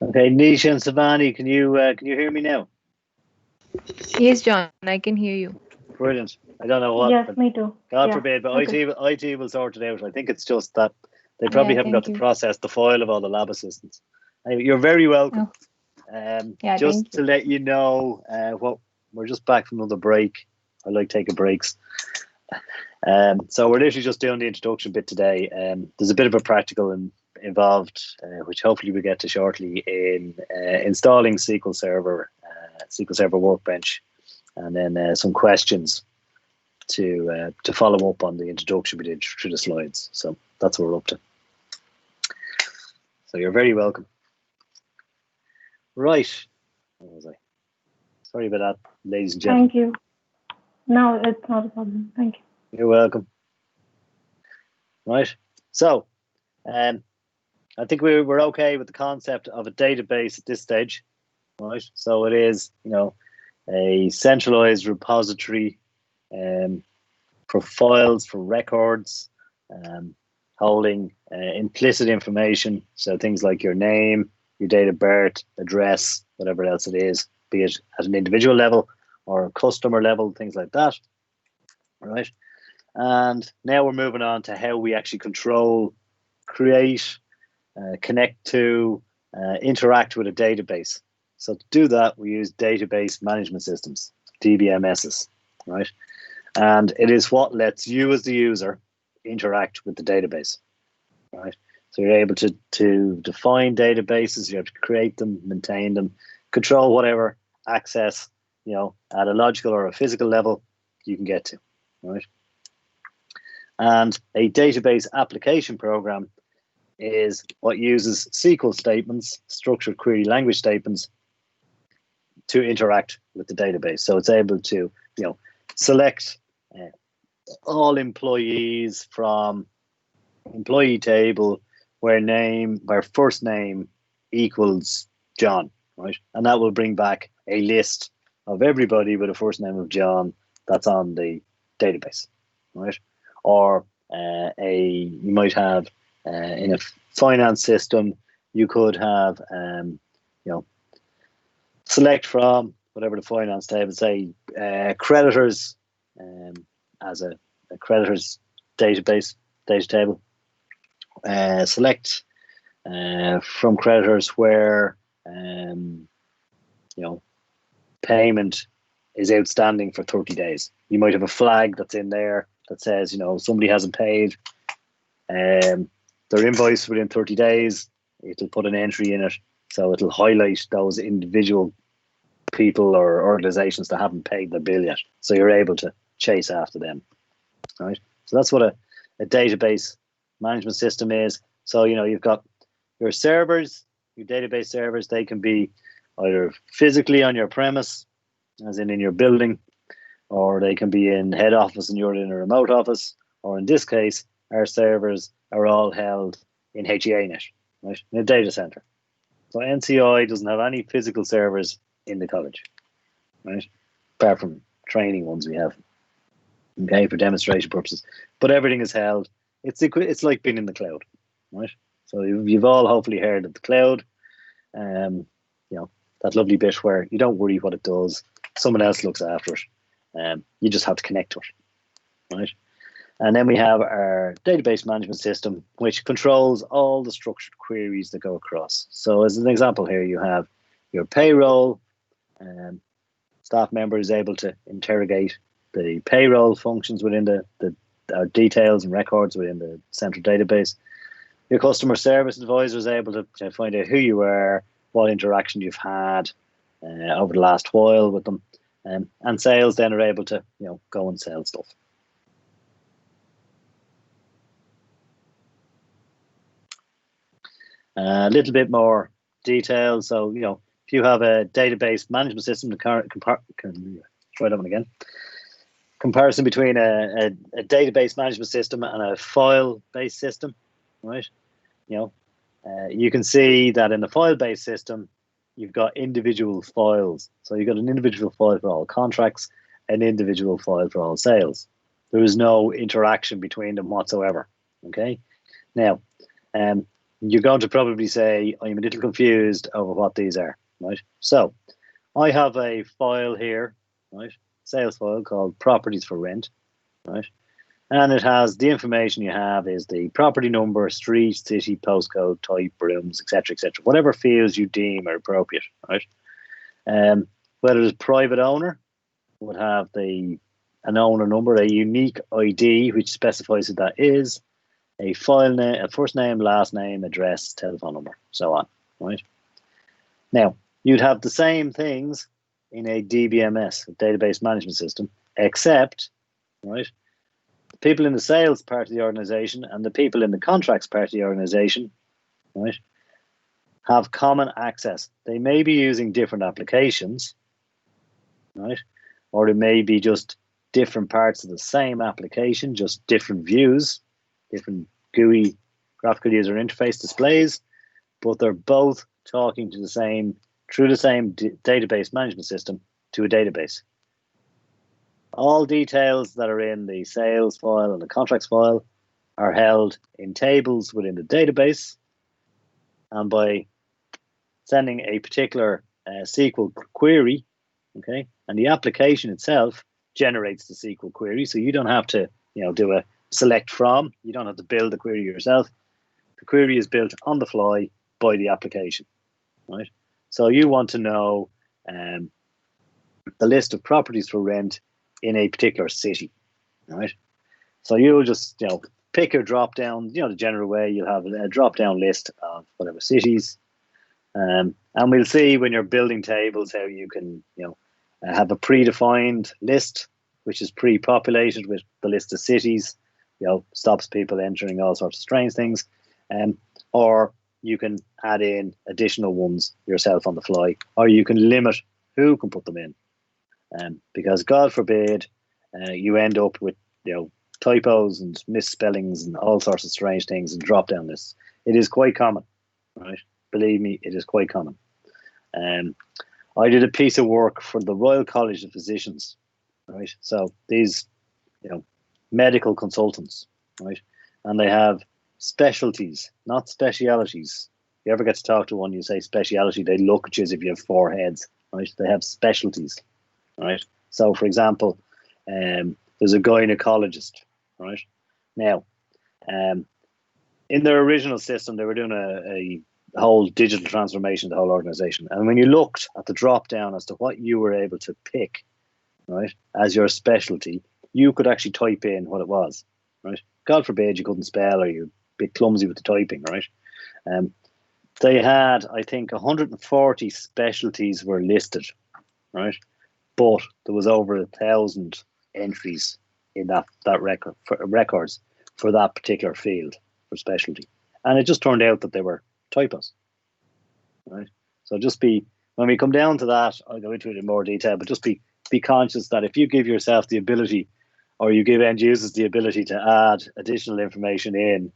Okay, Nisha and Savani, can you hear me now? Yes, John, I can hear you. Brilliant. I don't know what. Yes, me too. God Yeah. forbid, but Okay. IT will sort it out. I think it's just that they probably haven't got thank to you. process the file of all the lab assistants. Anyway, you're very welcome. Yeah, Just thank to let you know, what we're just back from another break. I like taking breaks. So we're literally just doing the introduction bit today. There's a bit of a practical involved, which hopefully we get to shortly in installing SQL Server Workbench, and then some questions to follow up on the introduction we did through the slides. So that's what we're up to. So you're very welcome. Right. Where was I? Sorry about that, ladies and gentlemen. Thank you. No, it's not a problem. Thank you. You're welcome. Right. So, I think we're okay with the concept of a database at this stage. Right. So it is, a centralized repository for files, for records, holding implicit information. So things like your name, your date of birth, address, whatever else it is, be it at an individual level or a customer level, things like that. Right. And now we're moving on to how we actually control, create, connect to, interact with a database. So to do that, we use database management systems, DBMSs, right? And it is what lets you as the user interact with the database, right? So you're able to define databases, you have to create them, maintain them, control whatever access, at a logical or a physical level you can get to, right? And a database application program is what uses SQL statements, structured query language statements, to interact with the database. So it's able to, select all employees from employee table where first name equals John, right? And that will bring back a list of everybody with a first name of John that's on the database, right? Or you might have in a finance system, you could have select from whatever the finance table, say creditors as a creditors database data table. Select from creditors where payment is outstanding for 30 days. You might have a flag that's in there that says, somebody hasn't paid their invoice within 30 days. It'll put an entry in it, so it'll highlight those individual people or organizations that haven't paid their bill yet. So you're able to chase after them, right? So that's what a database management system is. So, you've got your servers, your database servers. They can be either physically on your premise, as in your building, or they can be in head office and you're in a remote office, or in this case, our servers are all held in HEAnet, right, in a data center. So NCI doesn't have any physical servers in the college, right, apart from training ones we have, okay, for demonstration purposes. But everything is held. It's like being in the cloud, right? So you've all hopefully heard of the cloud, that lovely bit where you don't worry what it does. Someone else looks after it. You just have to connect to it, right? And then we have our database management system, which controls all the structured queries that go across. So as an example here, you have your payroll. Staff member is able to interrogate the payroll functions within the details and records within the central database. Your customer service advisor is able to find out who you are, what interaction you've had over the last while with them. And sales then are able to go and sell stuff. A little bit more detail. So, if you have a database management system, try that one again. Comparison between a database management system and a file-based system, right? You can see that in the file-based system, you've got individual files. So you've got an individual file for all contracts, an individual file for all sales. There is no interaction between them whatsoever. Okay. Now, you're going to probably say, I'm a little confused over what these are, right? So I have a file here, right? Sales file called properties for rent, right? And it has the information you have is the property number, street, city, postcode, type, rooms, etc., etc. Whatever fields you deem are appropriate, right? Whether it's private owner would have an owner number, a unique ID which specifies who that is, a file name, a first name, last name, address, telephone number, so on, right? Now, you'd have the same things in a DBMS, a database management system, except, right, the people in the sales part of the organization and the people in the contracts part of the organization, right, have common access. They may be using different applications, right, or it may be just different parts of the same application, just different views, different GUI, graphical user interface displays, but they're both talking to the same, through the same database management system to a database. All details that are in the sales file and the contracts file are held in tables within the database, and by sending a particular SQL query, okay, and the application itself generates the SQL query, so you don't have to, do a select from. You don't have to build the query yourself. The query is built on the fly by the application, right? So you want to know the list of properties for rent in a particular city, right? So you'll just, pick your drop down, the general way. You'll have a drop down list of whatever cities, and we'll see when you're building tables how you can, have a predefined list which is pre-populated with the list of cities. Stops people entering all sorts of strange things, or you can add in additional ones yourself on the fly, or you can limit who can put them in, because God forbid you end up with typos and misspellings and all sorts of strange things and drop down lists. It is quite common, right? Believe me, it is quite common. I did a piece of work for the Royal College of Physicians, right? So these, medical consultants, right? And they have specialties, not specialities. If you ever get to talk to one, you say speciality, they look at you as if you have 4 heads, right? They have specialties, right? So, for example, there's a gynecologist, right? Now, in their original system, they were doing a whole digital transformation of the whole organization. And when you looked at the drop down as to what you were able to pick, right, as your specialty, you could actually type in what it was, right? God forbid you couldn't spell or you're a bit clumsy with the typing, right? They had, I think, 140 specialties were listed, right? But there was over 1,000 entries in that record records for that particular field for specialty, and it just turned out that they were typos, right? So just when we come down to that, I'll go into it in more detail, but just be conscious that if you give yourself the ability, or you give end users the ability to add additional information in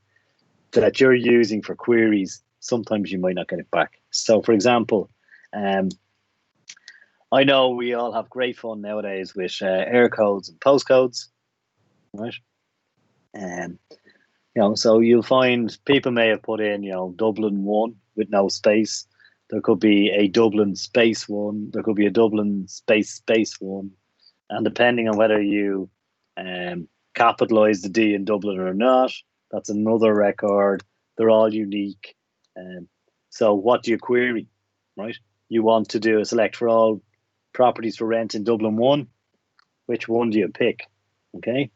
that you're using for queries, sometimes you might not get it back. So, for example, I know we all have great fun nowadays with air codes and postcodes, right? So you'll find people may have put in, Dublin 1 with no space. There could be a Dublin space 1. There could be a Dublin space 1. And depending on whether you capitalize the D in Dublin or not, that's another record. They're all unique. So what do you query, right? You want to do a select for all properties for rent in Dublin 1. Which one do you pick? Okay,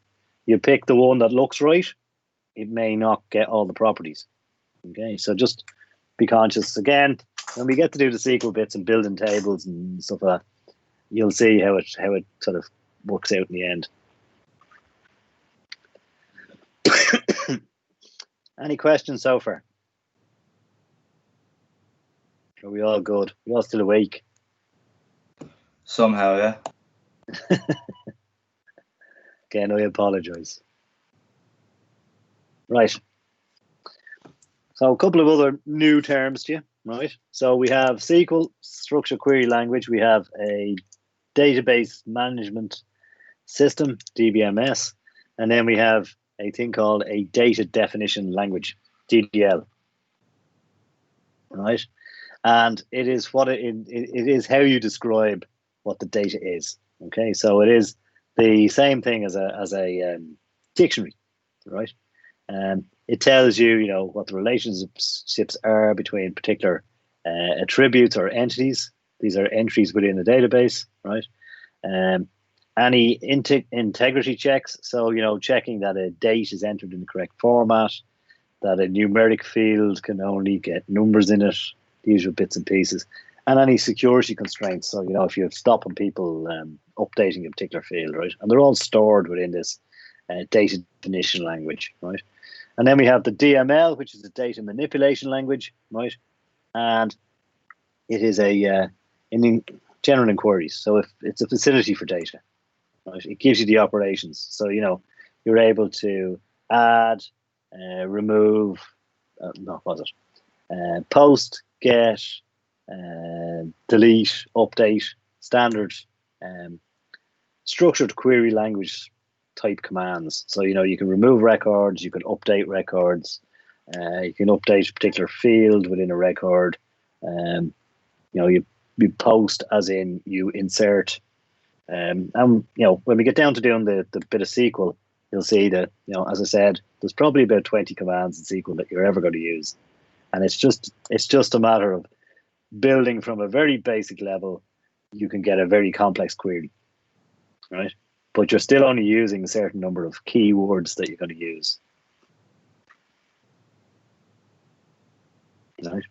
you pick the one that looks right. It may not get all the properties. Okay, so just be conscious. Again, when we get to do the SQL bits and building tables and stuff like that, you'll see how it sort of works out in the end. Any questions so far? Are we all good? We all still awake? Somehow, yeah. Again, I apologise. Right. So a couple of other new terms to you, right? So we have SQL, Structured Query Language. We have a Database Management System, DBMS. And then we have a thing called a Data Definition Language, DDL. right? And it is what it is how you describe what the data is. Okay, so it is the same thing as a dictionary, right? It tells you, you know, what the relationships are between particular attributes or entities. These are entries within a database, right? Any integrity checks, so, you know, checking that a date is entered in the correct format, that a numeric field can only get numbers in it, the usual bits and pieces, and any security constraints. So, you know, if you're stopping people updating a particular field, right? And they're all stored within this data definition language, right? And then we have the DML, which is a data manipulation language, right? And it is in general inquiries. So if it's a facility for data, right? It gives you the operations. So, you know, you're able to add, remove, post, get, delete, update, standard, structured query language type commands. So, you know, you can remove records, you can update records, you can update a particular field within a record. You know, you post as in you insert. And, you know, when we get down to doing the bit of SQL, you'll see that, you know, as I said, there's probably about 20 commands in SQL that you're ever going to use. And it's just a matter of building from a very basic level. You can get a very complex query, right? But you're still only using a certain number of keywords that you're going to use. Right.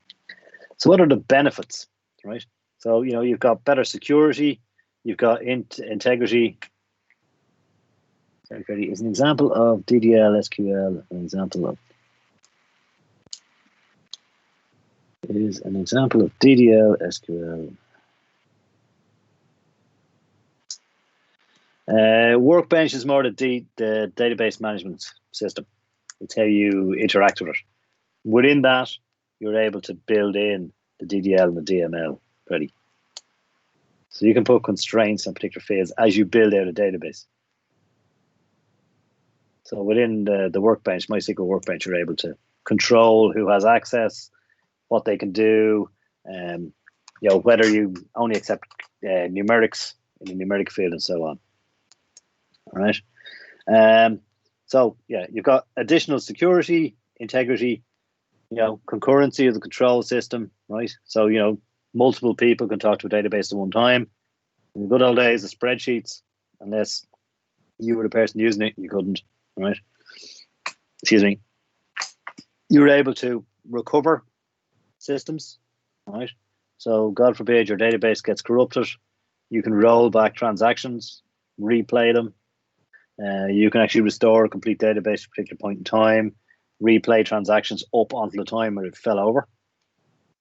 So what are the benefits, right? So, you know, you've got better security, you've got integrity. Integrity is an example of DDL SQL, an example of DDL SQL. Workbench is more the database management system. It's how you interact with it. Within that, you're able to build in the DDL and the DML ready. So you can put constraints on particular fields as you build out a database. So within the workbench, MySQLWorkbench, you're able to control who has access, what they can do, you know, whether you only accept numerics in the numeric field and so on. All right. So yeah, you've got additional security, integrity, you know, concurrency of the control system, right? So, you know, multiple people can talk to a database at one time. In the good old days of spreadsheets, unless you were the person using it, you couldn't, right? Excuse me. You were able to recover systems, right? So God forbid your database gets corrupted, you can roll back transactions, replay them. You can actually restore a complete database at a particular point in time, replay transactions up until the time where it fell over,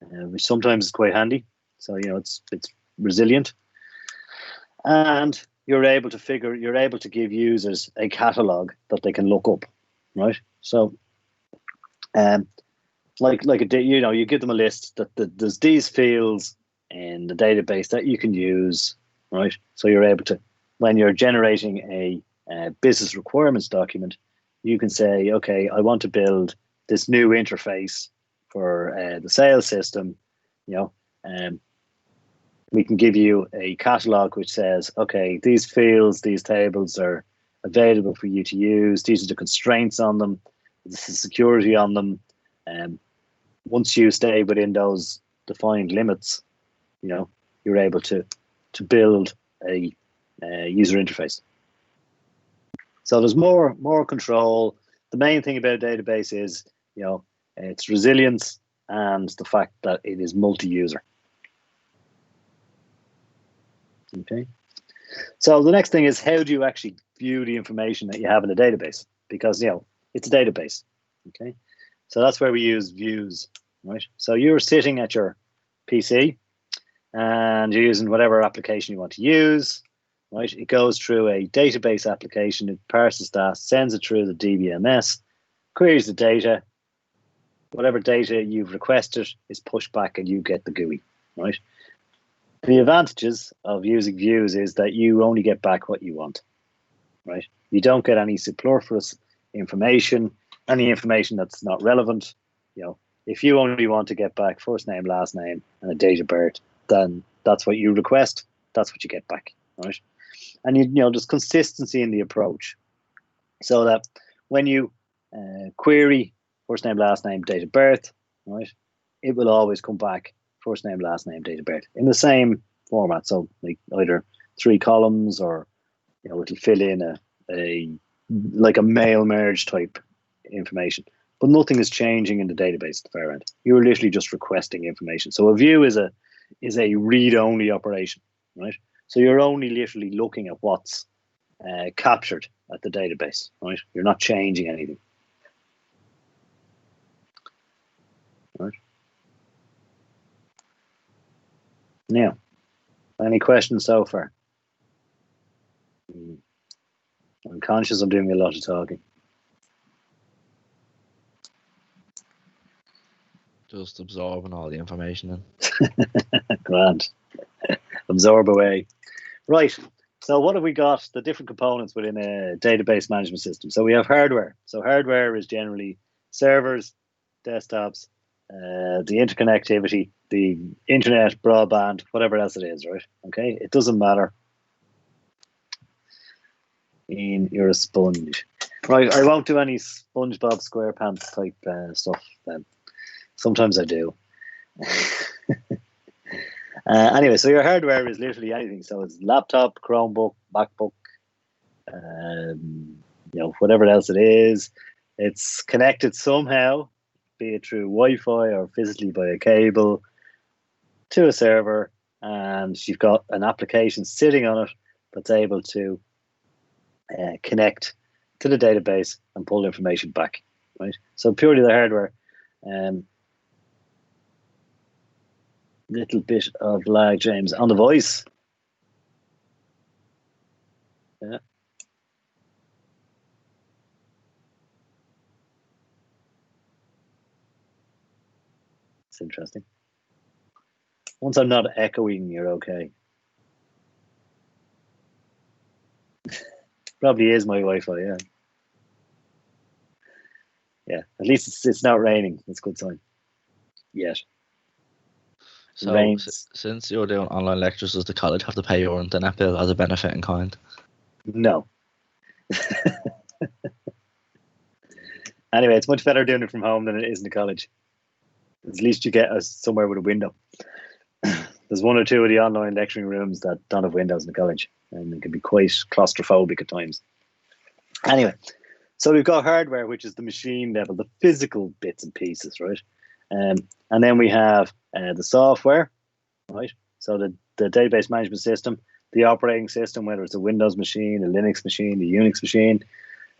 which sometimes is quite handy. So, you know, it's resilient, and you're able to give users a catalog that they can look up, right? So, you know, you give them a list that there's these fields in the database that you can use, right? So you're able to, when you're generating a business requirements document, you can say, okay, I want to build this new interface for the sales system. You know, we can give you a catalog which says, okay, these fields, these tables are available for you to use. These are the constraints on them. This is security on them. Once you stay within those defined limits, you know, you're able to build a user interface. So there's more control. The main thing about a database is, you know, its resilience and the fact that it is multi-user. Okay. So the next thing is, how do you actually view the information that you have in a database? Because, you know, it's a database. Okay. So that's where we use views, right? So you're sitting at your PC and you're using whatever application you want to use. Right, it goes through a database application, it parses that, sends it through the DBMS, queries the data, whatever data you've requested is pushed back and you get the GUI, right? The advantages of using views is that you only get back what you want, right? You don't get any superfluous information, any information that's not relevant. You know, if you only want to get back first name, last name, and a date of birth, then that's what you request. That's what you get back, right? And you know, there's consistency in the approach, so that when you query first name, last name, date of birth, right, it will always come back first name, last name, date of birth in the same format. So like either 3 columns, or you know, it'll fill in a like a mail merge type information, but nothing is changing in the database at the far end. You're literally just requesting information. So a view is a read only operation, right? So you're only literally looking at what's captured at the database, right? You're not changing anything. Right. Now, any questions so far? I'm conscious I'm doing a lot of talking. Just absorbing all the information in. Grand. Absorb away. Right. So what have we got? The different components within a database management system. So we have hardware. So hardware is generally servers, desktops, the interconnectivity, the internet, broadband, whatever else it is, right? Okay, it doesn't matter. You're a sponge. Right, I won't do any SpongeBob SquarePants type stuff then. Sometimes I do. Anyway, so your hardware is literally anything. So it's laptop, Chromebook, MacBook, you know, whatever else it is. It's connected somehow, be it through Wi-Fi or physically by a cable, to a server, and you've got an application sitting on it that's able to connect to the database and pull information back, right? So purely the hardware. Little bit of lag, James, on the voice. Yeah. It's interesting. Once I'm not echoing, you're okay. Probably is my Wi-Fi, yeah. Yeah, at least it's not raining. That's a good sign. Yes. So since you're doing online lectures, does the college have to pay your internet bill as a benefit in kind? No. Anyway, it's much better doing it from home than it is in the college. At least you get somewhere with a window. There's 1 or 2 of the online lecturing rooms that don't have windows in the college, and it can be quite claustrophobic at times. Anyway, so we've got hardware, which is the machine level, the physical bits and pieces, right? And then we have the software, right? So the database management system, the operating system, whether it's a Windows machine, a Linux machine, a Unix machine,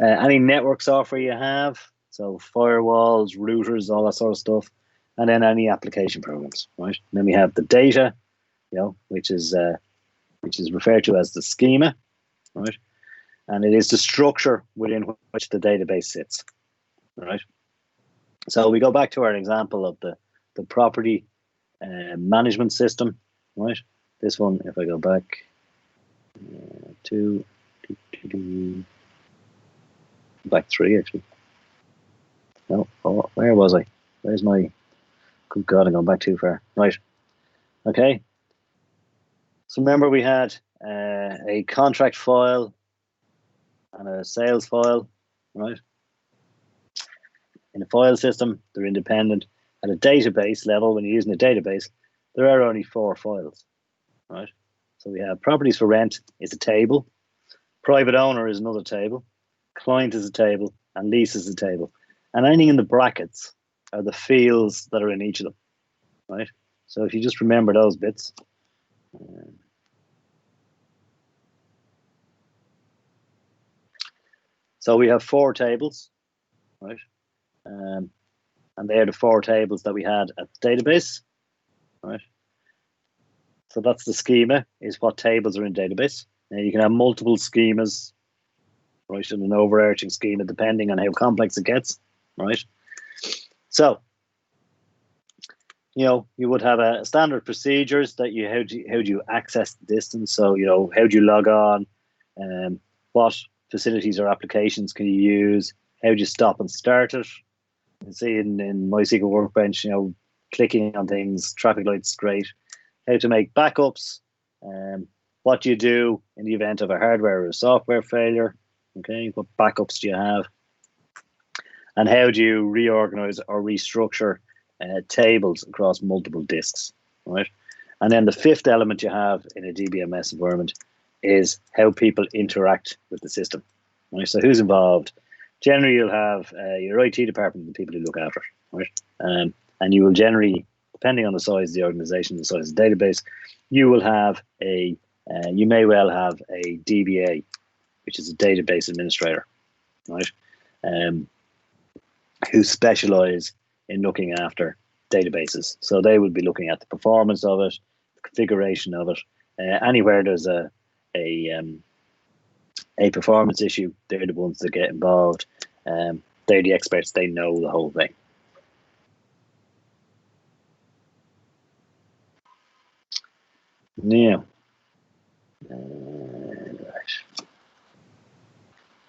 any network software you have, so firewalls, routers, all that sort of stuff, and then any application programs, right? And then we have the data, you know, which is referred to as the schema, right? And it is the structure within which the database sits, right? So we go back to our example of the property management system, right? This one, if I go back to back 3 actually. No, oh, where was I? Where's my? Good God, I'm going back too far. Right. Okay. So remember we had a contract file and a sales file, right? In a file system, they're independent. At a database level, when you're using a database, there are only 4 files, right? So we have properties for rent is a table, private owner is another table, client is a table, and lease is a table. And anything in the brackets are the fields that are in each of them, right? So if you just remember those bits. So we have 4 tables, right? And they're the 4 tables that we had at the database, right? So that's the schema, is what tables are in database. Now you can have multiple schemas, right, and an overarching schema depending on how complex it gets, right? So, you know, you would have a standard procedures that how do you access the distance? So, you know, how do you log on? What facilities or applications can you use? How do you stop and start it? You see in MySQLWorkbench, clicking on things, traffic lights, great. How to make backups, what do you do in the event of a hardware or a software failure? Okay, what backups do you have? And how do you reorganize or restructure tables across multiple disks, right? And then the fifth element you have in a DBMS environment is how people interact with the system. Right? So who's involved? Generally, you'll have your IT department, the people who look after it, right? And you will generally, depending on the size of the organization, the size of the database, you will have you may well have a DBA, which is a database administrator, right? Who specialize in looking after databases. So they will be looking at the performance of it, the configuration of it. Anywhere there's a performance issue, they're the ones that get involved. They're the experts, they know the whole thing. Now, right.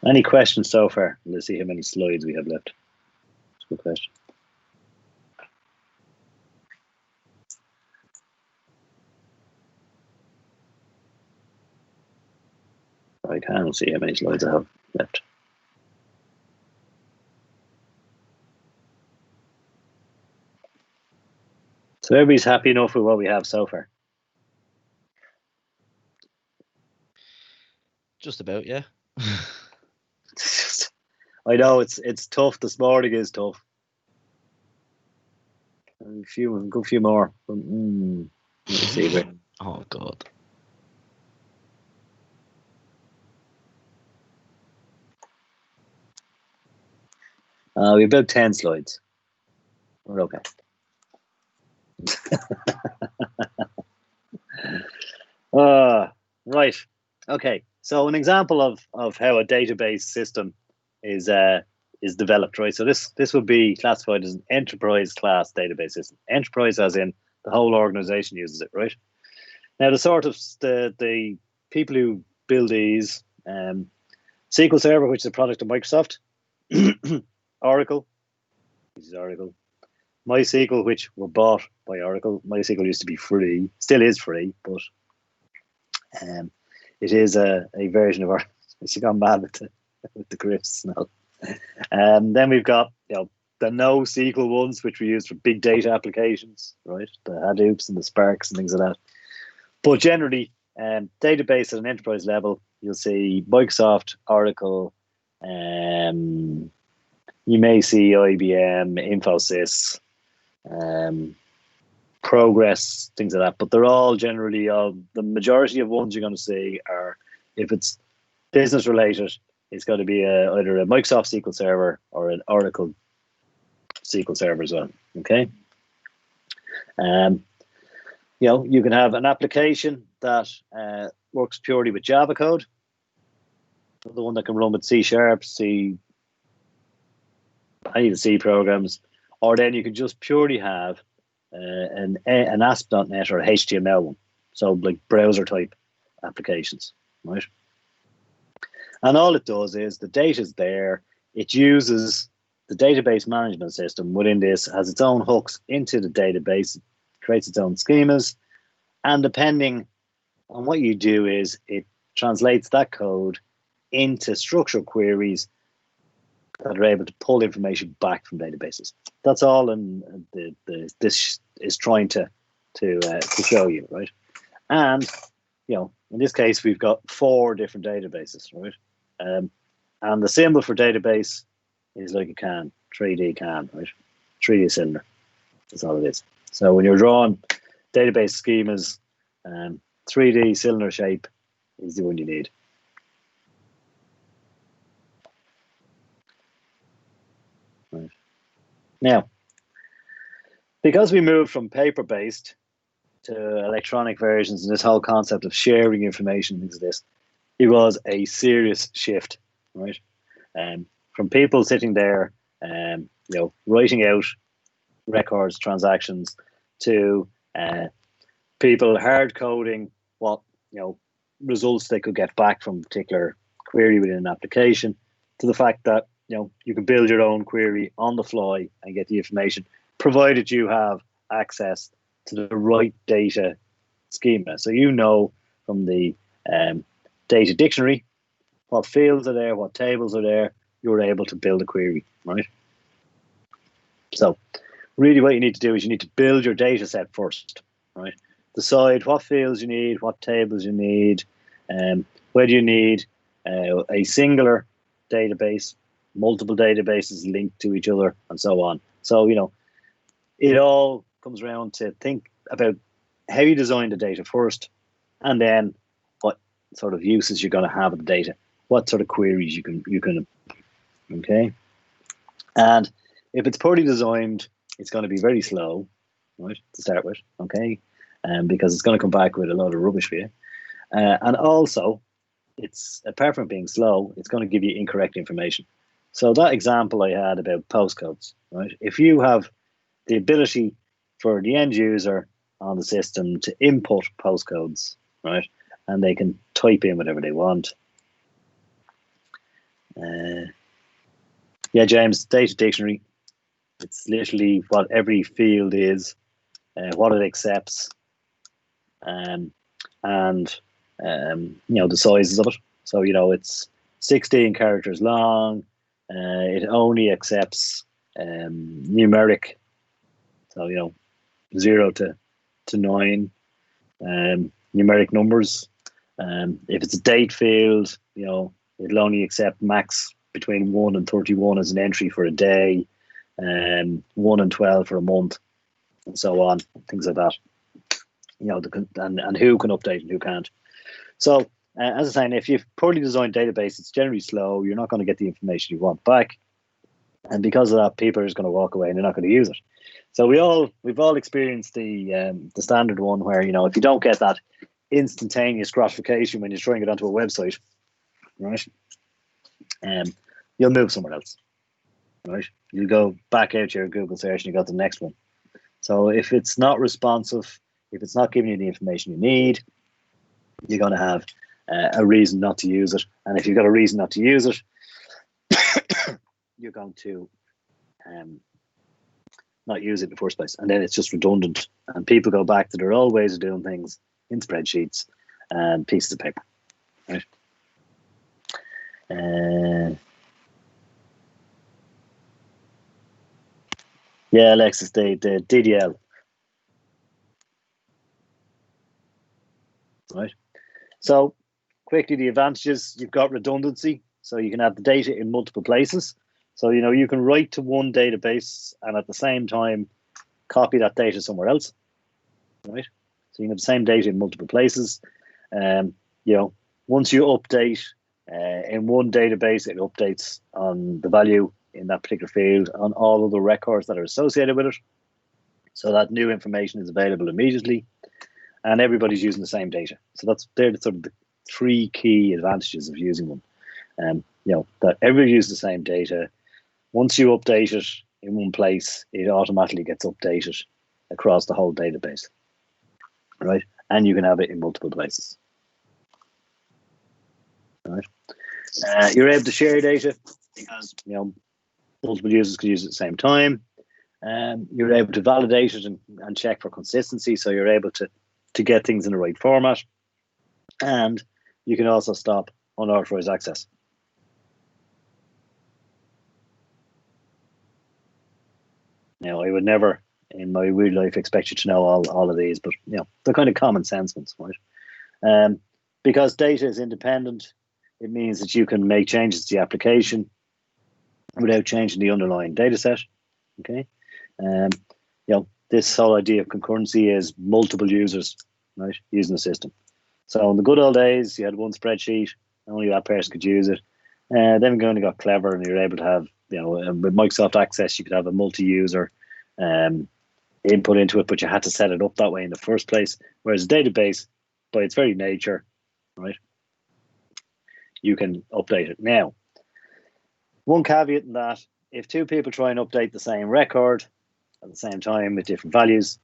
Any questions so far? Let's see how many slides we have left. That's a good question. I can't see how many slides I have left. So everybody's happy enough with what we have so far? Just about, yeah. I know it's tough. This morning is tough. A good few more. Let's see here. Oh God. We have about 10 slides. We're okay. Right. Okay. So an example of how a database system is developed, right? So this would be classified as an enterprise class database system. Enterprise as in the whole organization uses it, right? Now the people who build these, SQL Server, which is a product of Microsoft, Oracle, this is Oracle, MySQL, which were bought by Oracle. MySQL used to be free, still is free, but it is a version of Oracle. It's gone mad with the grips now. Then we've got the NoSQL ones, which we use for big data applications, right? The Hadoops and the Sparks and things like that. But generally, database at an enterprise level, you'll see Microsoft, Oracle, you may see IBM, Infosys, Progress, things like that. But they're all generally the majority of ones you're going to see are, if it's business related, it's got to be either a Microsoft SQL Server or an Oracle SQL Server as well. Okay. You can have an application that works purely with Java code, the one that can run with C#, any of the C programs, or then you can just purely have an ASP.NET or HTML one, so like browser type applications, right? And all it does is the data's there. It uses the database management system within this, has its own hooks into the database, creates its own schemas, and depending on what you do is it translates that code into structural queries that are able to pull information back from databases. That's all in this is trying to show you, right? And in this case we've got 4 different databases, right? And the symbol for database is like a can, 3D can, right? 3D cylinder. That's all it is. So when you're drawing database schemas, 3D cylinder shape is the one you need. Right. Now, because we moved from paper-based to electronic versions and this whole concept of sharing information into this, it was a serious shift, right? From people sitting there, writing out records, transactions, to people hard coding what results they could get back from a particular query within an application, to the fact that you can build your own query on the fly and get the information, provided you have access to the right data schema. So from the data dictionary what fields are there, what tables are there, you're able to build a query, right? So really what you need to do is you need to build your data set first, right? Decide what fields you need, what tables you need, whether you need a singular database, multiple databases linked to each other, and so on. So, it all comes around to think about how you design the data first, and then what sort of uses you're going to have of the data, what sort of queries you can, okay? And if it's poorly designed, it's going to be very slow, right, to start with, okay? Because it's going to come back with a lot of rubbish for you. And also, it's apart from being slow, it's going to give you incorrect information. So that example I had about postcodes, right? If you have the ability for the end user on the system to input postcodes, right, and they can type in whatever they want. Yeah, James, data dictionary. It's literally what every field is, what it accepts, and the sizes of it. So it's 16 characters long. It only accepts numeric, so 0 to 9 numeric numbers. If it's a date field, it'll only accept max between 1 and 31 as an entry for a day, 1 and 12 for a month, and so on, things like that. And who can update and who can't. So, as I was saying, if you've poorly designed database, it's generally slow. You're not going to get the information you want back, and because of that, people are just going to walk away and they're not going to use it. So we've all experienced the standard one where if you don't get that instantaneous gratification when you're trying to get onto a website, right? You'll move somewhere else, right? You go back out your Google search and you got the next one. So if it's not responsive, if it's not giving you the information you need, you're going to have a reason not to use it. And if you've got a reason not to use it, you're going to not use it in the first place. And then it's just redundant. And people go back to their old ways of doing things in spreadsheets and pieces of paper, right? Yeah, Alexis, the DDL. Right. So quickly, the advantages: you've got redundancy, so you can have the data in multiple places. So you can write to one database and at the same time copy that data somewhere else. Right. So you can have the same data in multiple places. Once you update in one database, it updates on the value in that particular field on all of the records that are associated with it. So that new information is available immediately. And everybody's using the same data. So they're sort of the three key advantages of using one. That everybody uses the same data. Once you update it in one place, it automatically gets updated across the whole database, right? And you can have it in multiple places, right? You're able to share data because multiple users can use it at the same time. You're able to validate it and check for consistency. So you're able to get things in the right format, and you can also stop unauthorized access. I would never in my real life expect you to know all of these, but they're kind of common sense ones, right? Because data is independent, it means that you can make changes to the application without changing the underlying data set. Okay, this whole idea of concurrency is multiple users, right, using the system. So in the good old days, you had one spreadsheet, only that person could use it. Then we only got clever, and you're able to have, with Microsoft Access, you could have a multi-user input into it, but you had to set it up that way in the first place. Whereas a database, by its very nature, right, you can update it. Now, one caveat in that, if two people try and update the same record at the same time with different values,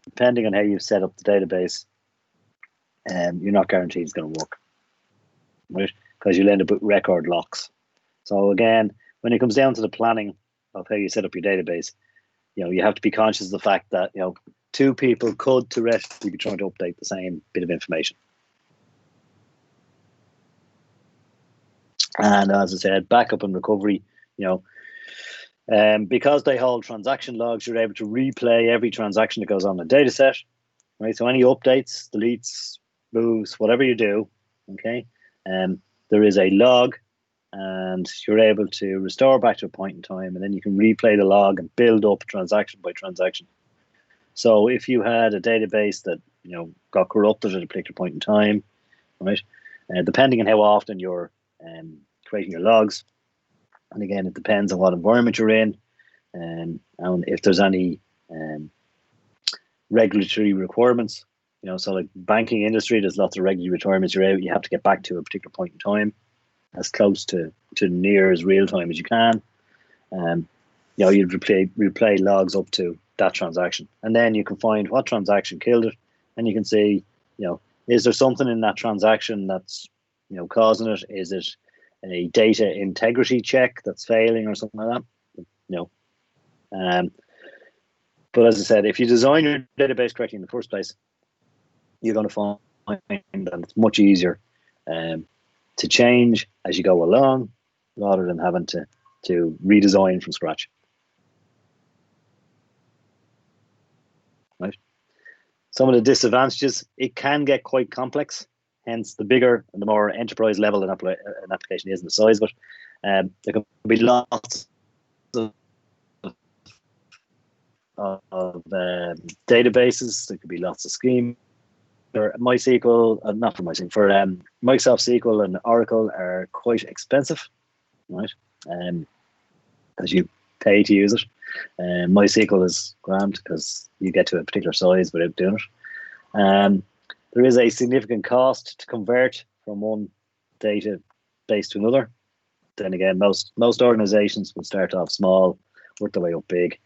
depending on how you've set up the database, you're not guaranteed it's going to work, right? Because you'll end up with record locks. So again, when it comes down to the planning of how you set up your database, you have to be conscious of the fact that, two people could theoretically be trying to update the same bit of information. And as I said, backup and recovery, because they hold transaction logs, you're able to replay every transaction that goes on the data set, right? So any updates, deletes, moves, whatever you do, okay, there is a log, and you're able to restore back to a point in time, and then you can replay the log and build up transaction by transaction. So if you had a database that got corrupted at a particular point in time, right, depending on how often you're creating your logs, and again, it depends on what environment you're in, and if there's any regulatory requirements. So like banking industry, there's lots of regulatory requirements. You have to get back to a particular point in time, as close to near as real time as you can. You'd replay logs up to that transaction, and then you can find what transaction killed it, and you can see, is there something in that transaction that's causing it? Is it a data integrity check that's failing or something like that? But as I said, if you design your database correctly in the first place, you're going to find that it's much easier to change as you go along, rather than having to redesign from scratch. Right. Some of the disadvantages: it can get quite complex. Hence, the bigger and the more enterprise level an application is, and the size of it, there can be lots of databases. There could be lots of schemes. For MySQL, not for MySQL, for Microsoft SQL and Oracle are quite expensive, right? As you pay to use it. MySQL is grand because you get to a particular size without doing it. There is a significant cost to convert from one database to another. Then again, most organizations will start off small, work their way up big.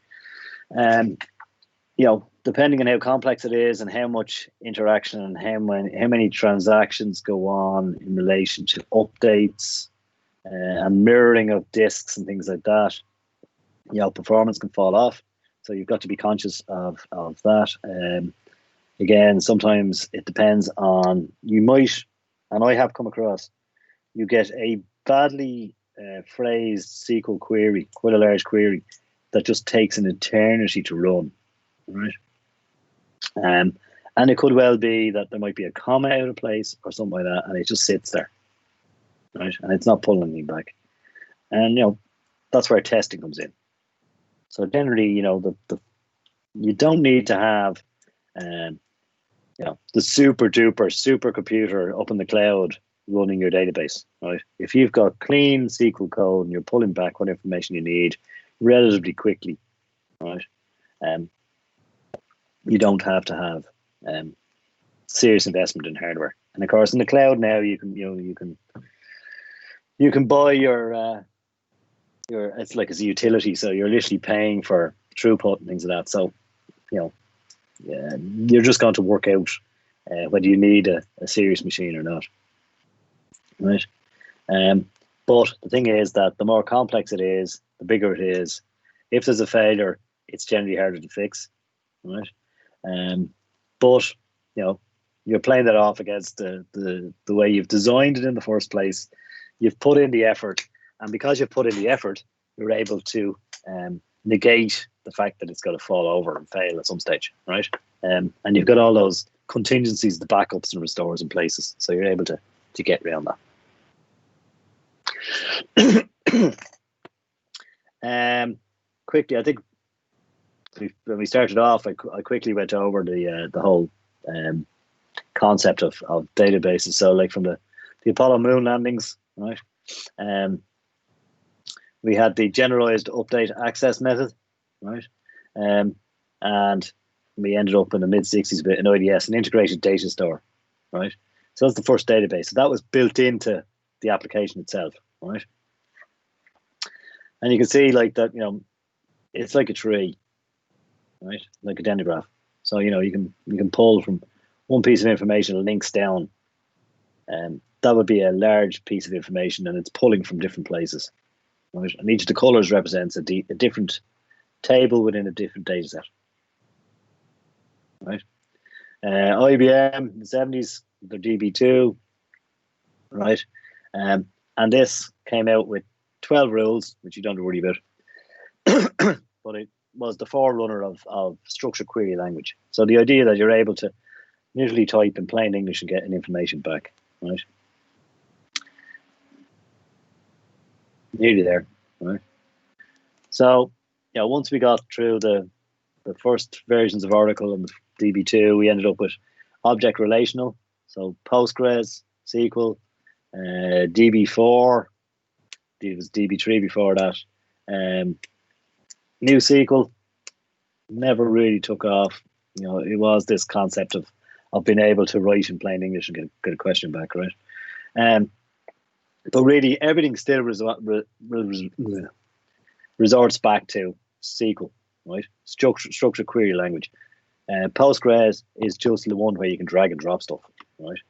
Depending on how complex it is and how much interaction and how many transactions go on in relation to updates and mirroring of disks and things like that, performance can fall off. So you've got to be conscious of that. Again, sometimes it depends on, you might, and I have come across, you get a badly phrased SQL query, quite a large query, that just takes an eternity to run, right? And it could well be that there might be a comma out of place or something like that, and it just sits there, right? And it's not pulling anything back. And that's where testing comes in. So generally, you don't need to have the super duper supercomputer up in the cloud running your database, right? If you've got clean SQL code and you're pulling back what information you need relatively quickly, right? You don't have to have serious investment in hardware. And of course, in the cloud now, you can buy your it's like as a utility, so you're literally paying for throughput and things like that. So you're just going to work out whether you need a serious machine or not, right? But the thing is that the more complex it is, the bigger it is. If there's a failure, it's generally harder to fix, right? But you're playing that off against the way you've designed it in the first place. You've put in the effort, and because you've put in the effort, you're able to negate the fact that it's going to fall over and fail at some stage, right? And you've got all those contingencies, the backups and restores in places, so you're able to get around that. Quickly, I think when we started off, I quickly went over the whole concept of databases. So, like from the Apollo moon landings, right? We had the generalized update access method, right? And we ended up in the mid-60s with an IDS, an integrated data store, right? So that's the first database. So that was built into the application itself, right? And you can see like that, it's like a tree, right? Like a dendrograph. So, you can pull from one piece of information, links down, and that would be a large piece of information, and it's pulling from different places, right? And each of the colors represents a different table within a different data set, right? IBM in the 70s, their DB2, right? And this came out with 12 rules, which you don't have to worry about. But it was the forerunner of structured query language. So the idea that you're able to literally type in plain English and get an information back, right? Nearly there, right? So, once we got through the first versions of Oracle and the DB2, we ended up with object relational. So Postgres, SQL, DB4, it was DB3 before that. New SQL never really took off. It was this concept of being able to write in plain English and get a question back, right? But really, everything still resorts back to SQL, right? Structured query language. Postgres is just the one where you can drag and drop stuff, right?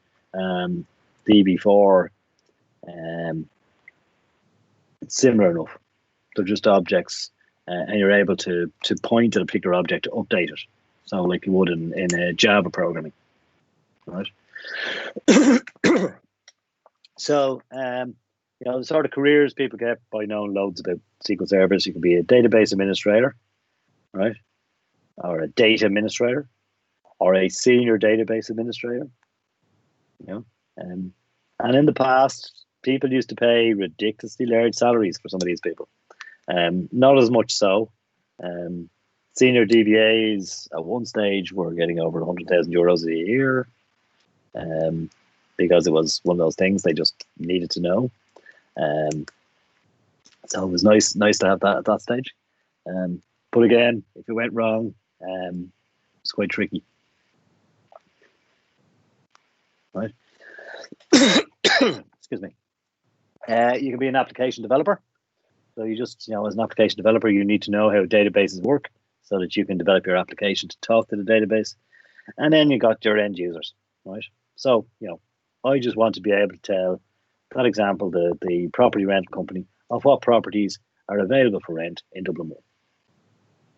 DB4, it's similar enough. They're just objects, and you're able to point at a particular object to update it. So like you would in Java programming, right? So, the sort of careers people get by knowing loads about SQL servers. You can be a database administrator, right? Or a data administrator, or a senior database administrator. And in the past, people used to pay ridiculously large salaries for some of these people. Not as much so. Senior DBAs at one stage were getting over 100,000 euros a year, because it was one of those things they just needed to know. So it was nice to have that at that stage. But again, if it went wrong, it's quite tricky, right? Excuse me. You can be an application developer. So you just, as an application developer, you need to know how databases work so that you can develop your application to talk to the database. And then you got your end users, right? So, I just want to be able to tell that example, the property rental company, of what properties are available for rent in Dublin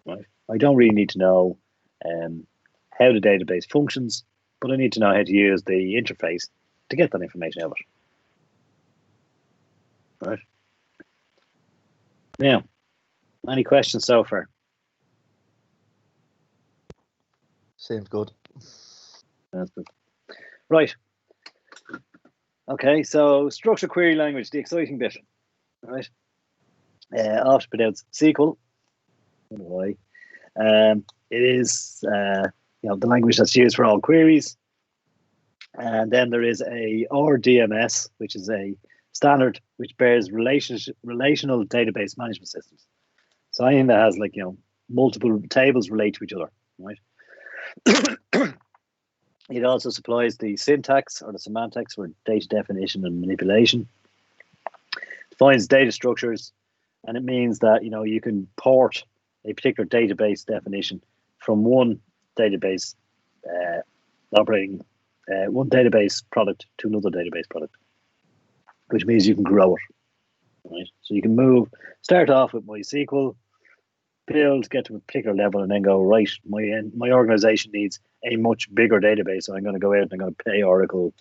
1, right? I don't really need to know how the database functions, but I need to know how to use the interface to get that information out of it, right? Now, any questions so far? Seems good. That's good. Right. Okay, so structured query language, the exciting bit, right? Often pronounced SQL. I don't know why. It is the language that's used for all queries. And then there is a DBMS, which is a standard which bears relational database management systems. So anything that has multiple tables relate to each other, right? It also supplies the syntax or the semantics for data definition and manipulation. Defines data structures, and it means that you can port a particular database definition from one database one database product to another database product, which means you can grow it, right? So you can start off with MySQL, build, get to a particular level, and then go, right, my organization needs a much bigger database, so I'm going to go out and I'm going to pay Oracle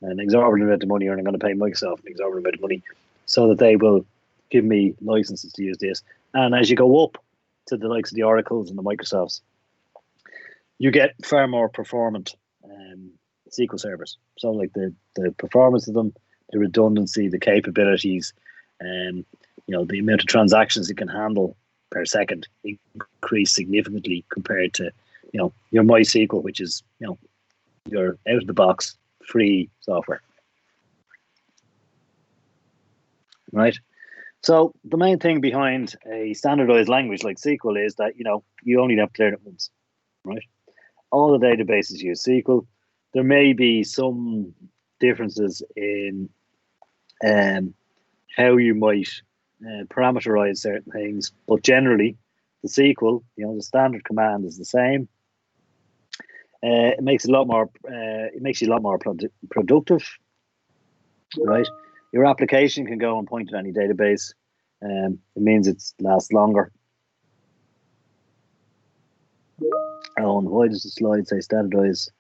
an exorbitant amount of money, or I'm going to pay Microsoft an exorbitant amount of money so that they will give me licenses to use this. And as you go up to the likes of the Oracles and the Microsofts, you get far more performant SQL servers. So like the performance of them, the redundancy, the capabilities, the amount of transactions it can handle per second increase significantly compared to your MySQL, which is your out of the box free software, right? So the main thing behind a standardized language like SQL is that you only have to learn it once, right? All the databases use SQL. There may be some differences in how you might parameterize certain things, but generally the SQL, the standard command is the same. It makes you a lot more productive, right? Your application can go and point at any database. It means it lasts longer. Oh, and why does the slide say standardized?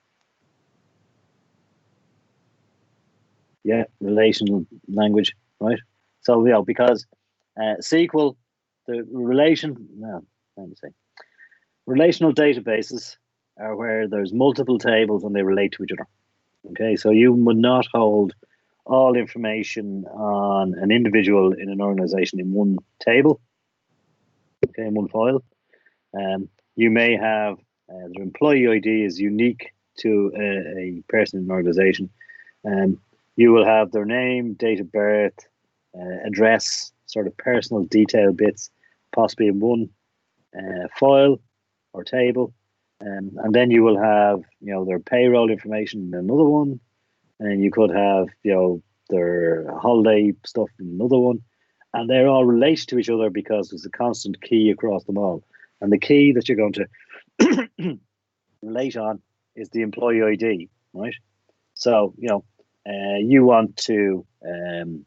Yeah, relational language, right? So, you know, because SQL, the relational databases are where there's multiple tables and they relate to each other. Okay, so you would not hold all information on an individual in an organization in one table, okay, in one file. You may have their employee ID is unique to a person in an organization. You will have their name, date of birth, address, sort of personal detail bits, possibly in one file or table. And then you will have, you know, their payroll information in another one. And you could have, you know, their holiday stuff in another one. And they're all related to each other because there's a constant key across them all. And the key that you're going to relate on is the employee ID, right? So, you know, you want to, you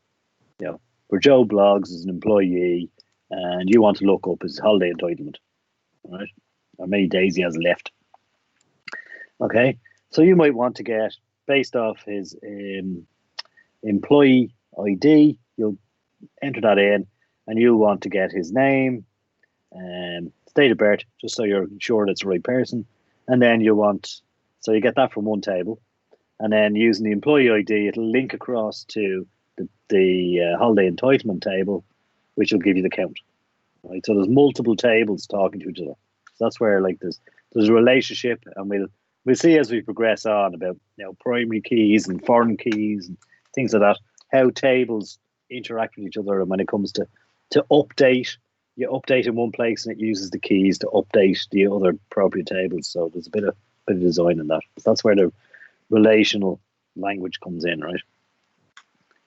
know, for Joe Blogs as an employee, and you want to look up his holiday entitlement, right? How many days he has left. Okay, so you might want to get, based off his employee ID, you'll enter that in, and you'll want to get his name and date of birth, just so you're sure that's the right person. And then you want, so you get that from one table, and then using the employee ID, it'll link across to the holiday entitlement table, which will give you the count. Right, so there's multiple tables talking to each other. So that's where, like, there's a relationship, and we'll see as we progress on about, you know, primary keys and foreign keys and things like that, how tables interact with each other. And when it comes to update, you update in one place and it uses the keys to update the other appropriate tables. So there's a bit of design in that. So that's where the relational language comes in, right?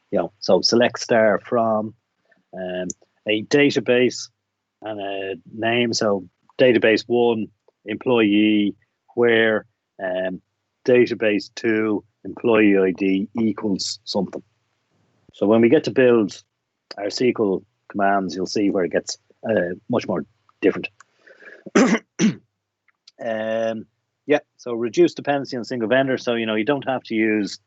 You know, so select star from a database and a name. So database 1, employee, where database 2, employee ID equals something. So when we get to build our SQL commands, you'll see where it gets much more different. Yeah, so reduce dependency on single vendor. So, you know, you don't have to use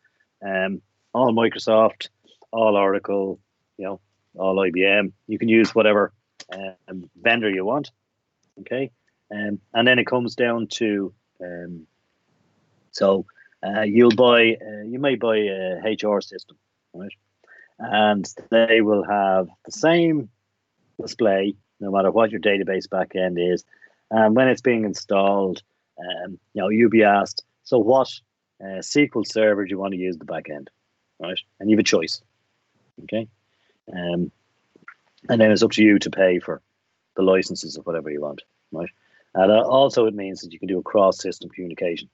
all Microsoft, all Oracle, you know, all IBM. You can use whatever vendor you want. Okay, and then it comes down to you may buy a HR system, right? And they will have the same display no matter what your database backend is. And when it's being installed, you know, you'll be asked, so what SQL server do you want to use the backend, right? And you have a choice, okay? And then it's up to you to pay for the licenses of whatever you want, right? And also it means that you can do a cross-system communication.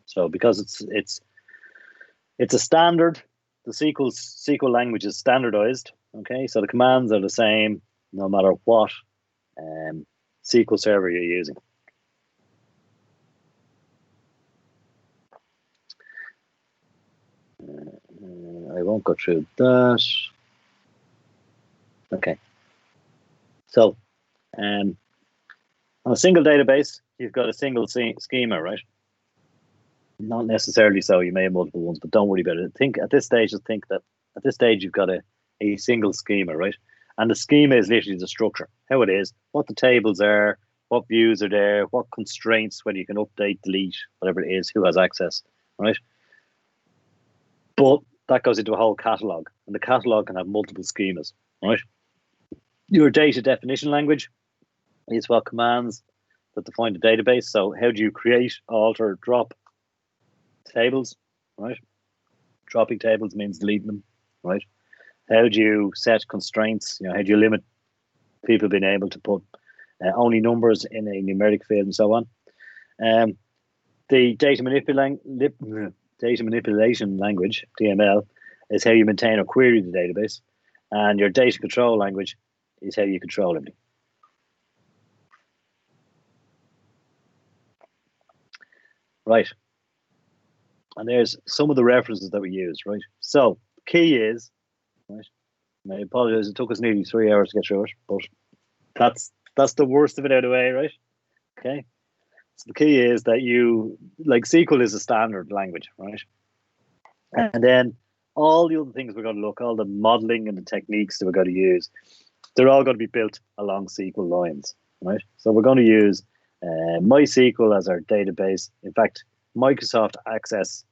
So because it's a standard, the SQL language is standardized, okay? So the commands are the same no matter what SQL server you're using. I won't go through that. Okay. So on a single database, you've got a single schema, right? Not necessarily so. You may have multiple ones, but don't worry about it. Think at this stage you've got a single schema, right? And the schema is literally the structure, how it is, what the tables are, what views are there, what constraints, whether you can update, delete, whatever it is, who has access, right? But that goes into a whole catalog, and the catalog can have multiple schemas, right? Your data definition language is what commands that define the database. So how do you create, alter, drop tables, right? Dropping tables means deleting them, right? How do you set constraints? You know, how do you limit people being able to put only numbers in a numeric field and so on? The data manipulation language, DML, is how you maintain or query the database, and your data control language is how you control everything. Right. And there's some of the references that we use, right? So key is, right, I apologize. It took us nearly 3 hours to get through it, but that's the worst of it out of the way, right? Okay. So the key is that SQL is a standard language, right? And then all the other things we're going to look, all the modeling and the techniques that we're going to use, they're all going to be built along SQL lines, right? So we're going to use MySQL as our database. In fact, Microsoft Access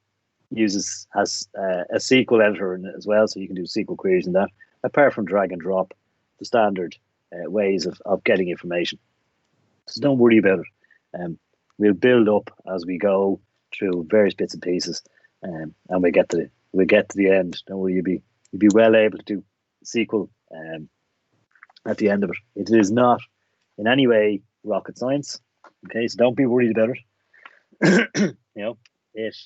has a SQL editor in it as well, so you can do SQL queries in that, apart from drag and drop, the standard ways of getting information. So don't worry about it. We'll build up as we go through various bits and pieces, and we get to the end. Don't worry, you'll be well able to do SQL at the end of it. It is not in any way rocket science. Okay, so don't be worried about it. It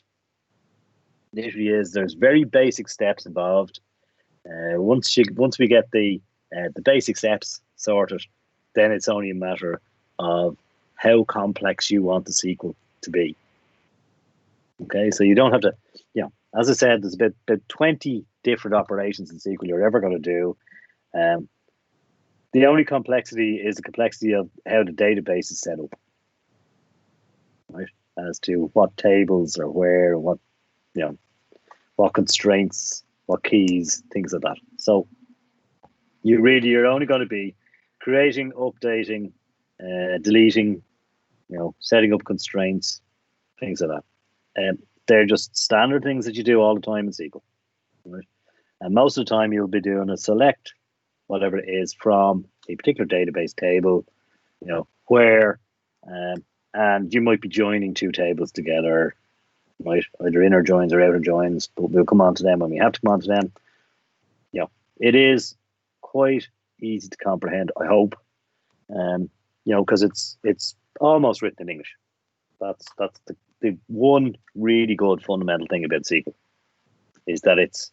literally is. There's very basic steps involved. Once we get the basic steps sorted, then it's only a matter of how complex you want the SQL to be. Okay, so you don't have to, as I said, there's about 20 different operations in SQL you're ever going to do. The only complexity is the complexity of how the database is set up, right? As to what tables are where, and what constraints, what keys, things like that. So you're only going to be creating, updating, deleting, setting up constraints, things like that. They're just standard things that you do all the time in SQL, right? And most of the time you'll be doing a select, whatever it is, from a particular database table, where, and you might be joining two tables together, right? Either inner joins or outer joins, but we'll come on to them when we have to come on to them. It is quite easy to comprehend, I hope, because it's almost written in English. That's the one really good fundamental thing about SQL, is that it's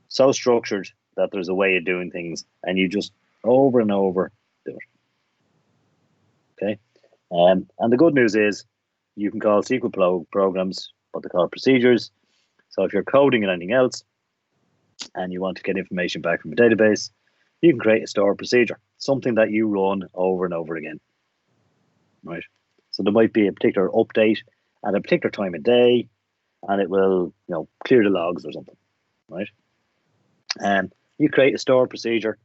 so structured that there's a way of doing things, and you just over and over do it. Okay, and the good news is you can call SQL programs what they call procedures. So if you're coding in anything else and you want to get information back from a database, you can create a store procedure, something that you run over and over again, right? So there might be a particular update at a particular time of day, and it will, clear the logs or something, right? And you create a store procedure,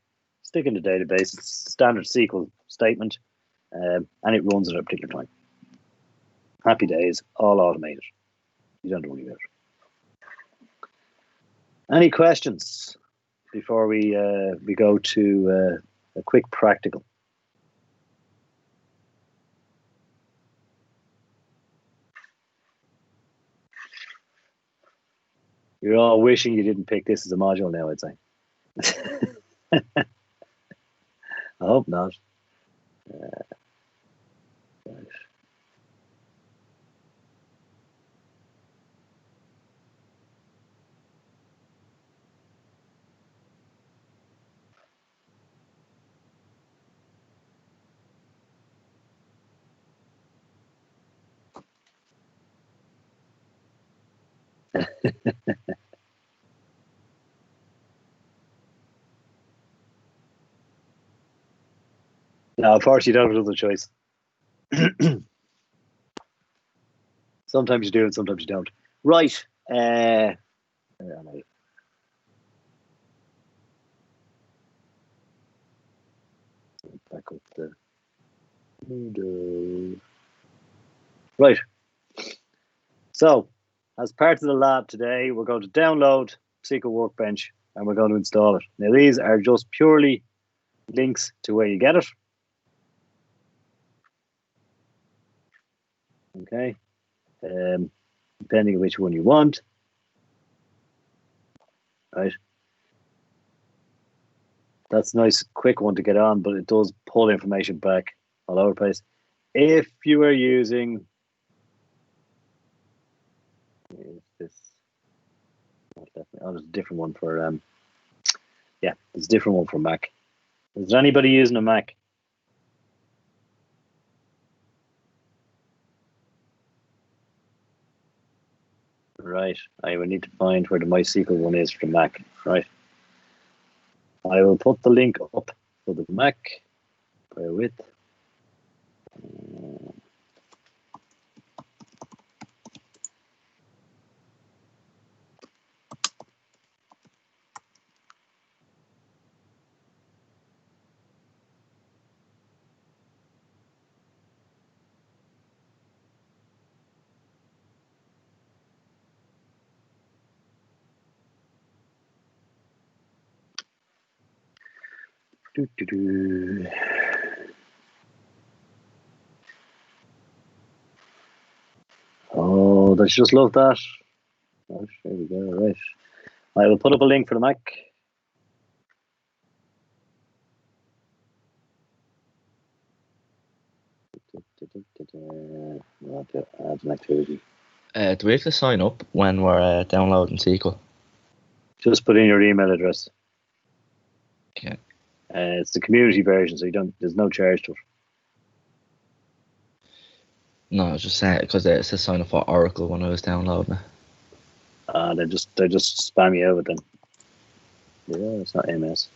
stick in the database, it's a standard SQL statement, and it runs at a particular time. Happy days, all automated. You don't worry about it. Any questions before we go to a quick practical? You're all wishing you didn't pick this as a module now, I'd say. I hope not. Right. No, of course you don't have another choice. Sometimes you do and sometimes you don't. Right. Where am I? Back up the Moodle. Right. So, as part of the lab today, we're going to download SQL Workbench and we're going to install it. Now, these are just purely links to where you get it. Okay. Depending on which one you want. Right. That's a nice quick one to get on, but it does pull information back all over the place. If you are using this, there's a different one for there's a different one for Mac. Is there anybody using a Mac? Right, I would need to find where the MySQL one is for Mac. Right. I will put the link up for the Mac. Bear with. Oh, I just love that. Right, there we go. Right. I will put up a link for the Mac. Add an activity. Do we have to sign up when we're downloading SQL? Just put in your email address. Okay. It's the community version, so there's no charge to it. No, I was just saying because it says sign up for Oracle when I was downloading it. They just spam you out with them. Yeah, it's not MS.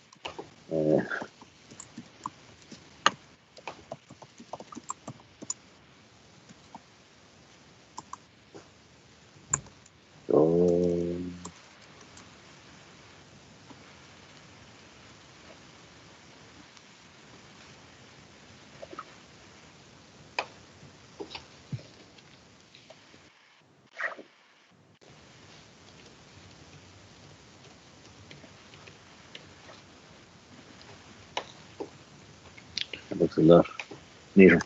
It looks a lot neater.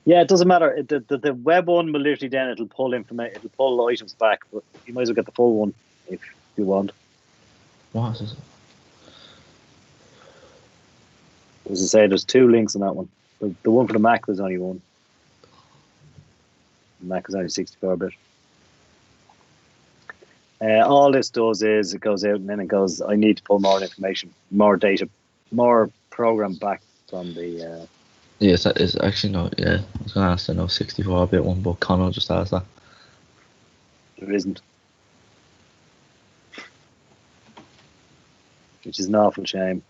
Yeah, it doesn't matter. The web one will literally then it'll pull information, it'll pull items back, but you might as well get the full one if you want. What is this? As I say, there's 2 links on that one. The one for the Mac, there's only one. The Mac is only 64-bit. All this does is it goes out and then it goes, I need to pull more information, more data, more program back from the... Yes, that is actually not. Yeah, I was going to ask the 64-bit one, but Connor just asked that. There isn't. Which is an awful shame.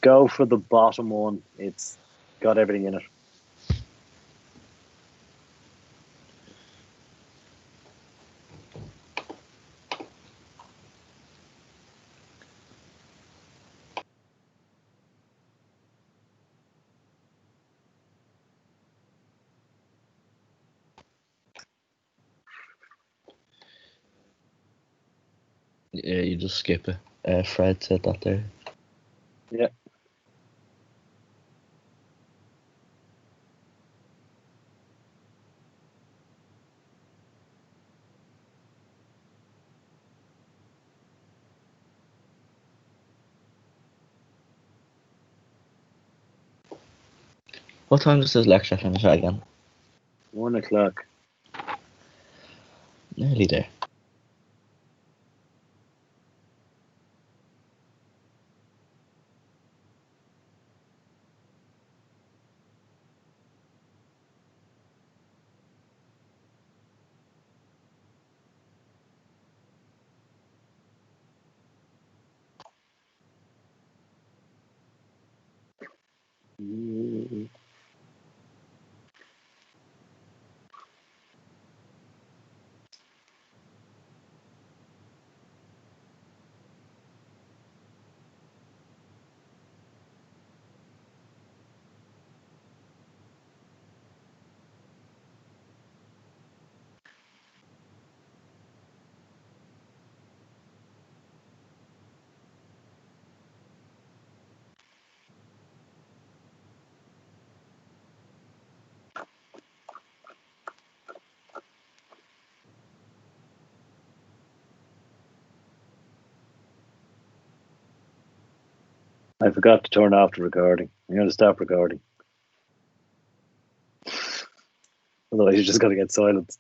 Go for the bottom one. It's got everything in it. Yeah, you just skip it. Fred said that there. Yeah. What time does this lecture finish again? 1 o'clock. Nearly there. I forgot to turn off the recording. I'm going to stop recording. Otherwise, you're just going to get silence.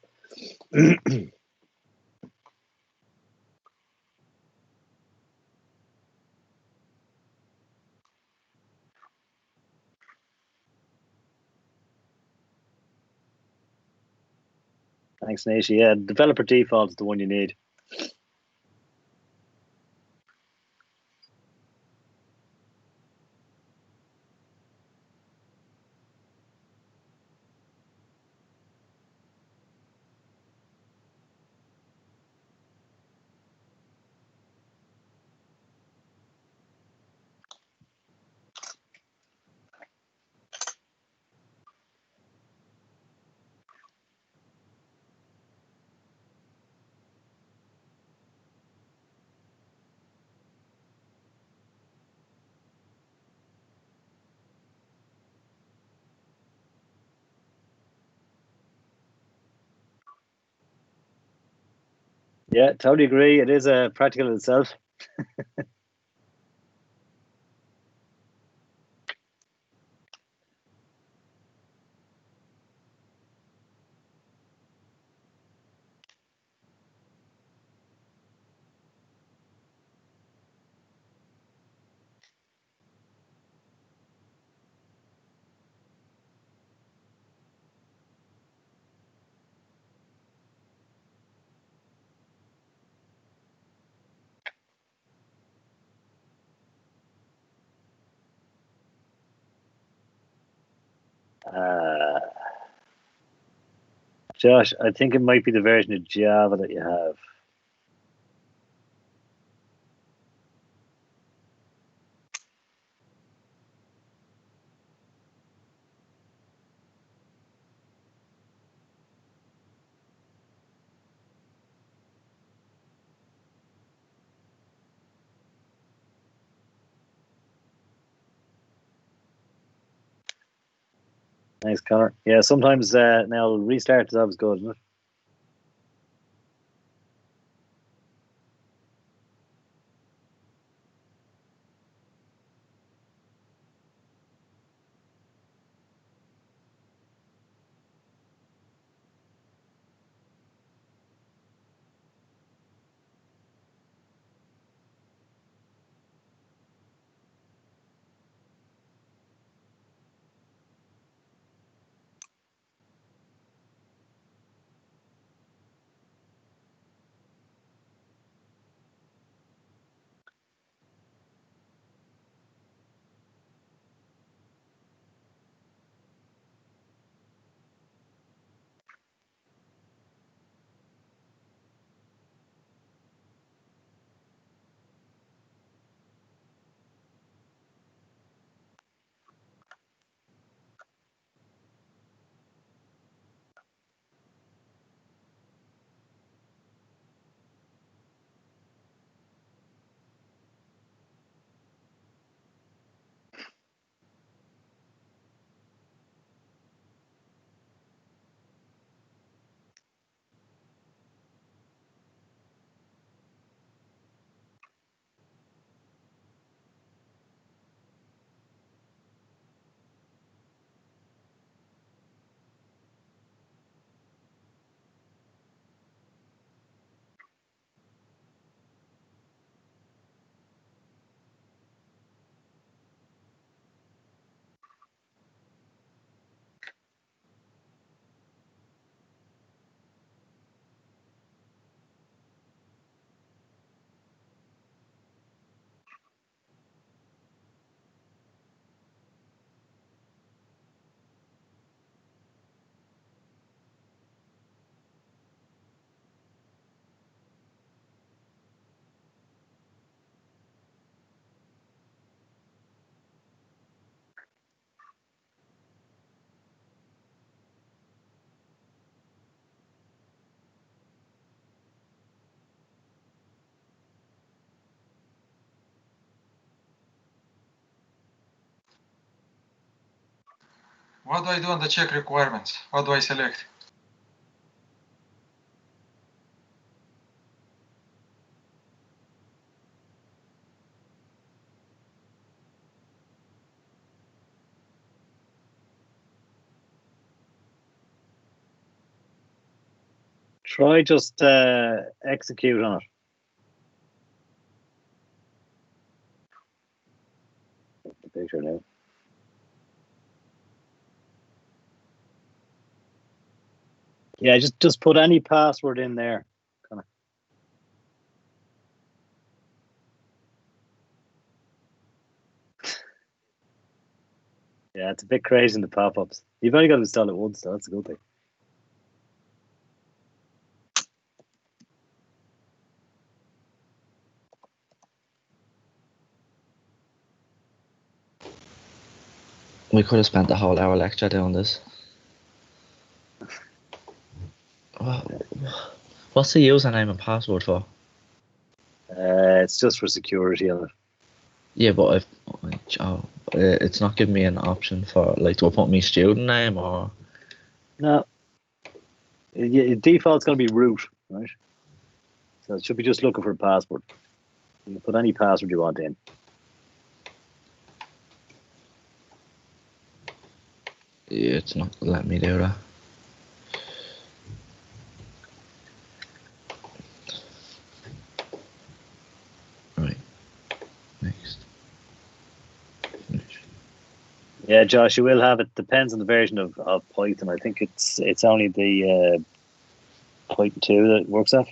Thanks, Nishi. Yeah, developer default is the one you need. Yeah, totally agree. It is a practical in itself. Josh, I think it might be the version of Java that you have. Thanks, Connor. Yeah, sometimes now restart is always good, isn't it? What do I do on the check requirements? What do I select? Try just execute on it. The picture now. Yeah, just put any password in there. Kind of. Yeah, it's a bit crazy in the pop-ups. You've only got to install it once, so that's a good thing. We could have spent the whole hour lecture doing this. What's the username and password for? It's just for security on it. Yeah, but it's not giving me an option for, like, do I put my student name or? No. Default's going to be root, right? So it should be just looking for a password. You can put any password you want in. Yeah, it's not letting me do that. Right. Next. Finish. Yeah, Josh, you will have it. Depends on the version of Python. I think it's only the Python 2 that it works at.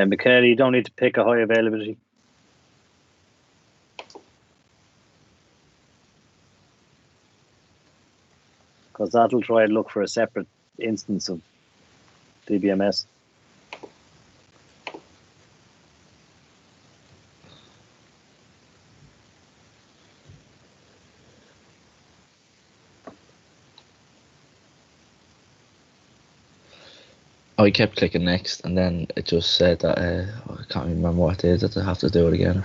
Michaela, you don't need to pick a high availability. Because that'll try and look for a separate instance of DBMS. I kept clicking next, and then it just said that I can't remember what it is, that I have to do it again.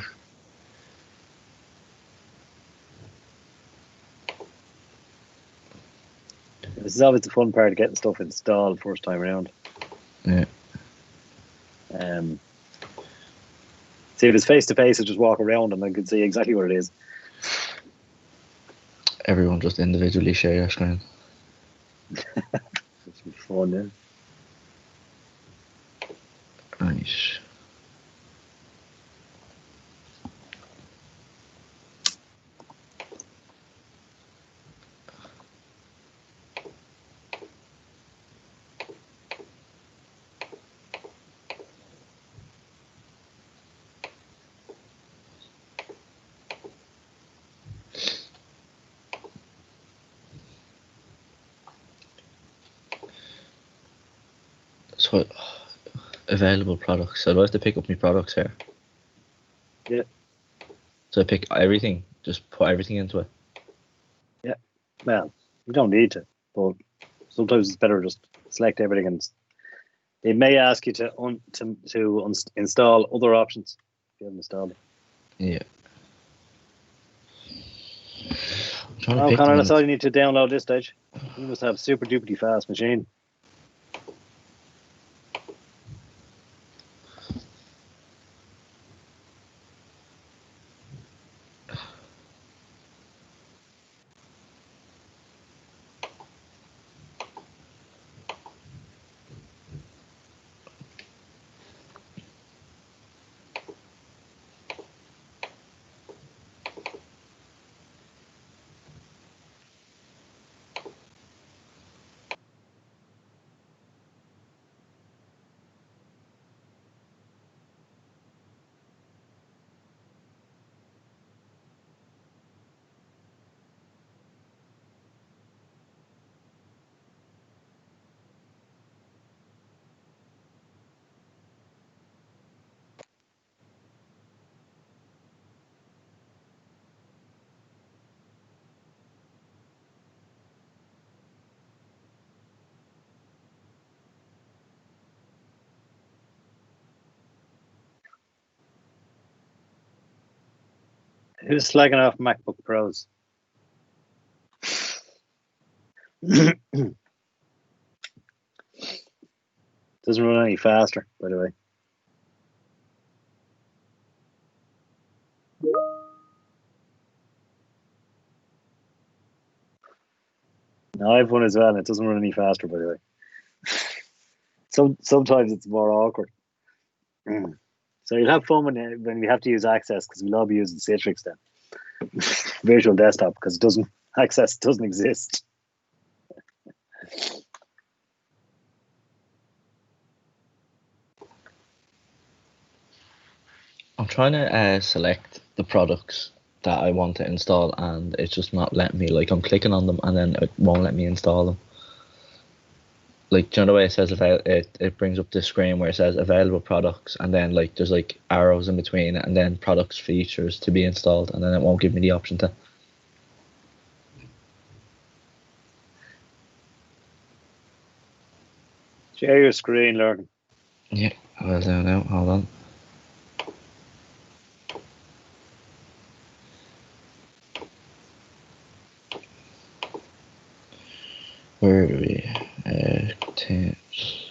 This is always the fun part of getting stuff installed first time around. Yeah. See, if it's face to face, I just walk around and I can see exactly what it is. Everyone just individually share your screen. It's fun, yeah. Right. So, available products. So do I have to pick up my products here? Yeah. So I pick everything, just put everything into it. Yeah. Well, you don't need to, but sometimes it's better just select everything, and they may ask you to install other options if you haven't installed them. Yeah. Oh, Connor, that's all you need to download this stage. You must have super duper fast machine. Who's slagging off MacBook Pros? Doesn't run any faster, by the way. No, I have one as well, and it doesn't run any faster, by the way. Sometimes it's more awkward. So you'll have fun when we have to use Access, because we'll all be using Citrix then. Virtual desktop, because Access doesn't exist. I'm trying to select the products that I want to install, and it's just not letting me. Like, I'm clicking on them and then it won't let me install them. Like, do you know the way it says it brings up this screen where it says available products, and then like there's like arrows in between it, and then products features to be installed, and then it won't give me the option to. Share your screen, Lurgan. Yeah, I will do now. Hold on. Where do we? Teams.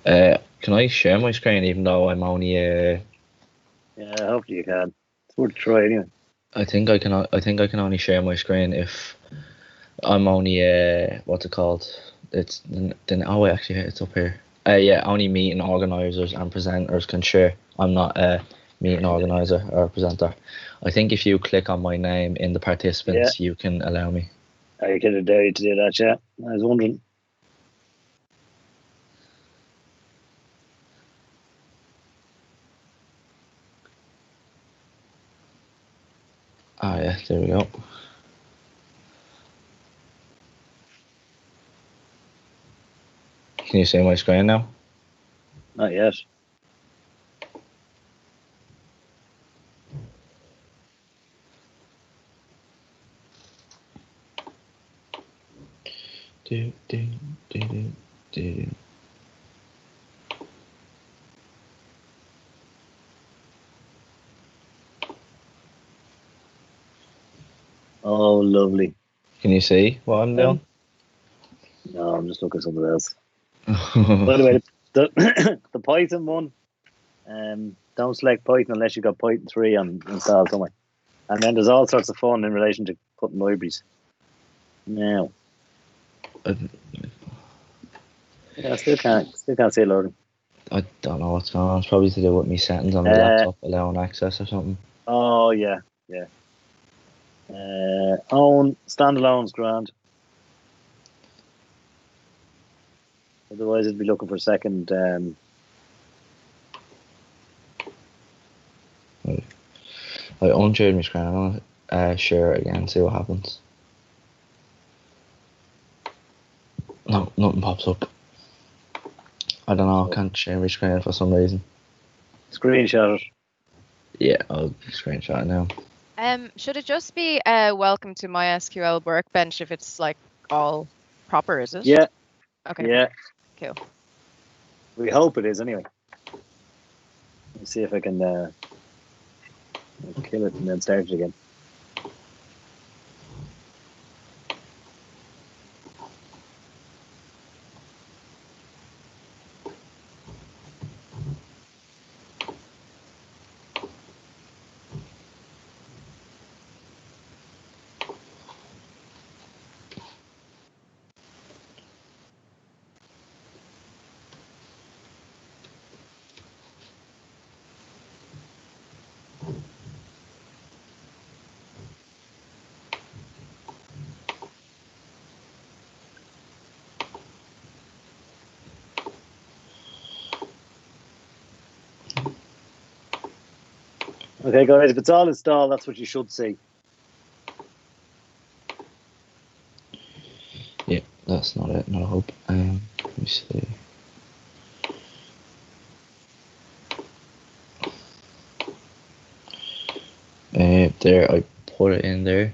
Can I share my screen even though I'm only? Yeah, hopefully you can. It's worth a try anyway. I think I can. I think I can only share my screen if I'm only. What's it called? It's then. Oh, wait, actually, it's up here. Yeah, only meeting organisers and presenters can share. I'm not a meeting organiser or presenter. I think if you click on my name in the participants, you can allow me. I could have dared to do that, yeah. I was wondering. Ah, yeah, there we go. Can you see my screen now? Not yet. Oh, lovely. Can you see what I'm doing? No, I'm just looking at something else. By the way, the Python one, don't select Python unless you've got Python 3 installed somewhere. And then there's all sorts of fun in relation to putting libraries. Now. Yeah, I still can't see it loading. I don't know what's going on. It's probably to do with me settings on my laptop allowing access or something. Oh, yeah. Own standalone's grand. Otherwise, it'd be looking for a second. I unshared my screen. I'm gonna share it again, see what happens. No, nothing pops up. I don't know. I can't share my screen for some reason. Screenshot it. Yeah, I'll screenshot it now. Should it just be welcome to MySQLWorkbench if it's like all proper, is it? Yeah. Okay. Yeah. Cool. We hope it is anyway. Let's see if I can kill it and then start it again. Okay, guys, if it's all installed, that's what you should see. Yeah, that's not it. Not a hope. Let me see. There, I put it in there.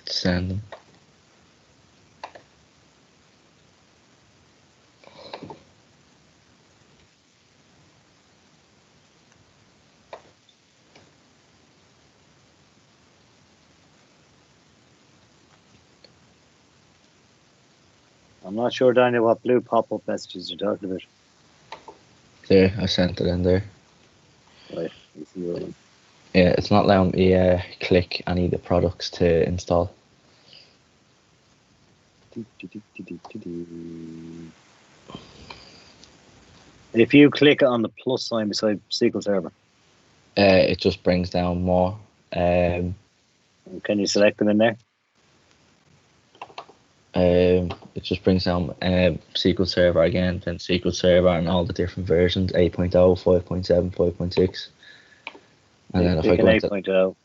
Send them. I'm not sure, Daniel, what blue pop-up messages you're talking about. There, I sent it in there. Right, let's see what yeah, it's not allowing me click any of the products to install. If you click on the plus sign beside SQL Server, it just brings down more. can you select them in there? It just brings down SQL Server again, then SQL Server and all the different versions, 8.0, 5.7, 5.6. And then if I go into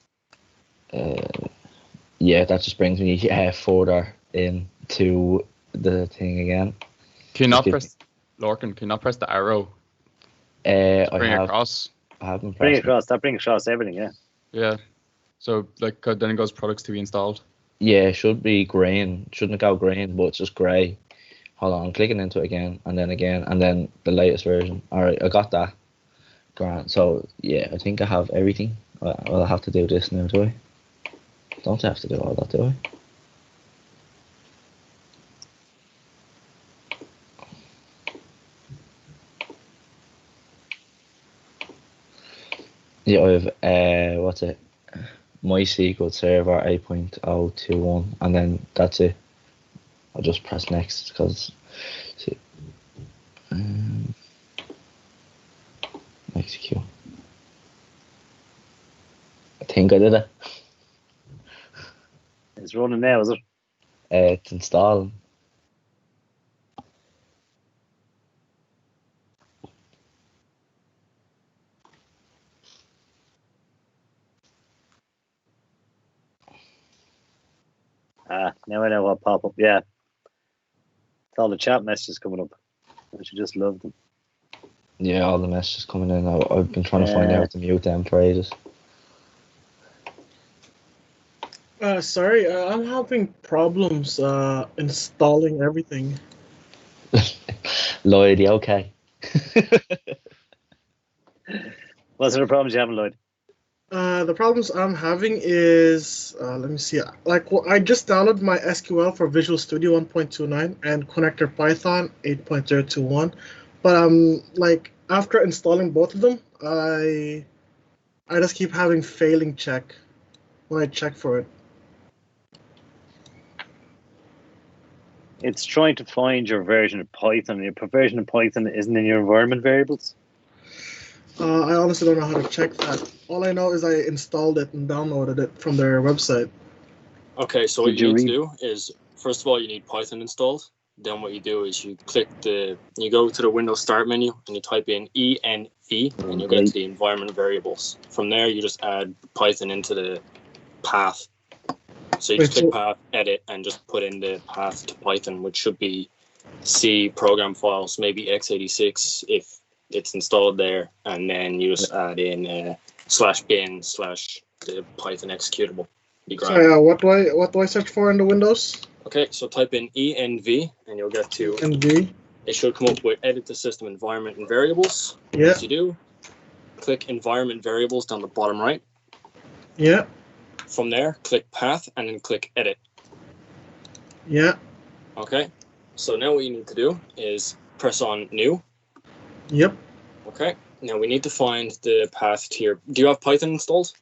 8.0, yeah, that just brings me further into the thing again. Can you not press, Lorcan, can you not press the arrow? Bring it across. I haven't bring it pressed across. That brings across everything, yeah. Yeah. So like then it goes products to be installed. Yeah, it should be green. Shouldn't go green, but it's just grey. Hold on, I'm clicking into it again, and then the latest version. Alright, I got that. Grant. So yeah, I think I have everything. Well, I have to do this now, do I? Don't have to do all that, do I? Yeah, I have what's it? MySQL Server 8.021, and then that's it. I'll just press next because execute. I think I did it. It's running now, is it? It's installing. Now I know what pop up. Yeah, it's all the chat messages coming up. I should just love them. Yeah, all the messages coming in. I've been trying to find out how to mute them for ages. Sorry, I'm having problems installing everything. Lloyd, you okay? What sort of problems you having, Lloyd? The problems I'm having is, let me see, I just downloaded my SQL for Visual Studio 1.29 and connector Python 8.021, but after installing both of them, I just keep having failing check when I check for it. It's trying to find your version of Python. Your version of Python isn't in your environment variables. I honestly don't know how to check that. All I know is I installed it and downloaded it from their website. Okay, so what you need to do is, first of all, you need Python installed. Then what you do is you go to the Windows Start menu and you type in env and you get to the environment variables. From there, you just add Python into the path. So you just click path, edit, and just put in the path to Python, which should be C program files, maybe x86 if it's installed there, and then you just add in /bin/ the Python executable. Sorry, what do I search for in the Windows? Okay, so type in env and you'll get to env. It should come up with edit the system environment and variables. Yeah. Once you do, click environment variables down the bottom right. Yeah. From there, click path and then click edit. Yeah. Okay, so now what you need to do is press on new. Yep. Okay, now we need to find the path to your... Do you have Python installed?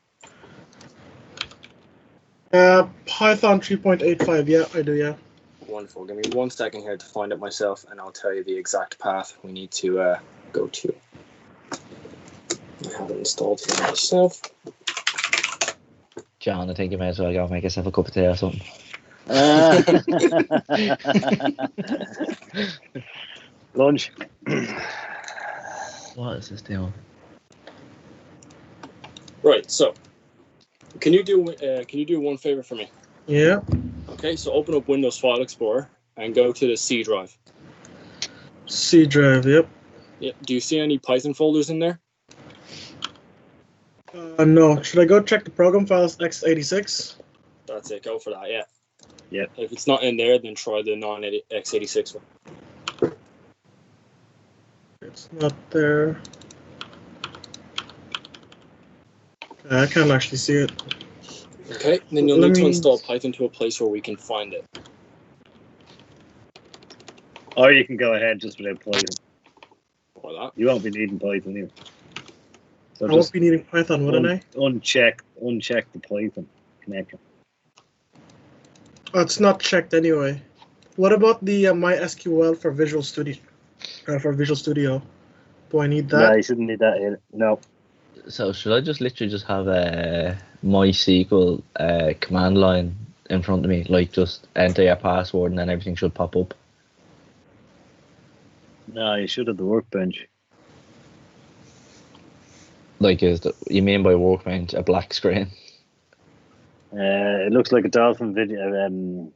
Python 3.85, yeah, I do, yeah. Wonderful. Give me 1 second here to find it myself, and I'll tell you the exact path we need to go to. I have it installed here myself. John, I think you may as well go make yourself a cup of tea or something. Lunch. What is this doing? Right, so can you do one favor for me? Yeah. Okay, so open up Windows File Explorer and go to the C drive. C drive, yep. Yeah. Do you see any Python folders in there? No. Should I go check the program files x86? That's it. Go for that. Yeah. Yeah. If it's not in there, then try the non-x86 one. It's not there. Okay, I can't actually see it. Okay, then you'll need to install Python to a place where we can find it. Or you can go ahead just without Python. Or that. You won't be needing Python either. So I won't be needing Python, wouldn't I? Uncheck the Python connection. Oh, it's not checked anyway. What about the MySQL for Visual Studio? For Visual Studio, do I need that? No, you shouldn't need that here. No. So should I just literally just have a MySQL command line in front of me, like just enter your password and then everything should pop up? No, you should have the workbench. Like, you mean by workbench a black screen? It looks like a dolphin video.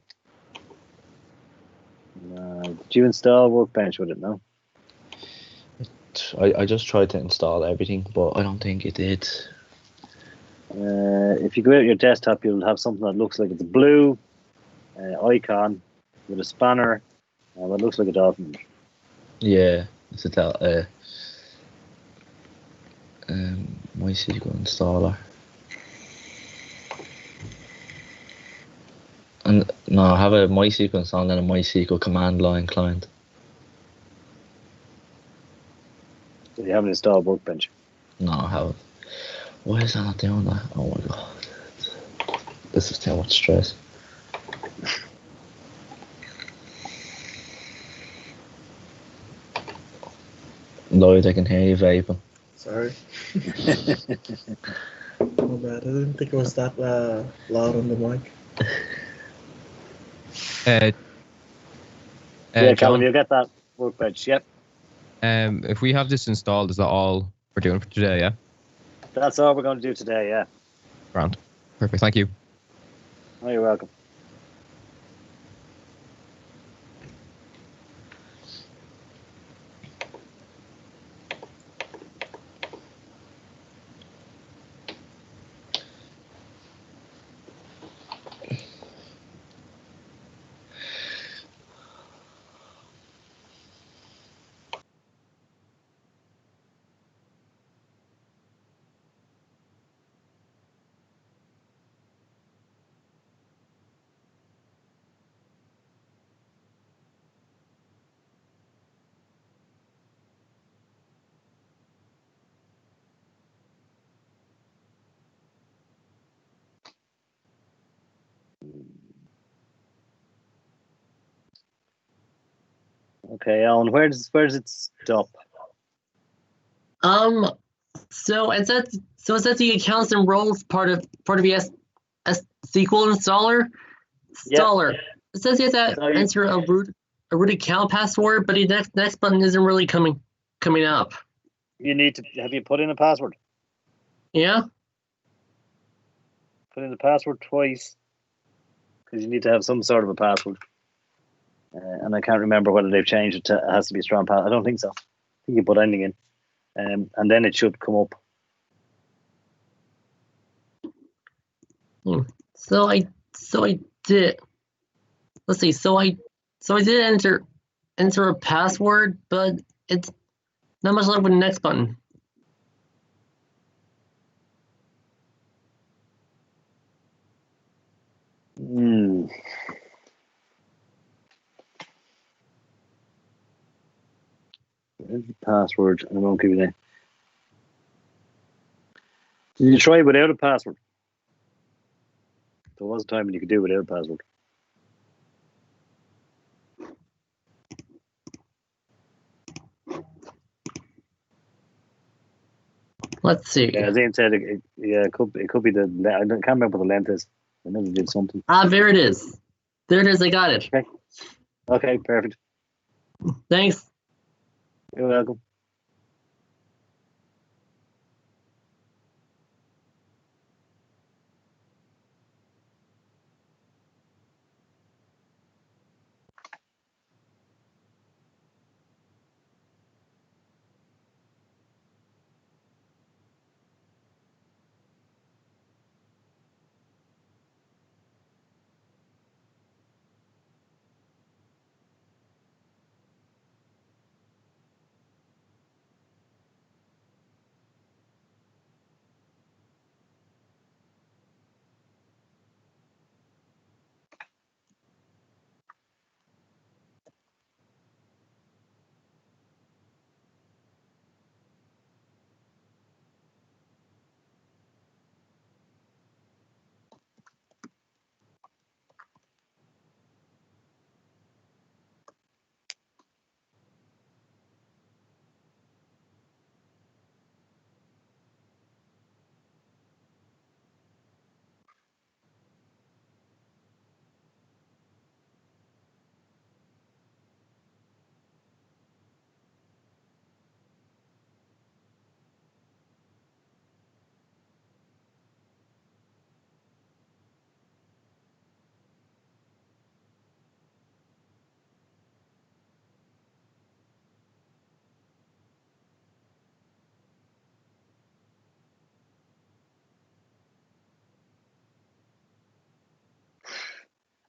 Did you install Workbench with it? No. I just tried to install everything, but I don't think it did. If you go out your desktop, you'll have something that looks like it's a blue icon with a spanner and what looks like a dolphin. Yeah, it's a MySQL installer. And no, I have a MySQL installer and a MySQL command line client. So you haven't installed Workbench? No, I haven't. Why is that not doing that? Oh my god. This is too much stress. Lloyd, I can hear you vaping. Sorry. Oh bad. I didn't think it was that loud on the mic. Yeah, John, Callum, you'll get that Workbench, yep. If we have this installed, is that all we're doing for today, yeah? That's all we're going to do today, yeah. Grand. Perfect, thank you. Oh, you're welcome. Okay, Alan, where does it stop? So it says the accounts and roles part of the SQL installer. Yep. It says you have to enter a root account password, but the next button isn't really coming up. You need to have you put in a password? Yeah. Put in the password twice because you need to have some sort of a password. And I can't remember whether they've changed it to it has to be a strong password. I don't think so. I think you put anything in. And then it should come up. So I did. Let's see. So I did enter a password, but it's not much like with the next button. Password. I won't give you that. Did you try it without a password? There was a time when you could do it without a password. Let's see. Yeah, as Ian said, it could be the. I can't remember what the length is. I never did something. There it is. There it is. I got it. Okay, perfect. Thanks. You're welcome.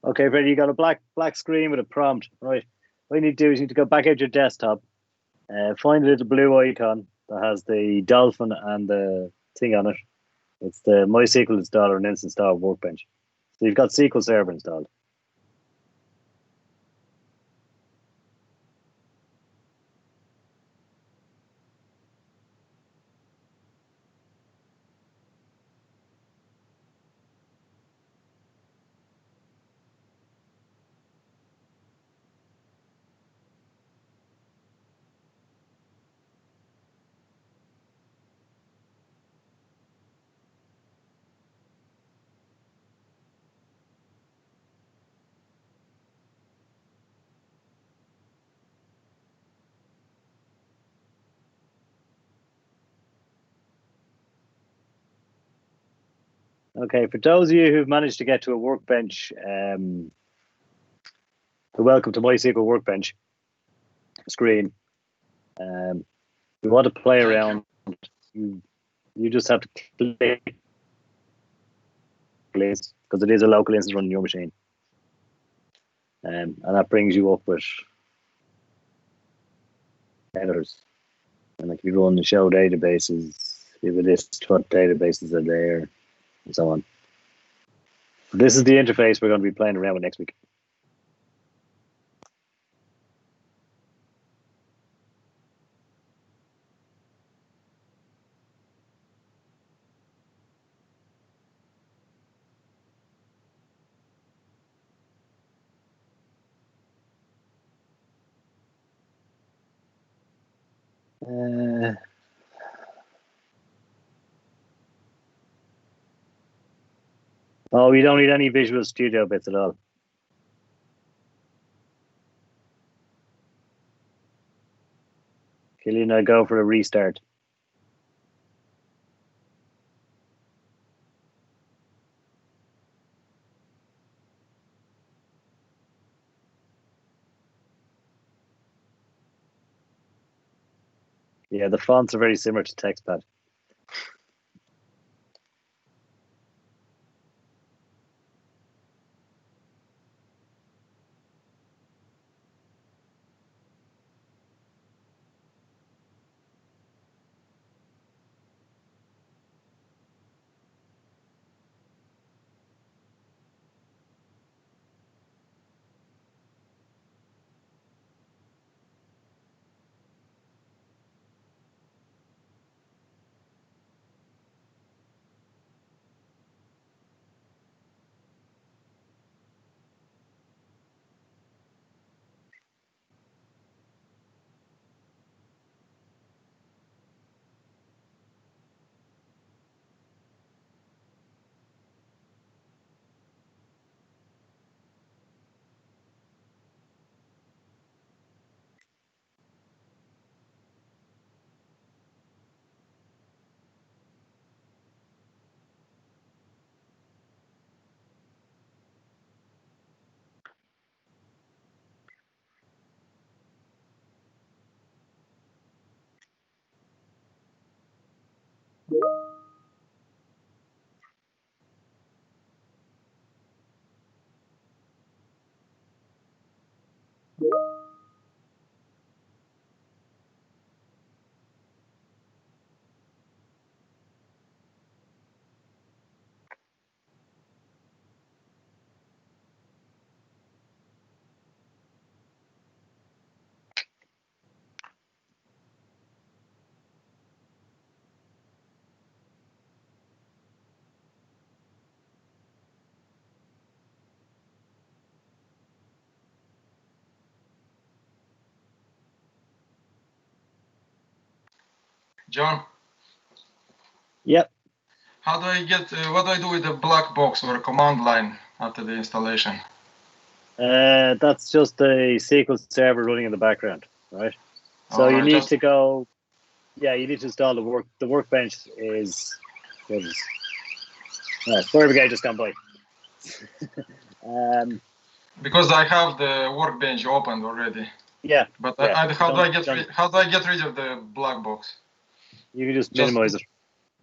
Okay, Freddie, you got a black screen with a prompt, right? What you need to do is you need to go back out your desktop, find a little blue icon that has the dolphin and the thing on it. It's the MySQL installer and instance install workbench. So you've got SQL Server installed. Okay, for those of you who've managed to get to a workbench, welcome to MySQL Workbench screen. You want to play around, you just have to click because it is a local instance running your machine. And that brings you up with editors. And if you run the show databases, if it is what databases are there, and so on. This is the interface we're going to be playing around with next week. Oh, you don't need any Visual Studio bits at all. Killian, I go for a restart. Yeah, the fonts are very similar to TextPad. John? Yep. How do I get, what do I do with the black box or command line after the installation? That's just the SQL Server running in the background, right? So you need to go, yeah, you need to install the workbench is, Fire Brigade just gone by. Because I have the workbench opened already. Yeah. But yeah, how do I get rid of the black box? You can just minimize it.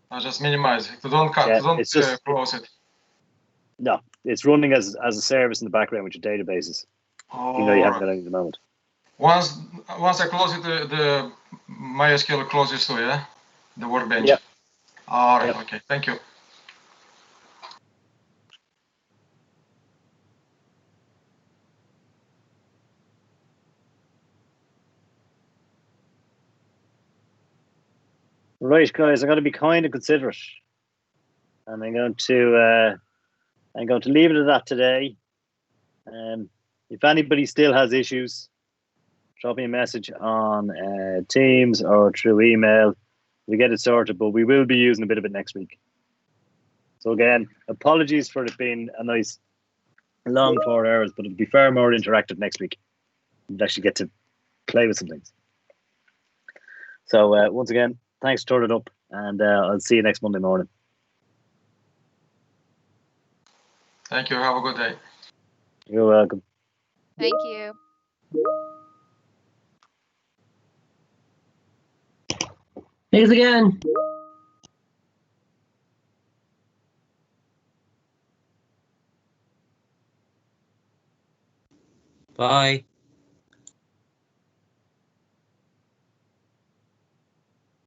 I just minimize it. Don't close it. No, it's running as a service in the background with your databases. Oh, You haven't got any at the moment. Once I close it, the MySQL closes too, yeah? The workbench. Yeah. All right, okay, thank you. Right, guys, I'm going to be kind and considerate, and I'm going to leave it at that today. If anybody still has issues, drop me a message on Teams or through email. We get it sorted, but we will be using a bit of it next week. So again, apologies for it being a nice long 4 hours, but it'll be far more interactive next week. You'll actually get to play with some things. So once again, thanks for turning up, and I'll see you next Monday morning. Thank you. Have a good day. You're welcome. Thank you. Thanks again. Bye.